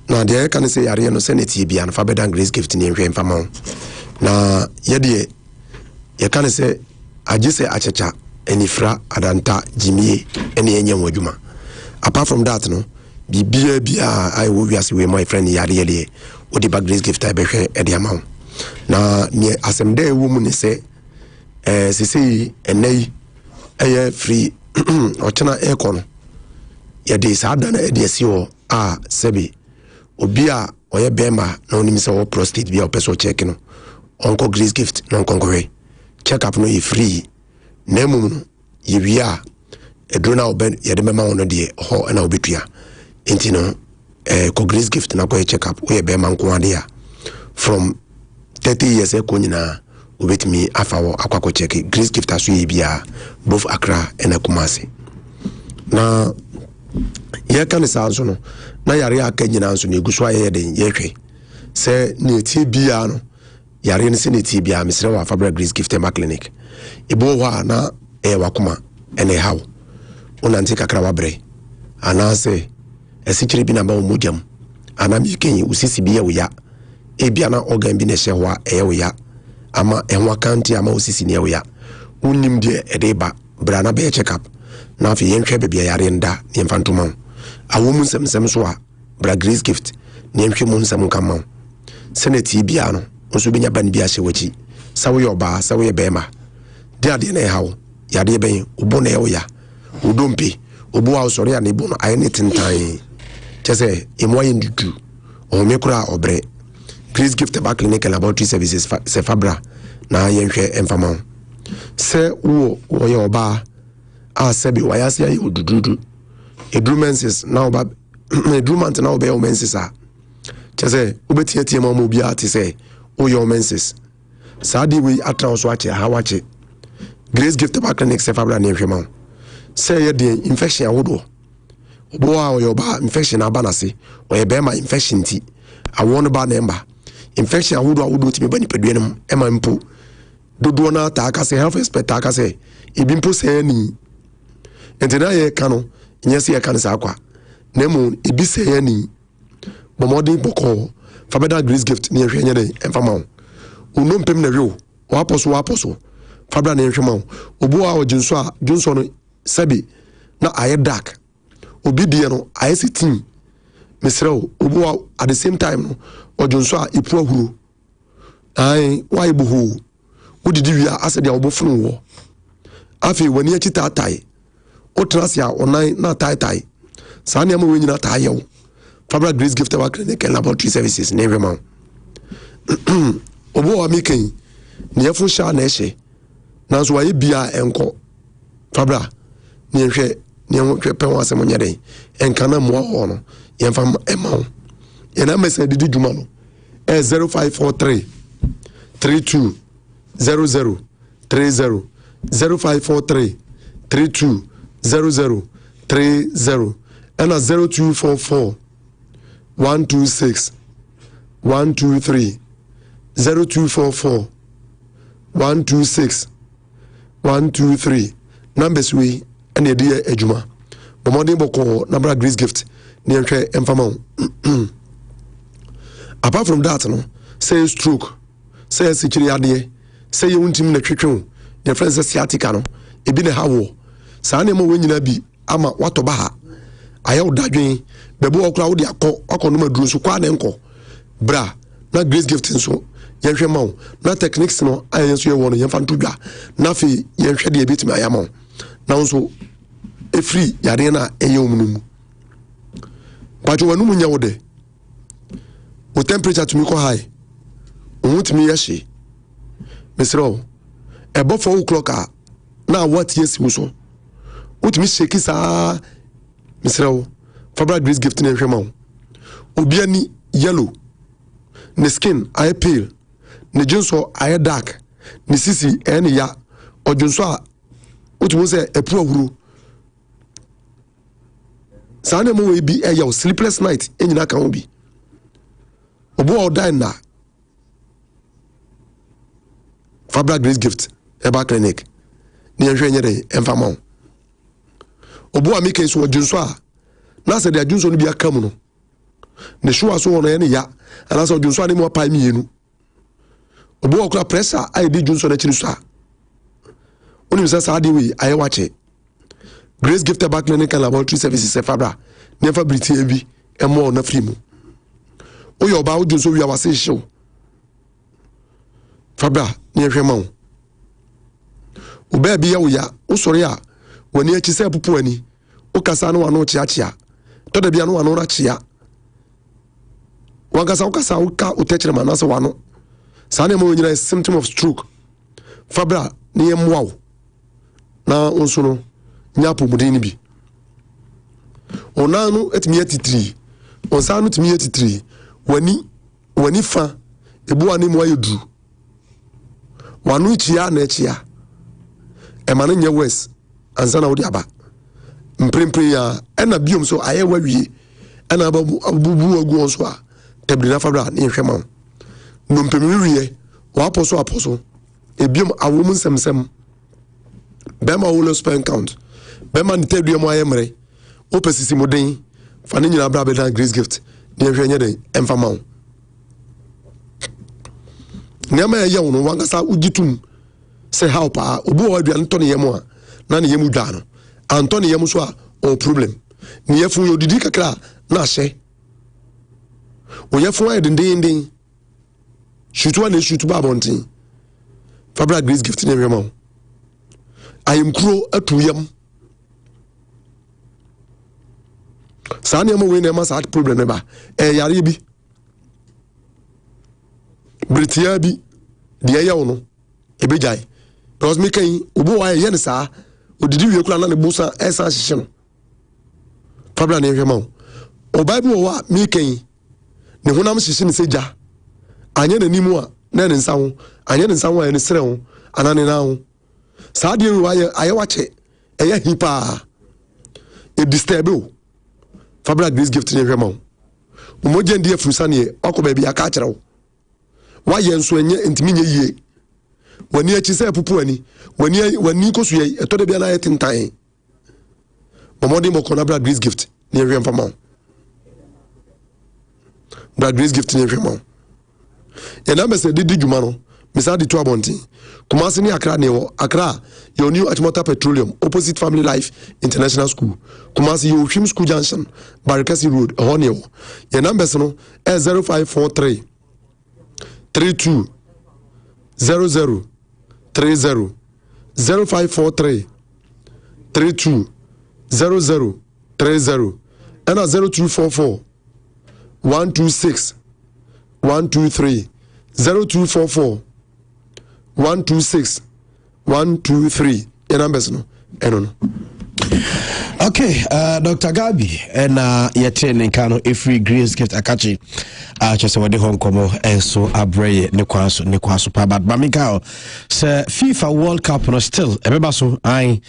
na de can say yare no senate bia na fa bedan grace gift ni nhwe mfa ma na ye de ye can say agise achecha enifra adanta jimie ene enye wadwuma. Apart from that no bibia bia I wo wiase we my friend yare ye odi ba grace gift I behwe e de ama na ne asem da ewu mu ne se sisi enei eye free ochena ekon ye de sada na de si o a sebi obi a oye bema na onim se o prostate bia opeso check no onko grace gift no onko check up no ye free na mum no ye wia edrona oben ye de mema wono de ho na obetua enti no ko grace gift na ko check up o ye bema nko ade a from 30 years eko nyina obetimi afawo akwako check grace gift aso ye bia both Accra and Kumasi na ye kan sa so no na yare aka nyina so na eguso aye de ye hwe se ne ti bia no yare ne se ne ti bia mesre wa Fabra Grace Gift Clinic ibo wa na wakoma ene hawo onanti kakra wa bre ana se esichiri bi na ba omujam ana mi ken usisi bia wo ya e bia na organ bi ne hye ho a wo ya ama enwa kanti ama usisi ne wo ya unim de edeba bra na be check up na afi yenhwe bebia yare nda ne mfantuma awo mu nsem so a bra Grace Gift ne nhwe mu nsem kama senate bia no nso benya ban bia hye wachi sawo ye oba sawo ye bema dia de na hawo yare ben obo na ye wo ya odompe obo a sori an ibo no aye ne tintan chese imoye ndudu o mekura obre Grace Gift Clinic and Laboratory Services se Fabra na yenhwe emfama se wo ye oba a sebi wayase aye odududu edrumenses na oba edrumant na oba omenses a chese obetiatie ma mo bia te se o ye omenses saadi we atra so ache hawache Grace Gift Clinic se Fabra na yenhwe ma se ye de infection awodo obo a ye oba infection abanase o ye bema infection ti awon ba na emba infection awodo ti me bani peduenum ema mpo dodo na ta aka se health expert aka se ebi mpo se ani entena ye kanu nyese ye kan sa akwa nemu ebi se ani bomodin boko Fabeda Grace Gift ni ehwe nyede emfama uno mpem na hwe waposo Fabeda na ehwe ma obo a ojunso no sabi na aye dark obi die no aye sitin mesreo obo at the same time no ojunso a ipu ahuru ai why buhu udidi wia asede a obofunu wo afi wani achi tatai otrasia online na tai sa na mo nyina tai yew Fabra Grace Gift Clinic and Laboratory Services name ma obo wa miken ne yafu sha na ehye nanso waye bia enko Fabra ne hwe ne hwe pe wa asem nyade enka na mo ho no yemfa ema yena message didi djuma no 0543 32 00 30 0543 32 00 30 and 0244 126 123 0244 126 123 numbers we and the dear ejuma bomodin boko number Grace Gift ni nhwe emfama apart from that no say stroke say sikiri ade say you untim na twetwe the friends sciatica no ebi ne hawo saa ne mo wenyina bi ama watoba ha ayaw dadwen bebo okra wo de akọ no maduru so kwa ne nko bra na Grace Gift nso yenhwe ma na techniques no ayenso ye wono yemfa ntodwa na fe yenhwe de ebetimi ayama na nso e free yare na eye omunumu pacho wanu munya wo de o temperature to me ko high omutimi yeshi mesro ebo 4 o'clock na what yes wo so utimi sheki sa mesro Fabra Grace Gift na hwe ma obiani yellow ne skin eye pale ne jinso eye dark ne sisi ene ya ojunso a utimi se epu ahuru sa na mo we bi eya sleepless night enyina kan obi obo o die na Fabra Grace Gift Clinic ni enhwe nyere emfama obo a meke so ojunso a na se de ajunso no bi aka mu no ne show aso ono ye ne ya ana so Johnson ane mo pa mienu obo okura pressure ai di Johnson na chiri so a oni say sa dey we aye wache Grace Gifted Back Clinic and Laboratory Services Fabra never briti ebi emo na free mu oyo ba o Johnson wi awase show Fabra ne hwema wo oba bi ya wo ya wo sori a wani achi se pupu ani o kasa no wano chiachia to da bia no wano ra chia wakasa ukasa uka utechere manase wano sane mo nyina symptom of stroke Fabra ne yemwa na onso no nyapo mudini bi onanu etimi etitiri onsanu timi etitiri wani fa ebu ani mo ayedu wanu chia na chia emane nye west ansana wodi aba mprempre ya ena biom so aye wawie ena abubu agu onso a tebrina Fabra ne hwema no mpemiriye wa aposo ebiom awom nsemsem bema wolo spend count bema ni tedua mo ayemre opesisi moden fa ne nyina bra be dan Grace Gift ne hwenye den emfama wo nyama ya wono wangasa ugitum se help a obu wa dua ntone yemo a na ne yemu dwa no antone yemu so a o problem ne yefu yo didi kakra na hye o yefu ay dindindin shutu na shutu ba bontin Fabra Grace Gift ne hwema ayem kuro atuyam sa ne mo we ne ma sa problem ne ba yare bi britia bi de ya wo no ebejai because me kan obo wa ye ne sa odidi wie kula na ne busa esa hihye no Fabra ne hwema o bible wa me kan ne honam hihye ne seja anye na nimu a na ne nsa ho anye ne nsa ho ne sere ho anane na ho sa de wa aye wache eye hipa e disturb o Fabra Grace Gift ne hwema o moje ndi afurusa ne okoba bia ka kire wo wa ye nso enye ntimi nye yie wani achi se pupu ani wani kosu ye etode bia na ye tintan momodi mo kona Bra Grace Gift ne hwem fama Bra Grace Gift ne hwem ye na mese didi djuma no mesa di to abontin Kumasi ni Accra ne wo Accra your new Achimota Petroleum opposite Family Life International School Kumasi your Hwim School Junction Barikasi Road ehone wo ye numbers no 0543 32 00 30 0543 32 00 30 and 0244 126 123 0244 126 123 your numbers no eno. Okay, Dr. Gabi and yete nkano every Grace Gift akachi just wade hon komo enso abreye ne kwaso pa but mamika se FIFA World Cup no still ebeba so ai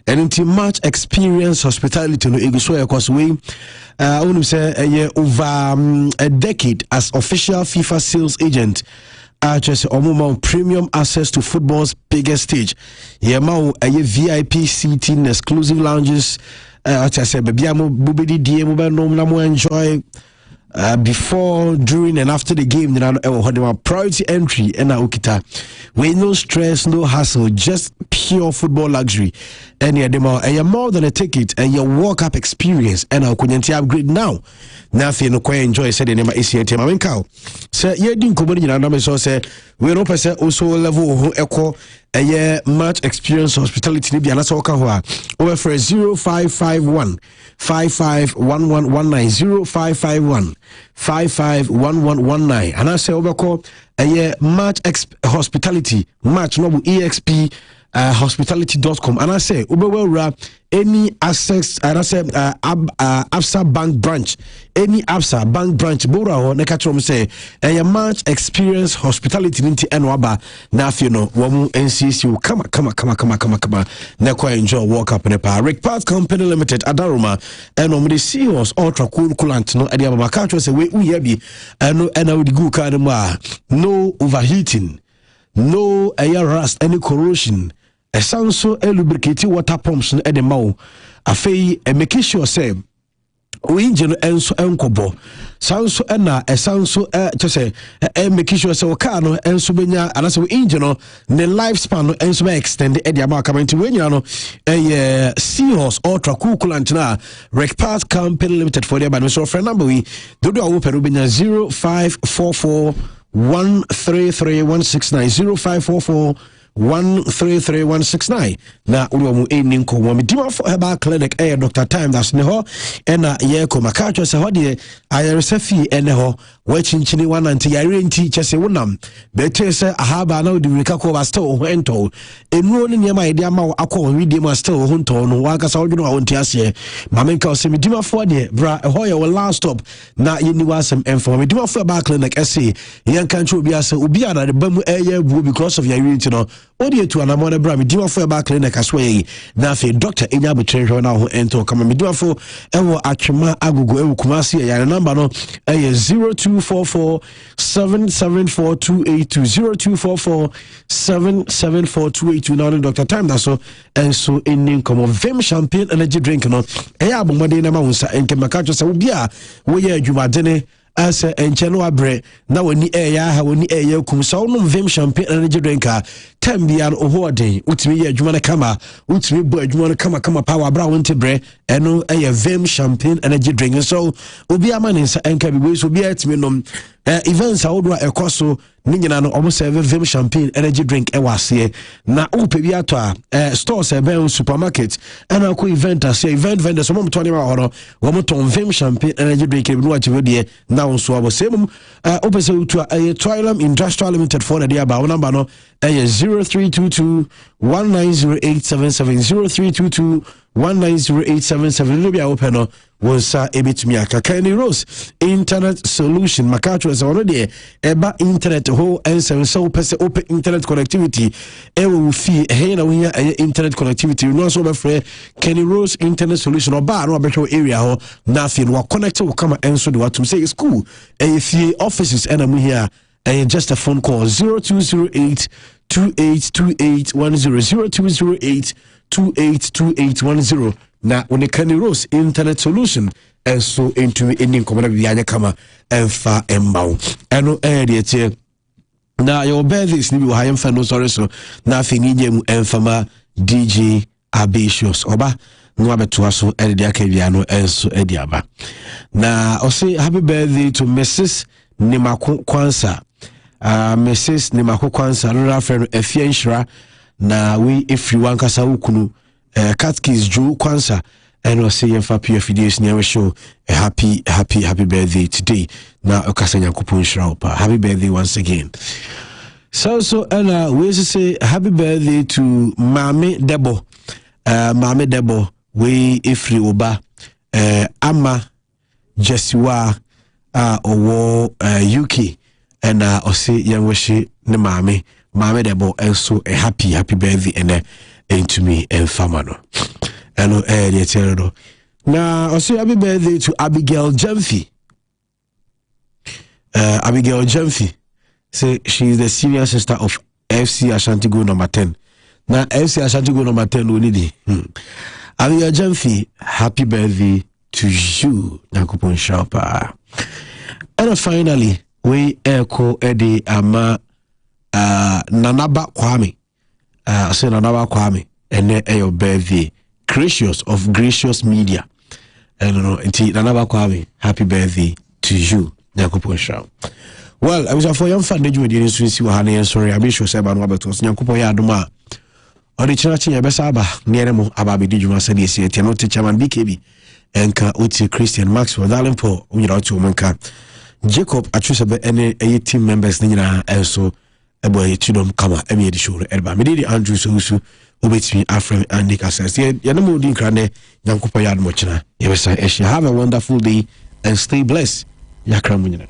enti match experience hospitality no eguso yakwas we onum say over a decade as official FIFA sales agent just omuma premium access to football's biggest stage. Yema a VIP seating, exclusive lounges. I say baby I'm bubidi DM no enjoy before, during and after the game. Then I had priority entry and ukita with no stress, no hassle, just pure football luxury. And you're more than a ticket and your walk up experience. And I couldn't upgrade now. Nothing no quite enjoy said in my ACT. I mean, cow. Sir, you didn't come in your number, so say we don't say also level echo a year match experience hospitality. Maybe another over for 0551 551119 0551 551119. And I say overcall a year match hospitality match noble exp hospitality.com. And I say Ubewera any access and I say Absa Bank branch, any Absa Bank branch Bora or Nekatrom say a match experience hospitality ninti enwaba na you know wamu NCC come Nekwa enjoy walk up in a par Rick Path Company Limited Adaruma and on the CEOs ultra cool coolant no Adiaba Makacho say we yabi and I would go kadema no overheating, no air rust, any corrosion. A sound so lubricated water pumps no edema afei make sure say engine enso enkobo sanso na esanso say make sure say car no enso benya anase engine no ne lifespan no enso be extend e dia ma coming to when you know Seahorse ultra cool coolant na Recpart Company Limited for their so friend number we do open benya 0544 133169 0544 133169 na ulo mu enin ko mo medima for herbal clinic Dr. Time that's ne ho na ye ko makacho se ho de ayresafi ene ho wachinchini wananti yare nti chese wonam be chese ahaba na odi wika ko ba still ho ento enu ne niam ide ama akọ video ma still ho nto no wa kasa odweno a wonti ase mamenka o se medima for de bra ho ye last stop na yeni wasem enfo medima for herbal clinic ese yan kan cho obi ase obi ada de bamu bu because of yare nti no odi etu anamone bra medima for herbal clinic aswe na fe Dr. Enya betrenjo na ho ento kama medima for ewo atwema agogo ewo kumasi ya number no 0244 774 282 now Dr. Time that's so and so in come of Vim champagne energy drink no eya bomode na ma hunsa enke makacho sa obi a wo ye adwumadene asa encheno abre na woni eya ha woni eya kum so no Vim champagne energy drink a tambia no hoden utimi ye adwuma na kama utimi bo adwuma na kama power bra wonte bre eno eya Vim champagne energy drink so obi amane nsa enka bi so obi atimi nom events awodwa ekoso ni nyina no omo serve Vim champagne energy drink ewase na upe bi ato a stores ebe supermarket ana ko event ase event vendors omo to ne ma horo omo to Vim champagne energy drink bi no achiwe de na onso abosem opese utu Triumph Industrial Limited for the aba number no 0322 190877 0322 190877 no be open no wonsa ebitumi aka Kenny Rose internet solution makacho is already eba internet ho and so pese open internet connectivity ewo fi he na we internet connectivity no so be free Kenny Rose internet solution oba no abetwo area ho na fi no connect wo kama enso de watum say school if offices and am here just a phone call 0208 282810 0208 na when Kenny Rose internet solution and so into any common bianya kama emfa embao eno tie na your birthdays ni bi wa emfa no sorry so na afini nyem emfama DJ Abicious oba no abeto so e de aka bia no enso e de aba na o say happy birthday to Mrs. Nimako Kwansa Mrs. Nimako Kwansa no friend Efienhra na we everyone kasa ukunu Katkis Joe Kwansa and was saying for PFDS near show a happy birthday today. Now Okasanya Kupun Shraupa. Happy birthday once again. So we say happy birthday to Mame Debo. Mame Debo we ifri oba Ama Jesiwa owo UK and say young wishi ne Mame Debo and so a happy birthday and into me and famano. And no now I say happy birthday to Abigail Jemfi. Abigail Jemfi say she is the senior sister of FC Ashanti-Go number 10. Now FC Ashanti-Go number 10 we need Abigail Jemfi, happy birthday to you, Nakupon Sharpa. And finally, we echo Eddie Ama Nanaba Kwame. I say Nanaba Kwame, and then your birthday. Gracious of Gracious Media. I don't know. Nanaba Kwame, happy birthday to you, Nyakupo Shao. Well, I was for young fan, you didn't see what honey and sorry. I be sure Saban Robert was Nyakupo Yaduma. Or the church in Yabasaba, Neremo, Ababi Dijuma said, yes, Tianote Chaman BKB, and Uti Christian Maxwell, Dalimpo, without to Manka. Jacob, I choose about any 8 team members, Nina, and so. Eboye chidom kama emi show erba medidi Andrew so obetimi afrem and Nick access ye no mo din krane nyankopa yad mo china ye have a wonderful day and stay blessed yakra munyina.